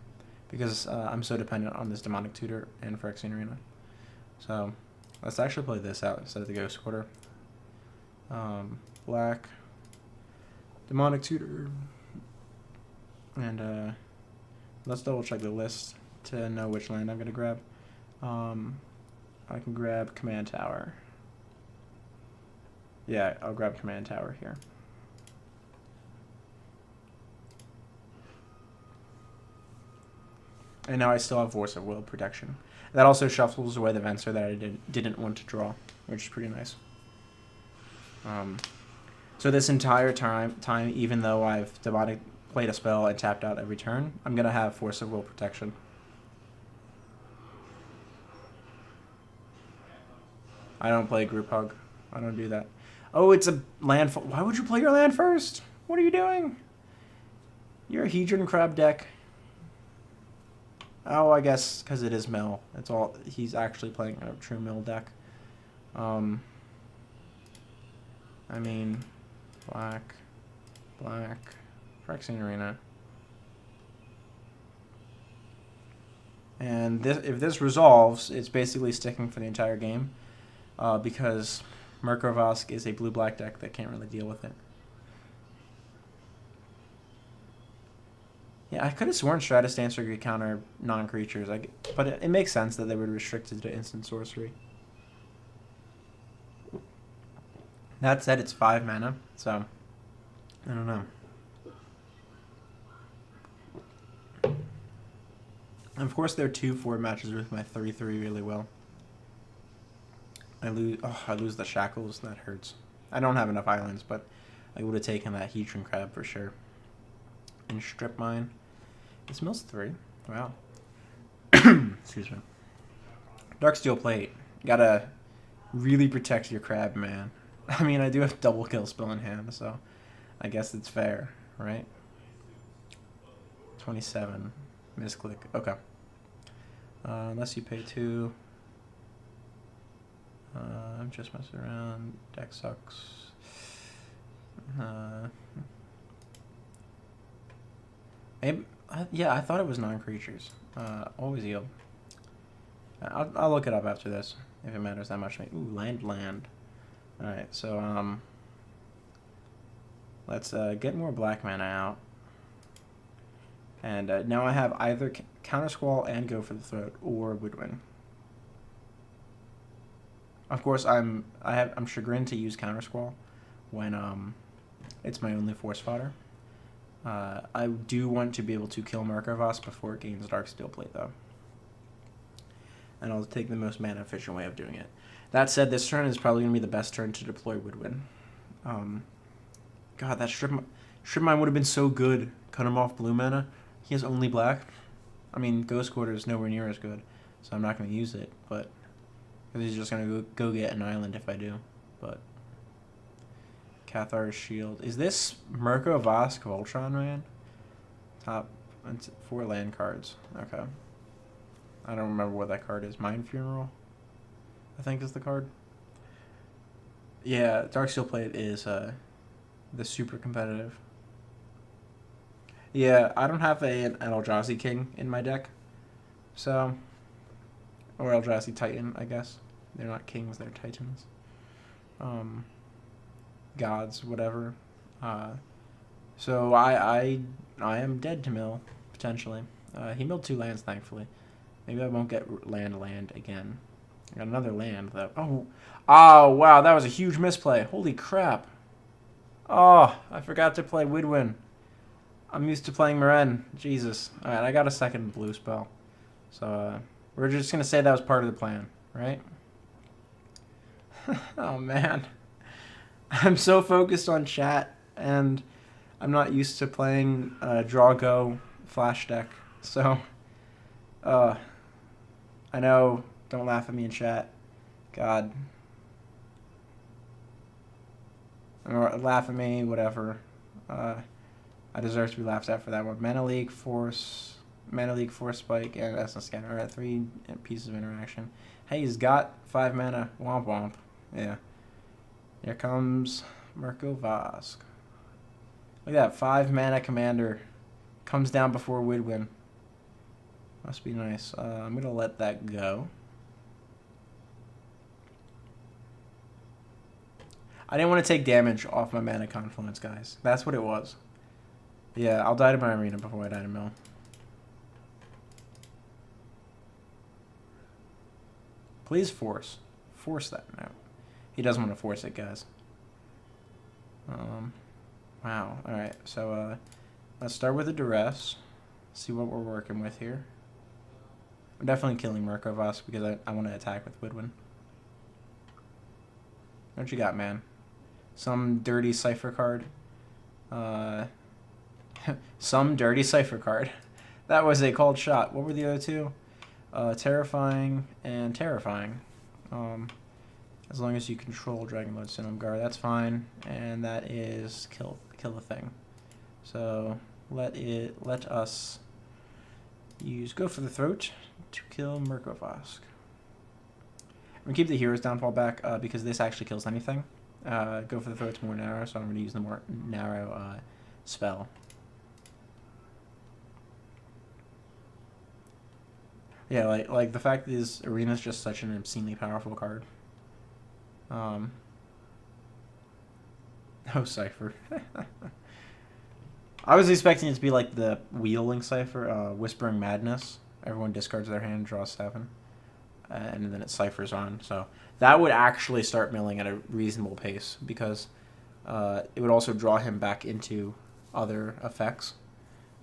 Because I'm so dependent on this Demonic Tutor and Phyrexian Arena. So, let's actually play this out instead of the Ghost Quarter. Black. Demonic Tutor. And let's double check the list to know which land I'm going to grab. I can grab Command Tower. Yeah, I'll grab Command Tower here. And now I still have Force of Will protection. That also shuffles away the Venser that I didn't want to draw, which is pretty nice. So this entire time, even though I've played a spell and tapped out every turn, I'm going to have Force of Will protection. I don't play Group Hug. I don't do that. Oh, it's a land. Why would you play your land first? What are you doing? You're a Hedron Crab deck. Oh, I guess because it is mill. It's all he's actually playing a true mill deck. I mean, black, Phyrexian Arena. And if this resolves, it's basically sticking for the entire game, because Murkovosk is a blue-black deck that can't really deal with it. Yeah, I could have sworn Stratus Dancer could counter non-creatures, but it makes sense that they were restricted to instant sorcery. That said, it's 5 mana, so I don't know. And of course, their 2/4 matches with my 3/3 really well. I lose the shackles. That hurts. I don't have enough islands, but I would have taken that Hedron Crab for sure. And strip mine. This mill's 3. Wow. Excuse me. Darksteel Plate. Gotta really protect your crab, man. I mean, I do have double kill spell in hand, so I guess it's fair, right? 27. Misclick. Okay. Unless you pay 2. I'm just messing around. Deck sucks. Maybe, yeah, I thought it was non-creatures. Always yield. I'll look it up after this if it matters that much. Ooh, land. All right, so let's get more black mana out. And now I have either Counter Squall and Go for the Throat or Woodwind. Of course, I'm chagrined to use Counter Squall when it's my only force fodder. I do want to be able to kill Murkovosk before it gains Darksteel Plate, though. And I'll take the most mana efficient way of doing it. That said, this turn is probably going to be the best turn to deploy Woodwind. God, that Strip Mine would have been so good. Cut him off blue mana. He has only black. I mean, Ghost Quarter is nowhere near as good, so I'm not going to use it, but because he's just going to go get an island if I do. But Cathar's Shield. Is this Murkovosk Voltron, man? Top 4 land cards. Okay. I don't remember what that card is. Mind Funeral, I think, is the card. Yeah, Darksteel Plate is the super competitive. Yeah, I don't have an Eldrazi King in my deck, so or Eldrazi Titan, I guess. They're not kings; they're titans. Um, gods, whatever. Uh, so I am dead to mill potentially. He milled 2 lands, thankfully. Maybe I won't get land again. I got another land though. Oh wow, that was a huge misplay. Holy crap! Oh, I forgot to play Widwin. I'm used to playing Meren. Jesus. All right, I got a second blue spell, so we're just gonna say that was part of the plan, right? Oh man, I'm so focused on chat and I'm not used to playing draw go flash deck. So, uh, I know. Don't laugh at me in chat. God, or laugh at me, whatever. I deserve to be laughed at for that one. Mana Leak, Force Spike, and Essence Scanner. Alright, 3 pieces of interaction. Hey, he's got 5 mana. Womp womp. Yeah. Here comes Mirko Vosk. Look at that, 5 mana commander. Comes down before Widwin. Must be nice. I'm going to let that go. I didn't want to take damage off my Mana Confluence, guys. That's what it was. Yeah, I'll die to my arena before I die to mill. Please force. Force that. No. He doesn't want to force it, guys. Wow. Alright, so let's start with a duress. See what we're working with here. I'm definitely killing Mirko Vosk because I want to attack with Widwin. What you got, man? Some dirty cipher card. Some dirty cipher card. That was a called shot. What were the other two? Terrifying and Terrifying. As long as you control Dragonlord Sinumgar, that's fine. And that is kill the thing. So let us use Go for the Throat to kill Mirko Vosk. I'm gonna keep the Hero's Downfall back because this actually kills anything. Go for the Throat's more narrow, so I'm gonna use the more narrow spell. Yeah, like the fact that this arena is just such an obscenely powerful card. Oh, Cypher. I was expecting it to be like the Wheeling Cypher, Whispering Madness. Everyone discards their hand, draws 7. And then it ciphers on. So that would actually start milling at a reasonable pace because it would also draw him back into other effects.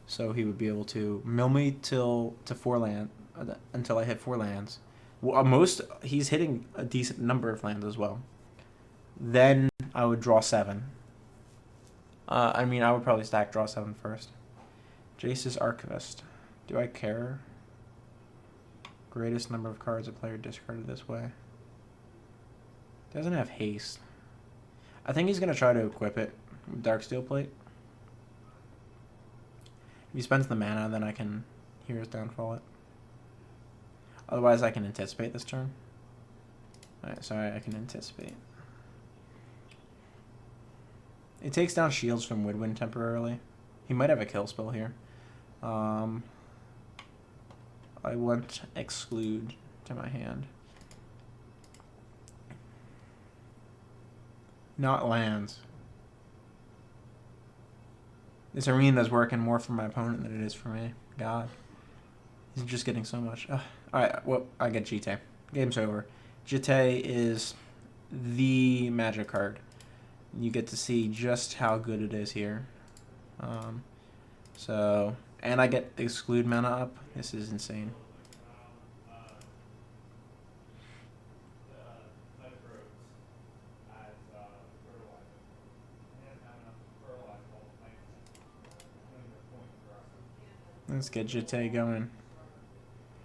So he would be able to mill me to 4 land until I hit 4 lands. Well, he's hitting a decent number of lands as well. Then I would draw 7. I mean, I would probably stack draw 7 first. Jace's Archivist. Do I care? Greatest number of cards a player discarded this way. Doesn't have haste. I think he's going to try to equip it with Darksteel Plate. If he spends the mana, then I can Hero's Downfall it. Otherwise, I can anticipate this turn. Alright, sorry, I can anticipate. It takes down shields from Widwin temporarily. He might have a kill spell here. I want Exclude to my hand. Not lands. This arena is working more for my opponent than it is for me. God. He's just getting so much. Alright, well, I get Jite. Game's over. Jite is the magic card. You get to see just how good it is here. And I get Exclude mana up. This is insane. Let's get Jite going.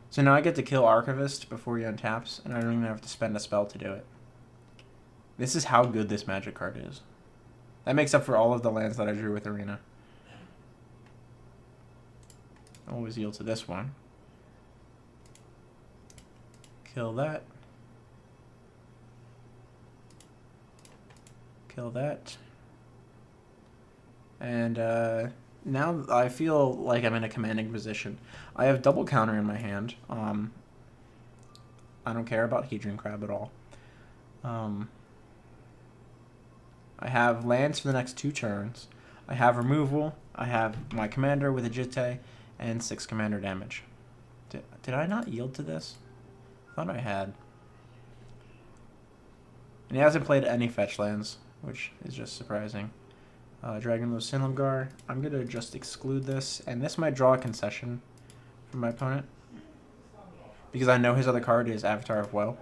So now I get to kill Archivist before he untaps, and I don't even have to spend a spell to do it. This is how good this magic card is. That makes up for all of the lands that I drew with Arena. Always yield to this one. Kill that. Kill that. And now I feel like I'm in a commanding position. I have double counter in my hand. I don't care about Hedron Crab at all. I have lands for the next 2 turns. I have removal. I have my commander with a Jitte and 6 commander damage. Did I not yield to this? I thought I had. And he hasn't played any fetch lands, which is just surprising. Dragonlord Sinlamgar. I'm going to just exclude this, and this might draw a concession from my opponent. Because I know his other card is Avatar of Woe.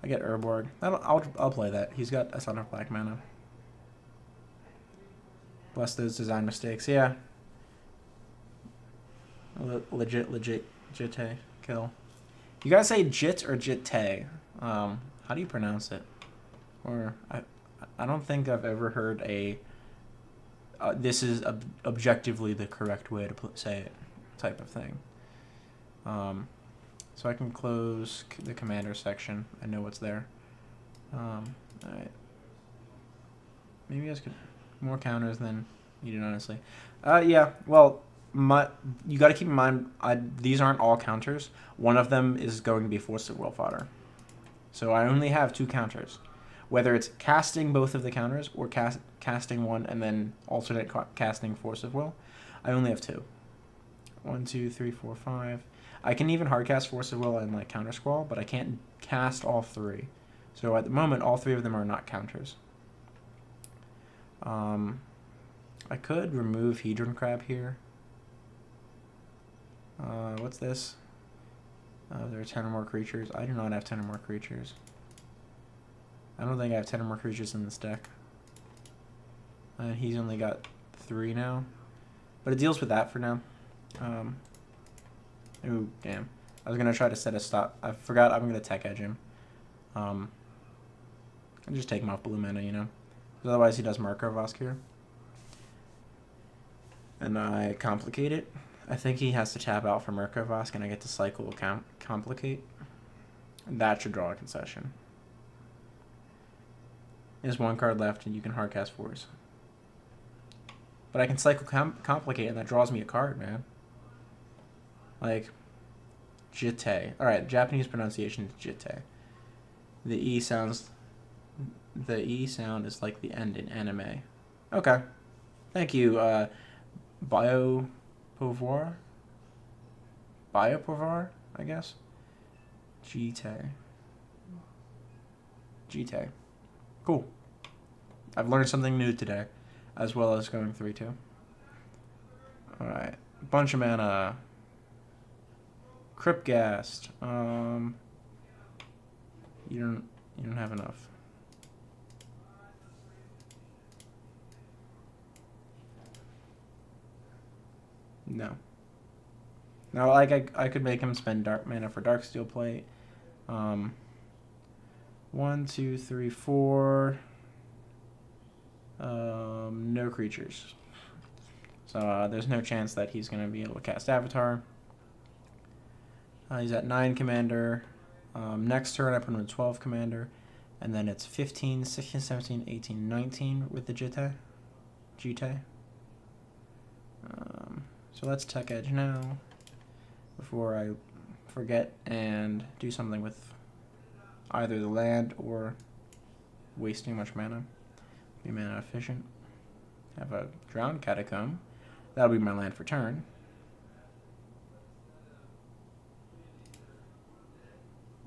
I get Urborg. I'll play that. He's got a ton of black mana. Bless those design mistakes. Yeah. Legit Jitte kill. You guys say Jit or Jitte? How do you pronounce it? Or I don't think I've ever heard a this is objectively the correct way to say it type of thing. So I can close the commander section. I know what's there. Alright. Maybe you guys could more counters than needed, honestly. Yeah. Well, you got to keep in mind these aren't all counters. One of them is going to be Force of Will fodder. So I only have 2 counters. Whether it's casting both of the counters or casting one and then alternate casting Force of Will, I only have 2. 1, 2, 3, 4, 5. I can even hardcast Force of Will and like Counter Squall, but I can't cast all 3. So at the moment, all 3 of them are not counters. I could remove Hedron Crab here. What's this? There are 10 or more creatures. I do not have 10 or more creatures. I don't think I have 10 or more creatures in this deck. And he's only got 3 now. But it deals with that for now. Ooh, damn. I was going to try to set a stop. I forgot I'm going to tech edge him. I'll just take him off blue mana, you know. Because otherwise he does Marker Vosk here. And I complicate it. I think he has to tap out for Marker Vosk and I get to cycle complicate. And that should draw a concession. There's 1 card left and you can hardcast Force. But I can cycle complicate and that draws me a card, man. Like, Jitte. Alright, Japanese pronunciation is Jitte. The E sound is like the end in anime. Okay. Thank you, Biopovar, I guess? Jitte. Cool. I've learned something new today, as well as going 3-2. Alright. Bunch of mana. Cryptghast. You don't have enough. No. Now, like, I could make him spend dark mana for Darksteel Plate. 1, 2, 3, 4. No creatures. So there's no chance that he's going to be able to cast Avatar. He's at 9 commander. Next turn I put him at 12 commander. And then it's 15, 16, 17, 18, 19 with the Jitte. So let's tech edge now before I forget and do something with either the land or wasting much mana. Be mana efficient. Have a Drowned Catacomb. That'll be my land for turn.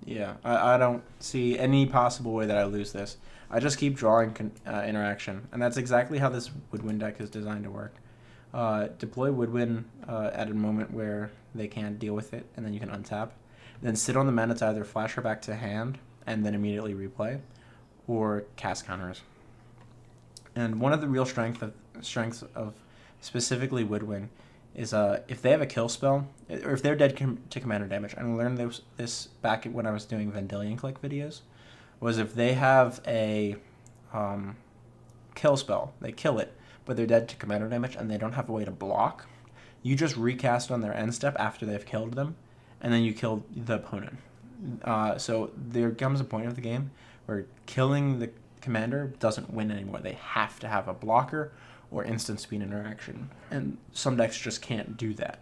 Yeah, I don't see any possible way that I lose this. I just keep drawing interaction, and that's exactly how this Woodwind deck is designed to work. Deploy Woodwind at a moment where they can't deal with it, and then you can untap. Then sit on the mana to either flash her back to hand, and then immediately replay, or cast counters. And one of the real strengths of specifically Woodwind is if they have a kill spell, or if they're dead to commander damage. And I learned this back when I was doing Vendilion Click videos, was if they have a kill spell, they kill it, but they're dead to commander damage and they don't have a way to block, you just recast on their end step after they've killed them, and then you kill the opponent. So there comes a point of the game where killing the commander doesn't win anymore. They have to have a blocker or instant speed interaction, and some decks just can't do that.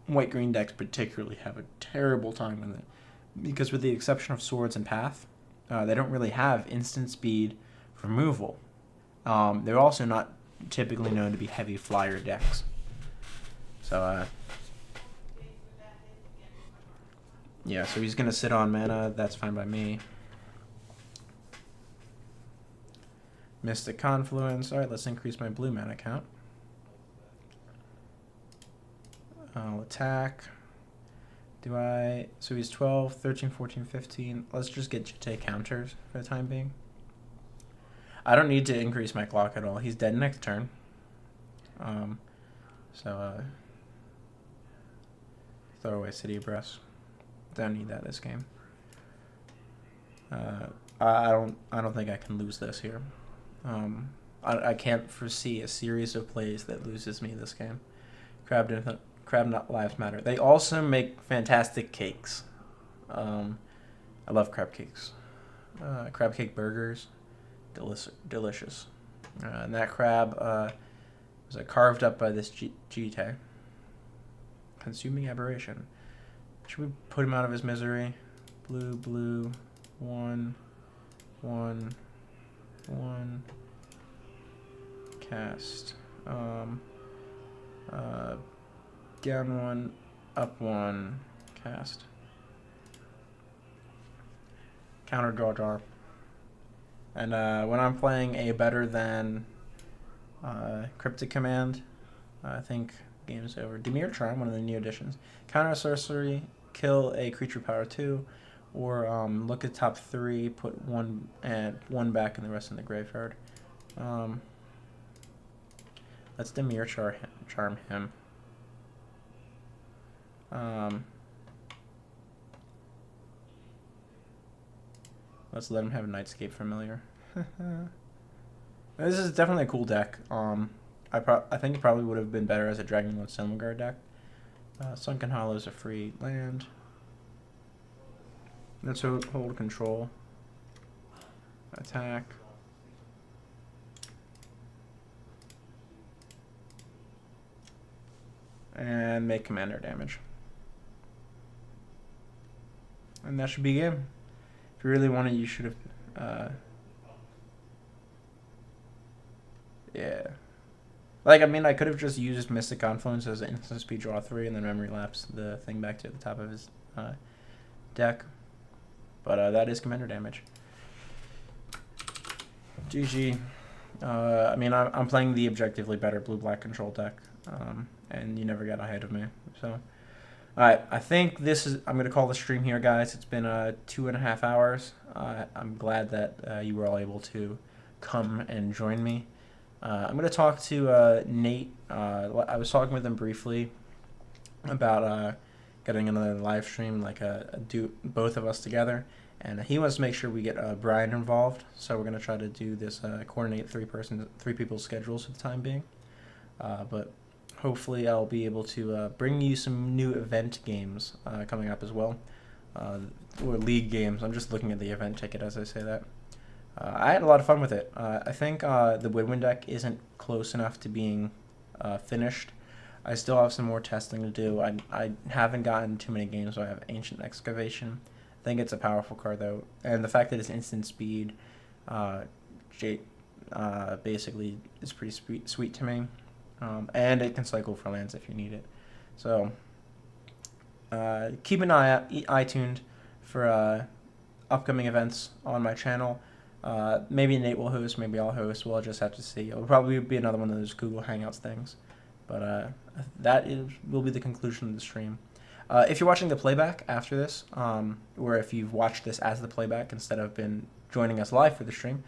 White-green decks particularly have a terrible time with it, because with the exception of Swords and Path, they don't really have instant speed removal. They're also not typically known to be heavy flyer decks. So, yeah, so he's going to sit on mana. That's fine by me. Mystic Confluence. All right, let's increase my blue mana count. I'll attack. So he's 12, 13, 14, 15. Let's just get Jite counters for the time being. I don't need to increase my clock at all. He's dead next turn. Throw away City of Breast. Don't need that this game. I don't think I can lose this here. I can't foresee a series of plays that loses me this game. Crab Nut Lives Matter. They also make fantastic cakes. I love crab cakes. Crab cake burgers, delicious. And that crab was carved up by this Jite. Consuming Aberration. Should we put him out of his misery? Blue, 1, 1, 1. Cast. Down 1, up 1. Cast. Counter draw. And when I'm playing a better than Cryptic Command, I think game's over. Dimir Charm, one of the new additions. Counter sorcery, kill a creature power 2, or look at top 3, put one back and the rest in the graveyard. Let's Dimir Charm him. Let's let him have a Nightscape Familiar. This is definitely a cool deck. I think it probably would have been better as a Dragonlord Silmagar deck. Sunken Hollow is a free land. Let's hold control. Attack. And make commander damage. And that should be game. If you really wanted, you should have... yeah. Like, I mean, I could have just used Mystic Confluence as an instant speed draw 3 and then memory lapse the thing back to the top of his deck. But that is commander damage. GG. I mean, I'm playing the objectively better blue-black control deck, and you never got ahead of me. So, alright, I think I'm going to call the stream here, guys. It's been 2.5 hours. I'm glad that you were all able to come and join me. I'm going to talk to Nate. I was talking with him briefly about getting another live stream, like do both of us together. And he wants to make sure we get Brian involved. So we're going to try to do this, coordinate three people's schedules for the time being. But hopefully I'll be able to bring you some new event games coming up as well. Or league games. I'm just looking at the event ticket as I say that. I had a lot of fun with it. I think the Woodwind deck isn't close enough to being finished. I still have some more testing to do. I haven't gotten too many games, so I have Ancient Excavation. I think it's a powerful card, though. And the fact that it's instant speed basically is pretty sweet to me. And it can cycle for lands if you need it. So keep an eye tuned for upcoming events on my channel. Maybe Nate will host, maybe I'll host. We'll just have to see. It'll probably be another one of those Google Hangouts things. But will be the conclusion of the stream. If you're watching the playback after this, or if you've watched this as the playback instead of been joining us live for the stream,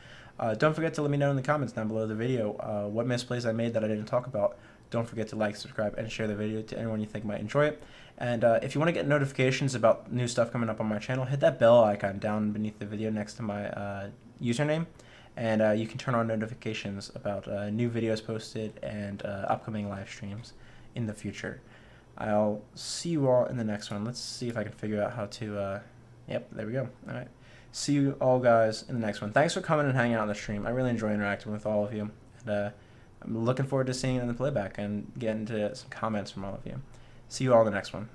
don't forget to let me know in the comments down below the video what misplays I made that I didn't talk about. Don't forget to like, subscribe, and share the video to anyone you think might enjoy it. And if you want to get notifications about new stuff coming up on my channel, hit that bell icon down beneath the video next to my username, and you can turn on notifications about new videos posted and upcoming live streams in the future. I'll see you all in the next one. Let's see if I can figure out how to... yep, there we go. All right. see you all guys in the next one. Thanks for coming and hanging out on the stream. I really enjoy interacting with all of you. And I'm looking forward to seeing it in the playback and getting to some comments from all of you. See you all in the next one.